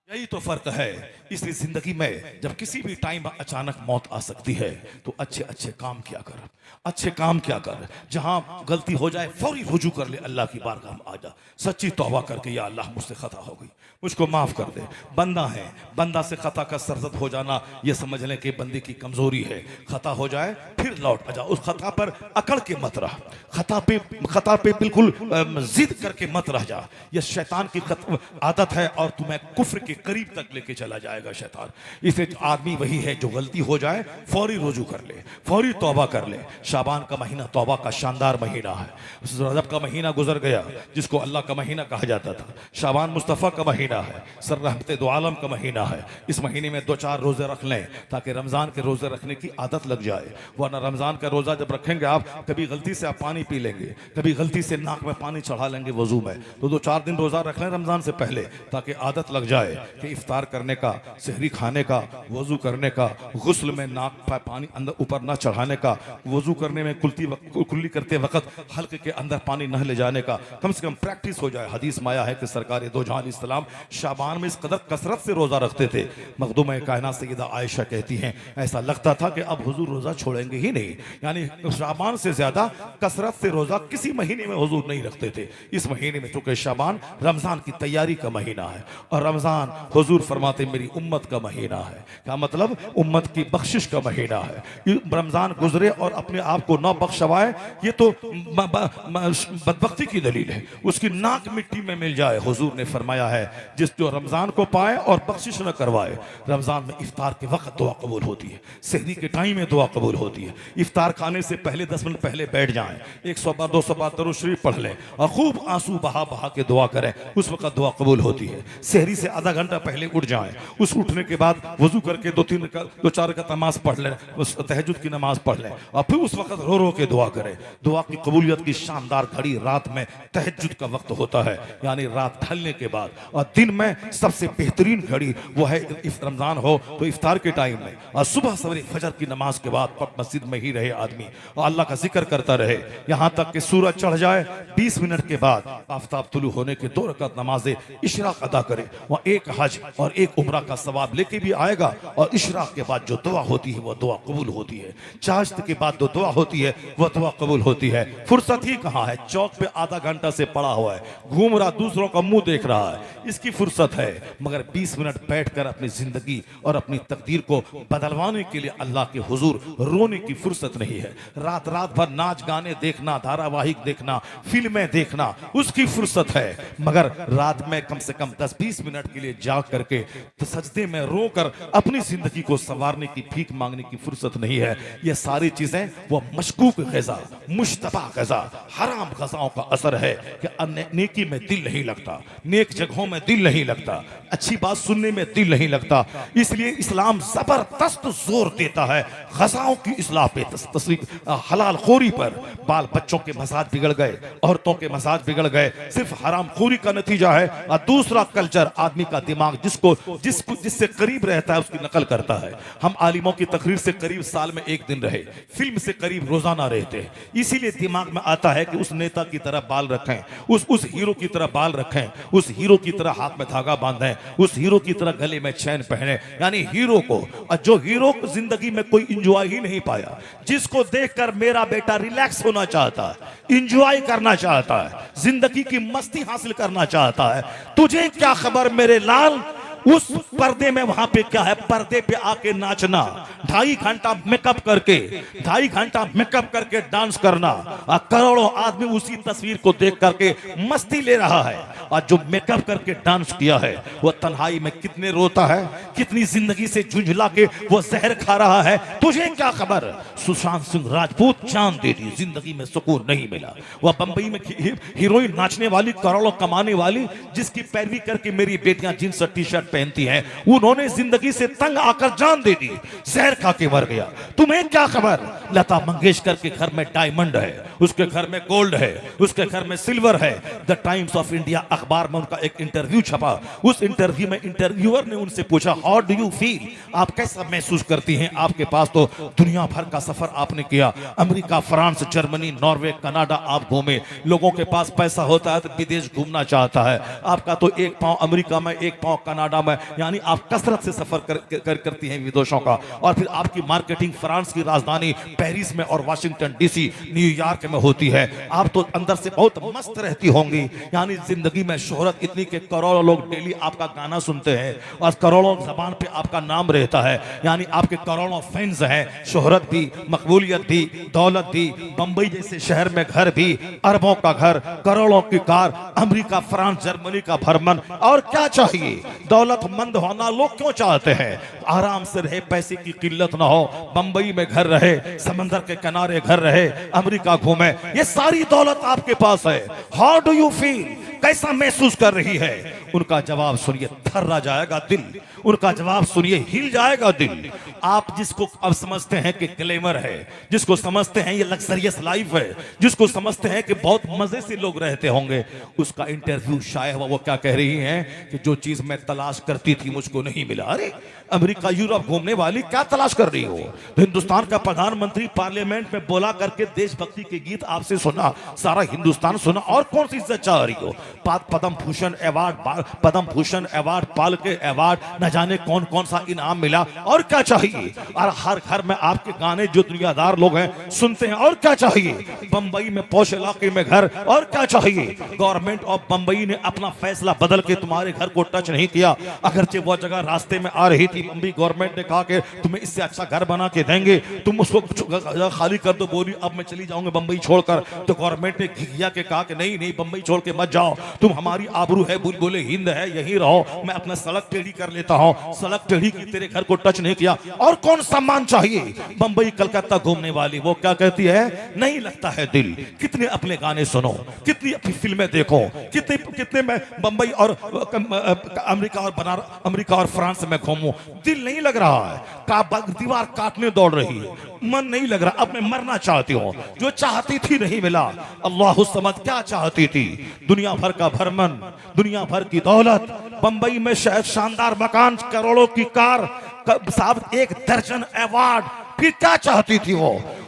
यही तो फर्क है। इसलिए जिंदगी में जब किसी भी टाइम अचानक मौत आ सकती है तो अच्छे अच्छे काम क्या कर, अच्छे काम क्या कर। जहां गलती हो जाए फौरी रुजू कर ले, अल्लाह की बारगाह में आ जा, सच्ची तौबा करके या अल्लाह मुझसे खता हो गई, मुझको माफ कर दे। बंदा है, बंदा से खता का सरजद हो जाना यह समझ लें कि बंदे की कमजोरी है। खता हो जाए फिर लौट आ जा, उस खता पर अकड़ के मत रह, खता पे बिल्कुल जिद करके मत रह जा। यह शैतान की आदत है और तुम्हें कुफ्र के करीब तक लेके चला जाएगा शैतान। इसे आदमी वही है जो गलती हो जाए फौरी रुजू कर ले, फौरी तौबा कर ले। शाबान का महीना तौबा का शानदार महीना है। रजब का महीना गुजर गया जिसको अल्लाह का महीना कहा जाता था। शाबान मुस्तफ़ा का महीना है, सर रहमत दो आलम का महीना है। इस महीने में 2-4 रोजे रख लें ताकि रमजान के रोजे रखने की आदत लग जाए। वरना रमजान का रोजा जब रखेंगे आप, कभी गलती से आप पानी पी लेंगे, कभी गलती से नाक में पानी चढ़ा लेंगे वजू में, तो 2-4 दिन रोजा रख लें रमजान से पहले ताकि आदत लग जाए कि इफ्तार करने का, सहरी खाने का, वजू करने का, गुस्ल में नाक पानी अंदर ऊपर ना चढ़ाने का, वजू करने में कुल्ली करते वक्त हल्के के अंदर पानी न ले जाने का, कम से कम प्रैक्टिस हो जाए। हदीस में आया है कि सरकार दो जहां इस्लाम शाबान में इस कदर कसरत से रोजा रखते थे, मखदूम कायनात सैयदा आयशा कहती हैं ऐसा लगता था कि अब हुजूर रोजा छोड़ेंगे ही नहीं। यानी शाबान से ज्यादा कसरत से रोजा किसी महीने में हुजूर नहीं रखते थे। इस महीने में चूंकि शाबान रमजान की तैयारी का महीना है और रमजान हुजूर फरमाते मेरी उम्मत का महीना है। क्या मतलब? उम्मत की बख्शिश का महीना है। रमजान गुजरे और अपने आप को न बख्शवाए, ये तो बदबख्ती की दलील है। उसकी नाक मिट्टी में मिल जाए। हुजूर ने फरमाया है जिस जो रमजान को पाए और बख्शिश न करवाए। रमजान में इफ्तार के वक्त दुआ कबूल होती है, सहरी के टाइम में दुआ कबूल होती है। इफ्तार खाने से पहले 10 मिनट पहले बैठ जाएं, 100 बार 200 बार दरूद शरीफ पढ़ लें और खूब आंसू बहा बहा के दुआ करें, उस वक्त दुआ कबूल होती है। सहरी से आधा घंटा पहले उठ जाएं, उस उठने के बाद वजू करके 2-4 रकात नमाज पढ़ लें, तहज्जुद की नमाज पढ़ लें और फिर उस वक्त रो रो के दुआ करें। दुआ की कबूलियत की शानदार घड़ी रात में तहज्जुद का वक्त होता है, यानी रात ढलने के बाद, और दिन में सबसे बेहतरीन घड़ी वो है रमजान हो तो इफ्तार के टाइम में, और सुबह सवेरे फजर की नमाज के बाद मस्जिद में ही रहे आदमी और अल्लाह का जिक्र करता रहे यहां तक कि सूरज चढ़ जाए। 20 मिनट के बाद आफ्ताब तुलू होने के 2 रकात नमाज इशराक अदा करे, वह एक हज और एक उम्रा का सवाब लेके भी आएगा। और इशराक के बाद जो दुआ होती है वह दुआ कबूल होती है। चाश्त के बाद जो दुआ होती है वह दुआ कबूल होती है। फुर्सत ही कहाँ है? चौक पे आधा घंटा से पड़ा हुआ है, घूम रहा, दूसरों का मुंह देख रहा है, इसकी फुर्सत है। मगर 20 मिनट बैठकर अपनी जिंदगी और अपनी तकदीर को बदलवाने के लिए अल्लाह के हुजूर रोने की फुर्सत नहीं है। रात रात भर नाच गाने देखना, धारावाहिक देखना, फिल्में देखना, उसकी फुर्सत है। मगर रात में कम से कम 10-20 मिनट के लिए जाग करके तो सजदे में रोकर अपनी जिंदगी को संवारने की, भीख मांगने की फुर्सत नहीं है। ये सारी चीजें वो मशकूक ग़िज़ा, मुश्तबा ग़िज़ा, हराम ग़िज़ाओं का असर है कि नेकी में दिल नहीं लगता, नेक जगहों में दिल नहीं लगता, अच्छी बात सुनने में दिल नहीं लगता। इसलिए इस्लाम जबरदस्त जोर देता है ग़िज़ाओं की इस्लाह पे, हलाल खोरी पर। बाल बच्चों के मजाज बिगड़ गए, औरतों के मजाज बिगड़ गए, सिर्फ हराम खोरी का नतीजा है। और दूसरा कल्चर आदमी का दिमाग जिससे करीब रहता है उसकी नकल करता है। हम आलिमों की तकरीर से करीब साल में एक दिन रहे, फिल्म से करीब रोजाना रहते, इसीलिए दिमाग में आता है कि उस नेता की तरह बाल रखें, उस हीरो की तरह बाल रखें, उस हीरो की तरह हाथ में धागा बांधें, उस हीरो की तरह गले में चैन पहने। यानी हीरो को, और जो हीरो को जिंदगी में कोई इंजॉय ही नहीं पाया, जिसको देखकर मेरा बेटा रिलैक्स होना चाहता है, इंजॉय करना चाहता है, जिंदगी की मस्ती हासिल करना चाहता है, तुझे क्या खबर मेरे लाल उस पर्दे में वहां पे क्या है, पर्दे पे आके नाचना, 2.5 घंटा मेकअप करके डांस करना, और करोड़ों आदमी उसी तस्वीर को देख करके मस्ती ले रहा है। और जो मेकअप करके डांस किया है वो तन्हाई में कितने रोता है, कितनी जिंदगी से झुंझला के वो जहर खा रहा है, तुझे क्या खबर। सुशांत सिंह राजपूत जान दे दी, जिंदगी में सुकून नहीं मिला। वह बंबई में हीरोइन नाचने वाली, करोड़ों कमाने वाली, जिसकी पैरवी करके मेरी बेटियां जींस और टी शर्ट पहनती हैं, उन्होंने जिंदगी से तंग आकर जान दे दी, जहर खा के मर गया। तुम्हें क्या खबर। लता मंगेशकर के घर में डायमंड है, उसके घर में गोल्ड है, उसके घर में सिल्वर है। द टाइम्स ऑफ इंडिया अखबार में उनका एक इंटरव्यू छपा, उस इंटरव्यू में इंटरव्यूअर ने उनसे पूछा, हाउ डू यू फील, आप कैसा महसूस करती हैं, आपके पास तो दुनिया भर का सफर आपने किया, America, France, Germany, Norway, Canada आप घूमे, लोगों के पास पैसा होता है तो विदेश घूमना चाहता है, आपका तो एक पांव अमेरिका में, एक पांव कनाडा में, यानी आप कसरत से सफर करती हैं विदेशों का। और फिर आपकी मार्केटिंग फ्रांस की राजधानी पेरिस में और वाशिंगटन डीसी, न्यूयॉर्क में होती है, आप तो अंदर से बहुत मस्त रहती होंगी। यानी जिंदगी में शोहरत इतनी कि करोड़ों लोग डेली आपका गाना सुनते हैं और करोड़ों जबान पे आपका नाम रहता है, यानी आपके करोड़ों फैंस हैं। शोहरत भी, मकबूलियत भी, दौलत भी, बंबई जैसे शहर में घर भी, अरबों का घर, करोड़ों की कार, अमेरिका, फ्रांस, जर्मनी का भ्रमण, और क्या चाहिए। दौलतमंद होना लोग क्यों चाहते हैं, आराम से रहे, पैसे की किल्लत ना हो, बंबई में घर रहे, समंदर के किनारे घर रहे, अमेरिका घूमे, ये सारी दौलत आपके पास है। हाउ डू यू फील, कैसा महसूस कर रही है। उनका जवाब सुनिए, थर्रा जाएगा दिल, उनका जवाब सुनिए, हिल जाएगा दिल। आप जिसको अब समझते हैं कि ग्लैमर है, जिसको समझते हैं ये लग्जरियस लाइफ है, जिसको समझते हैं कि बहुत मजे से लोग रहते होंगे, उसका इंटरव्यू शायद वो क्या कह रही हैं कि जो चीज मैं तलाश करती थी मुझको नहीं मिला। अरे अमेरिका, यूरोप घूमने वाली क्या तलाश कर रही हो। तो हिंदुस्तान का प्रधानमंत्री पार्लियामेंट में बोला करके देशभक्ति के गीत आपसे सुना, सारा हिंदुस्तान सुना, और कौन सी इज्जत चाह रही हो। पद्म भूषण अवार्ड, पाल के अवार्ड, न जाने कौन कौन सा इनाम मिला, और क्या चाहिए। और हर घर में आपके गाने जो दुनियादार लोग हैं सुनते हैं, और क्या चाहिए। बंबई में पौष इलाके में घर, और क्या चाहिए। गवर्नमेंट ऑफ बंबई ने अपना फैसला बदल के तुम्हारे घर को टच नहीं किया, अगरचे वो जगह रास्ते में आ रही थी, बंबई गवर्नमेंट ने कहा कि तुम्हें इससे अच्छा घर बना के देंगे, तुम उसको खाली कर दो, बोली अब मैं चली जाऊंगी बंबई छोड़कर। तो गवर्नमेंट ने घिघिया के कहा कि नहीं नहीं, बंबई छोड़ के मत जाओ, तुम हमारी आबरू है, बोले हिंद है, यही रहो, मैं अपना सड़क टेढ़ी कर लेता हूं। सड़क टेढ़ी की, तेरे घर को टच नहीं किया, और कौन सम्मान चाहिए। बंबई कलकत्ता घूमने वाली वो क्या कहती है, नहीं लगता है दिल। कितने अपने गाने सुनो, कितनी अपनी फिल्में देखो, कितने मैं बंबई और अमेरिका और फ्रांस में घूमूं, दिल नहीं लग रहा है। दीवार काटने दौड़ रही है, मन नहीं लग रहा, अब मैं मरना चाहती हूँ। जो चाहती थी नहीं मिला। अल्लाह समझ क्या चाहती थी, दुनिया भर का भ्रमण, दुनिया भर की दौलत, बंबई में शायद शानदार मकान, करोड़ों की कार, साहब 1 दर्जन अवार्ड, फिर क्या चाहती थी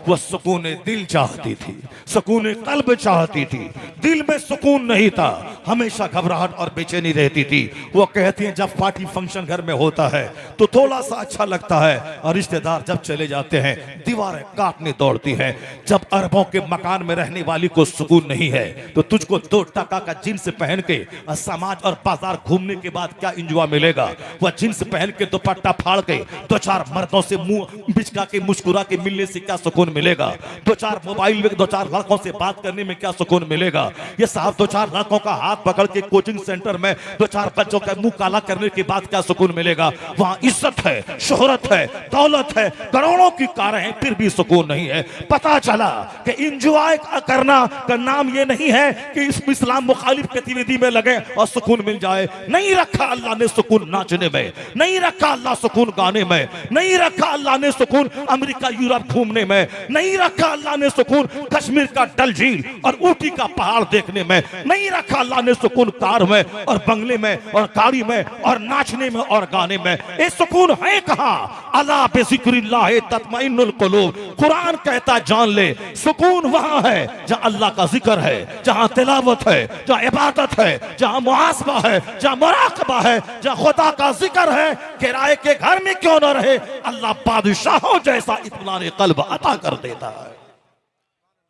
वो सुकून दिल चाहती थी, सुकून कल्ब चाहती थी। दिल में सुकून नहीं था, हमेशा घबराहट और बेचैनी रहती थी। वो कहती हैं जब पार्टी फंक्शन घर में होता है तो थोड़ा सा अच्छा लगता है, और रिश्तेदार जब चले जाते हैं दीवारें काटने दौड़ती हैं। जब अरबों के मकान में रहने वाली को सुकून नहीं है तो तुझको 2 टका का जींस पहन के समाज और बाजार घूमने के बाद क्या इंजॉय मिलेगा। वह जींस पहन के दुपट्टा फाड़ के 2-4 मर्दों से मुंह बिचका के मुस्कुरा के मिलने से क्या सुकून मिलेगा। 2-4 मोबाइल में 2-4 लड़कों से बात करने में क्या सुकून मिलेगा। ये साहब 2-4 लड़कों का हाथ पकड़ के कोचिंग सेंटर में 2-4 बच्चों का मुंह काला करने के बाद क्या सुकून मिलेगा। वहां इज्जत है, शोहरत है, दौलत है, करोड़ों की कारें हैं, फिर भी सुकून नहीं है। पता चला कि इंजॉय करना का नाम ये नहीं है कि इस इस्लाम मुखालिफ गतिविधि में लगे और सुकून मिल जाए। नहीं रखा अल्लाह ने सुकून नाचने में, नहीं रखा अल्लाह सुकून गाने में, नहीं रखा अल्लाह ने सुकून अमेरिका यूरोप घूमने में, नहीं रखा अल्लाह ने सुकून कश्मीर का डल झील और ऊटी का पहाड़ देखने में, नहीं रखा अल्लाह ने सुकून कार में और बंगले में और गाड़ी में और नाचने में और गाने में। ये सुकून है कहां? अला बिज़िक्रिल्लाह तत्मइन्नुल कुलूब। कुरान कहता जान ले, सुकून वहां है जहां अल्लाह का जिक्र है, जहां तिलावत है, जहां इबादत है, जहां मुहासबा है, जहां मुराकबा है, जहां खुदा का जिक्र है। किराए के घर में क्यों न रहे, अल्लाह बादशाहों जैसा इत्मीनान क़ल्ब अता कर देता है।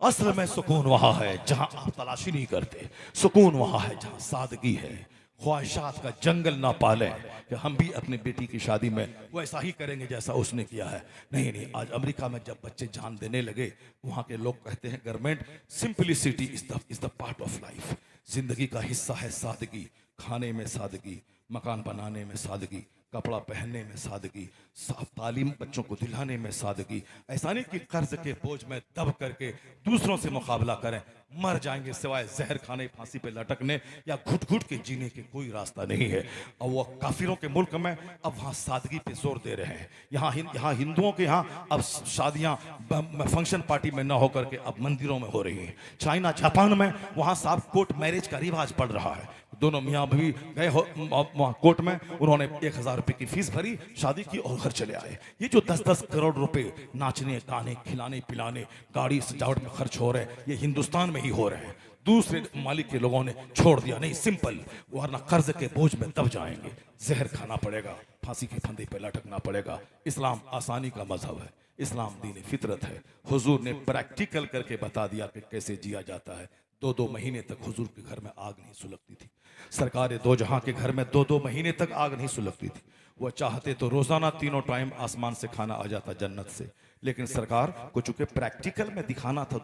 असल में सुकून वहां है जहां आप तलाशी नहीं करते, सुकून वहां है जहां सादगी है। ख्वाहिशात का जंगल ना पाले कि हम भी अपनी बेटी की शादी में वैसा ही करेंगे जैसा उसने किया है। नहीं नहीं, आज अमेरिका में जब बच्चे जान देने लगे, वहां के लोग कहते हैं government simplicity is the part of life. जिंदगी का हिस्सा है सादगी, खाने में सादगी, मकान बनाने में सादगी, कपड़ा पहनने में सादगी, साफ तालीम बच्चों को दिलाने में सादगी। ऐसा नहीं कि कर्ज के बोझ में दब करके दूसरों से मुकाबला करें, मर जाएंगे सिवाय जहर खाने, फांसी पे लटकने या घुट घुट के जीने के कोई रास्ता नहीं है। और वो काफिरों के मुल्क में अब वहाँ सादगी पे जोर दे रहे हैं। यहाँ हिंदुओं के यहाँ अब शादियाँ फंक्शन पार्टी में ना होकर के अब मंदिरों में हो रही हैं। चाइना जापान में वहाँ साहब कोर्ट मैरिज का रिवाज पड़ रहा है। दोनों मियाँ भी गए कोर्ट में, उन्होंने 1000 रुपए की फीस भरी, शादी की और घर चले आए। ये जो 10-10 करोड़ रुपए नाचने गाने खिलाने पिलाने गाड़ी सजावट में खर्च हो रहे हैं, ये हिंदुस्तान में ही हो रहे हैं। दूसरे मालिक के लोगों ने छोड़ दिया, नहीं सिंपल, वरना कर्ज के बोझ में दब जाएंगे, जहर खाना पड़ेगा, फांसी के फंदे पे लटकना पड़ेगा। इस्लाम आसानी का मजहब है, इस्लाम दीन फितरत है। हुजूर ने प्रैक्टिकल करके बता दिया कि कैसे जिया जाता है। 2-2 महीने तक हुजूर के घर में आग नहीं सुलगती थी। सरकार दो जहां के घर में 2-2 महीने तक आग नहीं सुलगती थी। वह चाहते तो रोजाना 3 टाइम आसमान से खाना आ जाता जन्नत से, लेकिन सरकार को चूंकि प्रैक्टिकल में दिखाना था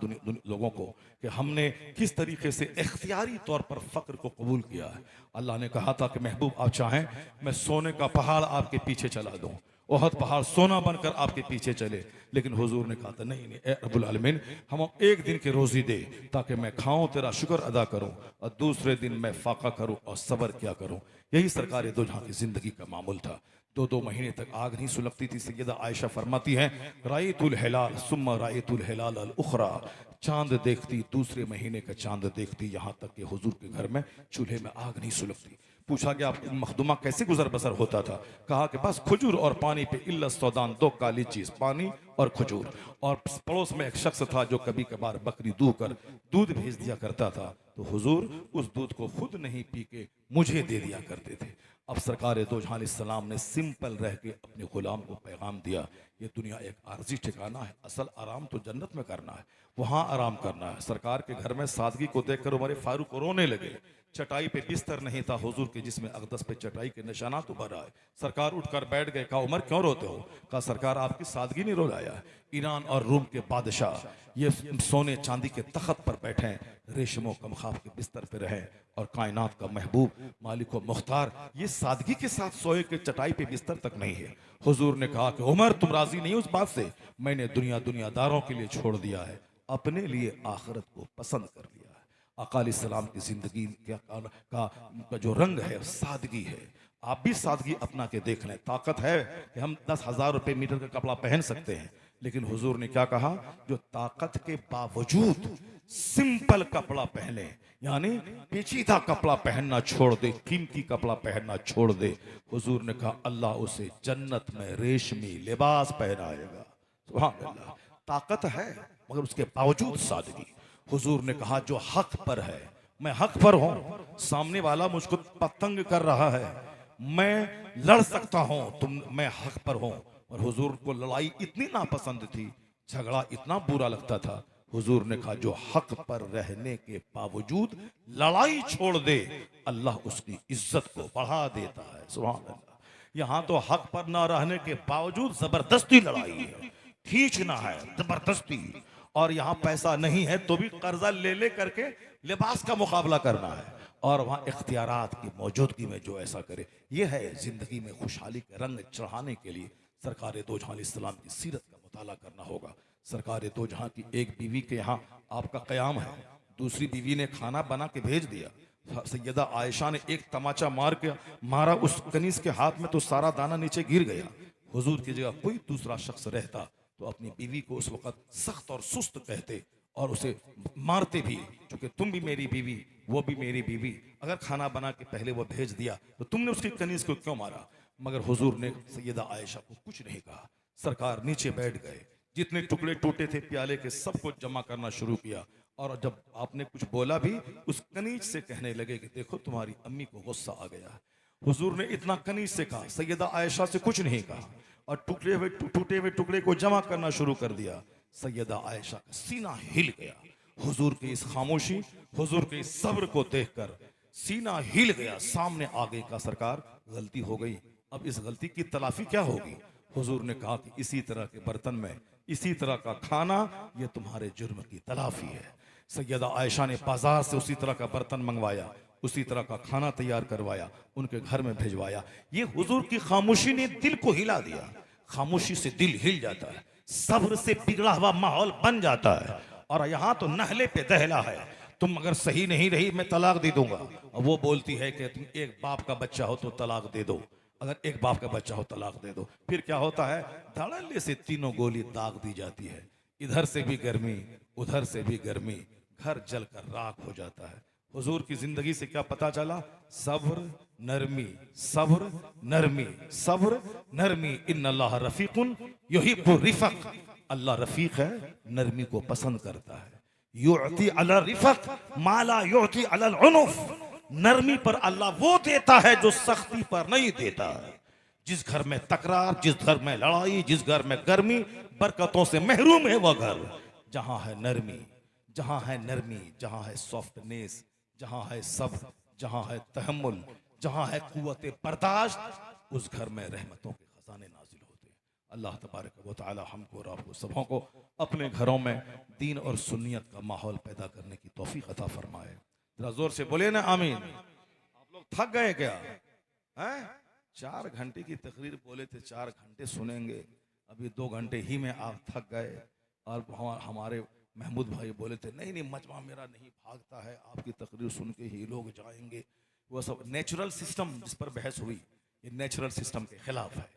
लोगों को कि हमने किस तरीके से इख्तियारी तौर पर फक्र को कबूल किया है। अल्लाह ने कहा था कि महबूब आप चाहें मैं सोने का पहाड़ आपके पीछे चला दूं, ओहद पहाड़ सोना बनकर आपके पीछे चले, लेकिन हुजूर ने कहा था नहीं नहीं ए रब्बुल आलमीन, हम एक दिन की रोजी दे ताकि मैं खाऊं, तेरा शुक्र अदा करूं, और दूसरे दिन मैं फाका करूं और सब्र क्या करूं। यही सरकार दो जहां की जिंदगी का मामूल था। 2-2 महीने तक आग नहीं सुलगती थी। सैयदा आयशा फरमाती हैं, रायतुल हिलाल सुम्मा रायतुल हिलाल अल उखरा, चांद देखती दूसरे महीने का चांद देखती, यहाँ तक कि हुजूर के घर में चूल्हे में आग नहीं सुलगती। पूछा गया आप मखदुमा कैसे गुजर बसर होता था? कहा कि बस खजूर और पानी पे इल्ला सौदान, 2 काली चीज, पानी और खजूर। और पड़ोस में एक शख्स था जो कभी कभार बकरी दूह कर दूध भेज दिया करता था, तो हुजूर उस दूध को खुद नहीं पी के मुझे दे दिया करते थे। अब सरकार दो जहां सलाम ने सिंपल रह के अपने गुलाम को पैगाम दिया, ये दुनिया एक आर्जी ठिकाना है, असल आराम तो जन्नत में करना है, वहां आराम करना है। सरकार के घर में सादगी को देखकर उमर फारूक रोने लगे। चटाई पे बिस्तर नहीं था हुजूर के जिसमें अक़दस पे चटाई के निशानात उभर आए। सरकार उठकर बैठ गए। कहा उमर क्यों रोते हो? कहा सरकार आपकी सादगी नहीं रुलाया है। ईरान और रूम के बादशाह ये सोने चांदी के तख्त पर बैठे, रेशमो कमखाफ के बिस्तर पे रहे, और कायनात का महबूब मालिक व मुख्तार ये सादगी के साथ सोए के चटाई पे बिस्तर तक नहीं है। हुजूर ने कहा कि उमर तुम राजी नहीं उस बात से? मैंने दुनियादारों के लिए छोड़ दिया है, अपने लिए आखिरत को पसंद कर लिया है। अकाली सलाम की जिंदगी का जो रंग है सादगी है। आप भी सादगी अपना के देख लें। ताकत है कि हम 10,000 रुपए मीटर का कपड़ा पहन सकते हैं, लेकिन हुजूर ने क्या कहा? जो ताकत के बावजूद सिंपल कपड़ा पहने, यानी पेचीदा कपड़ा पहनना छोड़ दे, कीमती कपड़ा पहनना छोड़ दे, हुजूर ने कहा अल्लाह उसे जन्नत में रेशमी लिबास पहनाएगा। सुभान अल्लाह। ताकत है मगर उसके बावजूद सादगी। हुजूर ने कहा जो हक पर है, मैं हक पर हूं, सामने वाला मुझको पतंग कर रहा है, मैं लड़ सकता हूं, मैं हक पर हूं। और हुजूर को लड़ाई इतनी नापसंद थी, झगड़ा इतना बुरा लगता था, हुजूर ने कहा जो हक पर रहने के बावजूद लड़ाई छोड़ दे, अल्लाह उसकी इज्जत को बढ़ा देता है। सुभान अल्लाह। यहाँ तो हक पर ना रहने के बावजूद जबरदस्ती लड़ाई है, खींचना है जबरदस्ती, और यहाँ पैसा नहीं है तो भी कर्जा ले करके लिबास का मुकाबला करना है, और वहाँ इख्तियारात की मौजूदगी में जो ऐसा करे। ये है जिंदगी में खुशहाली के रंग चढ़ाने के लिए सरकार दो जहां इस्लाम की सीरत का मुताला करना होगा। सरकार दो जहां की एक बीवी के यहाँ आपका क़याम है, दूसरी बीवी ने खाना बना के भेज दिया। सैयदा आयशा ने एक तमाचा मारा उस कनीज के हाथ में, तो सारा दाना नीचे गिर गया। हुजूर की जगह कोई दूसरा शख्स रहता तो अपनी बीवी को उस वक्त सख्त और सुस्त कहते और उसे मारते भी, क्योंकि तुम भी मेरी बीवी, वो भी मेरी बीवी, अगर खाना बना के पहले वो भेज दिया तो तुमने उसकी कनीज को क्यों मारा? मगर हुजूर ने सैयदा आयशा को कुछ नहीं कहा। सरकार नीचे बैठ गए, जितने टुकड़े टूटे थे प्याले के सबको जमा करना शुरू किया, और जब आपने कुछ बोला भी उस कनीज से कहने लगे कि देखो तुम्हारी अम्मी को गुस्सा आ गया। हुजूर ने इतना कनीज से कहा, सैयदा आयशा से कुछ नहीं कहा, और टूटे हुए टुकड़े को जमा करना शुरू कर दिया। सैयदा आयशा का सीना हिल गया। हुजूर की इस खामोशी, हुजूर के इस सब्र को देखकर सीना हिल गया। सामने आ गई का सरकार गलती हो गई, अब इस गलती की तलाफी क्या होगी? हुजूर ने कहा कि इसी तरह के बर्तन में इसी तरह का खाना, ये तुम्हारे जुर्म की तलाफी है। सैयदा आयशा ने बाजार से उसी तरह का बर्तन मंगवाया, उसी तरह का खाना तैयार करवाया, उनके घर में भिजवाया। ये हुजूर की खामोशी ने दिल को हिला दिया। खामोशी से दिल हिल जाता है, सब्र से बिगड़ा हुआ माहौल बन जाता है। और यहाँ तो नहले पे दहला है, तुम अगर सही नहीं रही मैं तलाक दे दूंगा। और वो बोलती है कि तुम एक बाप का बच्चा हो तो तलाक दे दो, अगर एक बाप का बच्चा हो तलाक दे दो। फिर क्या होता है, धड़ल्ले से तीनों गोली दाग दी जाती है, इधर से भी गर्मी उधर से भी गर्मी, घर जलकर राख हो जाता है। हुजूर की जिंदगी से क्या पता चला? सब्र नरमी, सब्र नरमी, सब्र नरमी। इन्नल्लाह रफीकुन युहिब्बु रिफक, अल्लाह रफीक है, नरमी को पसंद करता है। युअती अला रिफक माला युअती अला उनुफ, नरमी पर अल्लाह वो देता है जो सख्ती पर नहीं देता। जिस घर में तकरार, जिस घर में लड़ाई, जिस घर में गर्मी, बरकतों से महरूम है वह घर। जहां है नरमी, जहां है नरमी, जहां है सॉफ्टनेस, जहां है सब्र, जहां है तहम्मुल, जहां है कुव्वत बर्दाश्त, उस घर में रहमतों के खजाने नाजिल होते हैं। अल्लाह तबारक व तआला हमको और आपको सबों को अपने घरों में दीन और सुन्नियत का माहौल पैदा करने की तौफीक अता फरमाए। जरा जोर से बोले ना आमीन। आप लोग थक गए क्या? हैं? 4 घंटे की तकरीर बोले थे, 4 घंटे सुनेंगे, अभी 2 घंटे ही में आप थक गए। और हमारे महमूद भाई बोले थे नहीं नहीं मजमा मेरा नहीं भागता है, आपकी तकरीर सुन के ही लोग जाएंगे। वो सब नेचुरल सिस्टम जिस पर बहस हुई, ये नेचुरल सिस्टम के खिलाफ है।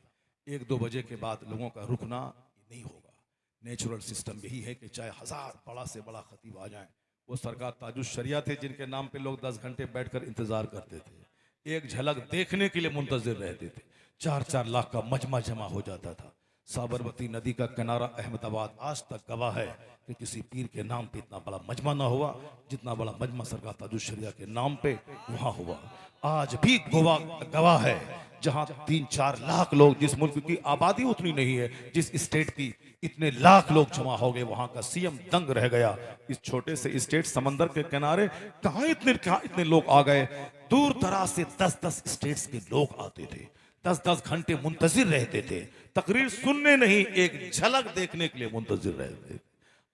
1-2 बजे के बाद लोगों का रुकना नहीं होगा। नेचुरल सिस्टम यही है कि चाहे 1000 बड़ा से बड़ा खतीब आ जाए, वो सरकार ताजुश शरिया थे जिनके नाम पे लोग 10 घंटे बैठकर इंतजार करते थे, एक झलक देखने के लिए मुंतजिर रहते थे। 4-4 लाख का मजमा जमा हो जाता था। साबरमती नदी का किनारा अहमदाबाद आज तक गवाह है कि किसी पीर के नाम पे इतना बड़ा मजमा ना हुआ जितना बड़ा मजमा सरकार ताजुश शरिया के नाम पे वहां हुआ। आज भी गवाह है, जहां 3-4 लाख लोग, जिस मुल्क की आबादी उतनी नहीं है, जिस स्टेट की इतने लाख लोग जमा हो गए, वहां का सीएम दंग रह गया। इस छोटे से स्टेट समंदर के किनारे कहां इतने लोग आ गए। दूर दराज से 10-10 स्टेट्स के लोग आते थे, 10-10 घंटे मुंतजिर रहते थे, तकरीर सुनने नहीं एक झलक देखने के लिए मुंतजिर रहते थे।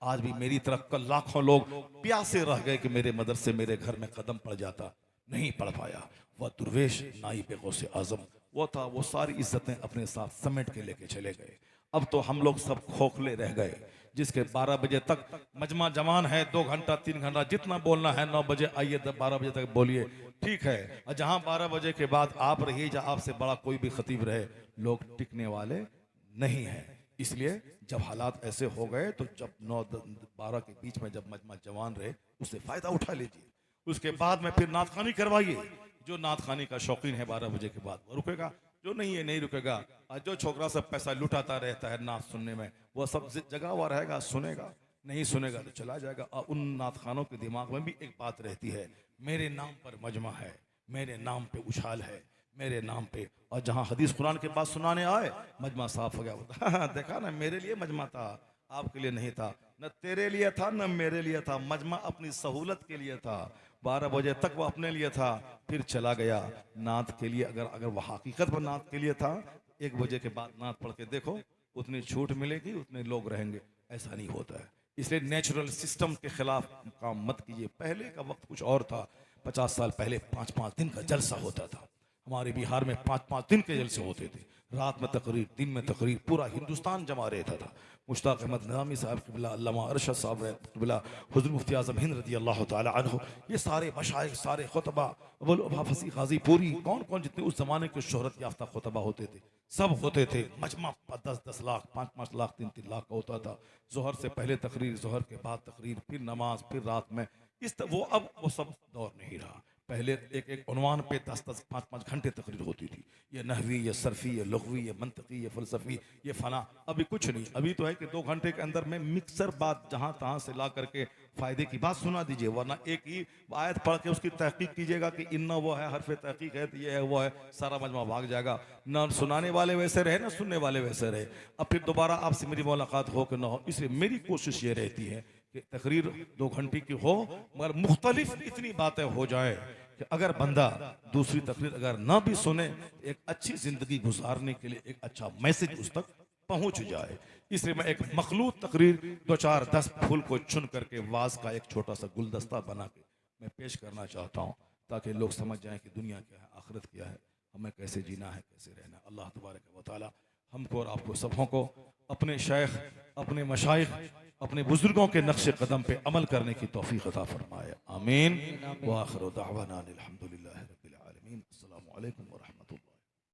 आज भी मेरी तरफ कल लाखों लोग प्यासे रह गए कि मेरे मदरसे मेरे घर में कदम पड़ जाता, नहीं पढ़ पाया। वह दुर्वेश नाइब गौसे आजम वो था, वो सारी इज्जतें अपने साथ समेट के लेके चले गए। अब तो हम लोग सब खोखले रह गए, जिसके 12 बजे तक मजमा जमान है, 2 घंटा 3 घंटा जितना बोलना है, 9 बजे आइए 12 बजे तक बोलिए, ठीक है। और जहां 12 बजे के बाद आप रहिए, जहां आपसे बड़ा कोई भी खतीब रहे, लोग टिकने वाले नहीं है। इसलिए जब हालात ऐसे हो गए तो जब 9-12 के बीच में जब मजमा जवान रहे उससे फायदा उठा लीजिए। उसके बाद में फिर नात खानी करवाइए। जो नात खानी का शौकीन है 12 बजे के बाद वो रुकेगा, जो नहीं है नहीं रुकेगा। और जो छोकरा सब पैसा लुटाता रहता है नात सुनने में, वो सब जगह हुआ रहेगा, सुनेगा, नहीं सुनेगा तो चला जाएगा। और उन नात खानों के दिमाग में भी एक बात रहती है, मेरे नाम पर मजमा है, मेरे नाम पे उछाल है, मेरे नाम पे। और जहां हदीस कुरान के बाद सुनाने आए मजमा साफ हो गया। देखा ना, मेरे लिए मजमा था, आपके लिए नहीं था, न तेरे लिए था न मेरे लिए था। मजमा अपनी सहूलत के लिए था, 12 बजे तक वो अपने लिए था, फिर चला गया नात के लिए। अगर वो हकीकत में नात के लिए था, 1 बजे के बाद नात पढ़ के देखो, उतनी छूट मिलेगी, उतने लोग रहेंगे। ऐसा नहीं होता है। इसलिए नेचुरल सिस्टम के खिलाफ काम मत कीजिए। पहले का वक्त कुछ और था। 50 साल पहले 5-5 दिन का जलसा होता था। हमारे बिहार में 5-5 दिन के जलसे होते थे, रात में तकरीर, दिन में तकरीर, पूरा हिंदुस्तान जमा रहता था। मुश्ताक अहमद निज़ामी साहब क़िबला, अल्लामा अरशद साहब क़िबला, हुज़ूर मुफ्ती आज़म हिंद रज़ी अल्लाह ताला अन्हु, ये सारे मशाइख, सारे खुतबा, अबुल अब्बा फसीह गाज़ी पूरी, कौन कौन जितने उस ज़माने के शोहरत याफ्ता खुतबा होते थे, सब होते थे। मजमा 10-10 लाख, 5-5 लाख, 3-3 लाख का होता था। ज़ोहर से पहले तकरीर, ज़ोहर के बाद तकरीर, फिर नमाज, फिर रात में वो अब वो सब दौर नहीं रहा। पहले एक एक उन्वान पे 10-10, 5-5 घंटे तकरीर होती थी। ये नहवी, ये सरफी, ये लुग़वी, ये मंतकी, ये फ़लसफ़ी, ये फ़ना। अभी कुछ नहीं, अभी तो है कि 2 घंटे के अंदर में मिक्सर बात जहाँ तहाँ से ला करके फ़ायदे की बात सुना दीजिए, वरना एक ही आयत पढ़ के उसकी तहक़ीक़ कीजिएगा कि इन्ना वो है, हरफ़ तहक़ीक़ है, तो ये है, वो है, सारा मजमा भाग जाएगा। ना सुनाने वाले वैसे रहे, ना सुनने वाले वैसे रहे। अब फिर दोबारा आपसे मेरी मुलाकात हो कि ना हो, इसलिए मेरी कोशिश ये रहती है कि तकरीर 2 घंटे की हो, मगर मुख्तलिफ इतनी बातें हो जाए कि अगर बंदा दूसरी तकरीर अगर ना भी सुने, एक अच्छी जिंदगी गुजारने के लिए एक अच्छा मैसेज उस तक पहुंच जाए। इसलिए मैं एक मखलूत तकरीर 2-4-10 फूल को चुन करके वाज का एक छोटा सा गुलदस्ता बना के मैं पेश करना चाहता हूँ, ताकि लोग समझ जाएं कि दुनिया क्या है, आखिरत क्या है, हमें कैसे जीना है, कैसे रहना है। अल्लाह तबारक व तआला हमको और आपको सबों को अपने शेख, अपने मशाइख, अपने बुजुर्गों के नक्शे कदम पे अमल करने की तौफीक अता फरमाए। आमीन। व आखिरु दाअवाना अनिल हम्दुलिल्लाहि रब्बिल आलमीन। अस्सलामु अलैकुम व रहमतुल्लाह।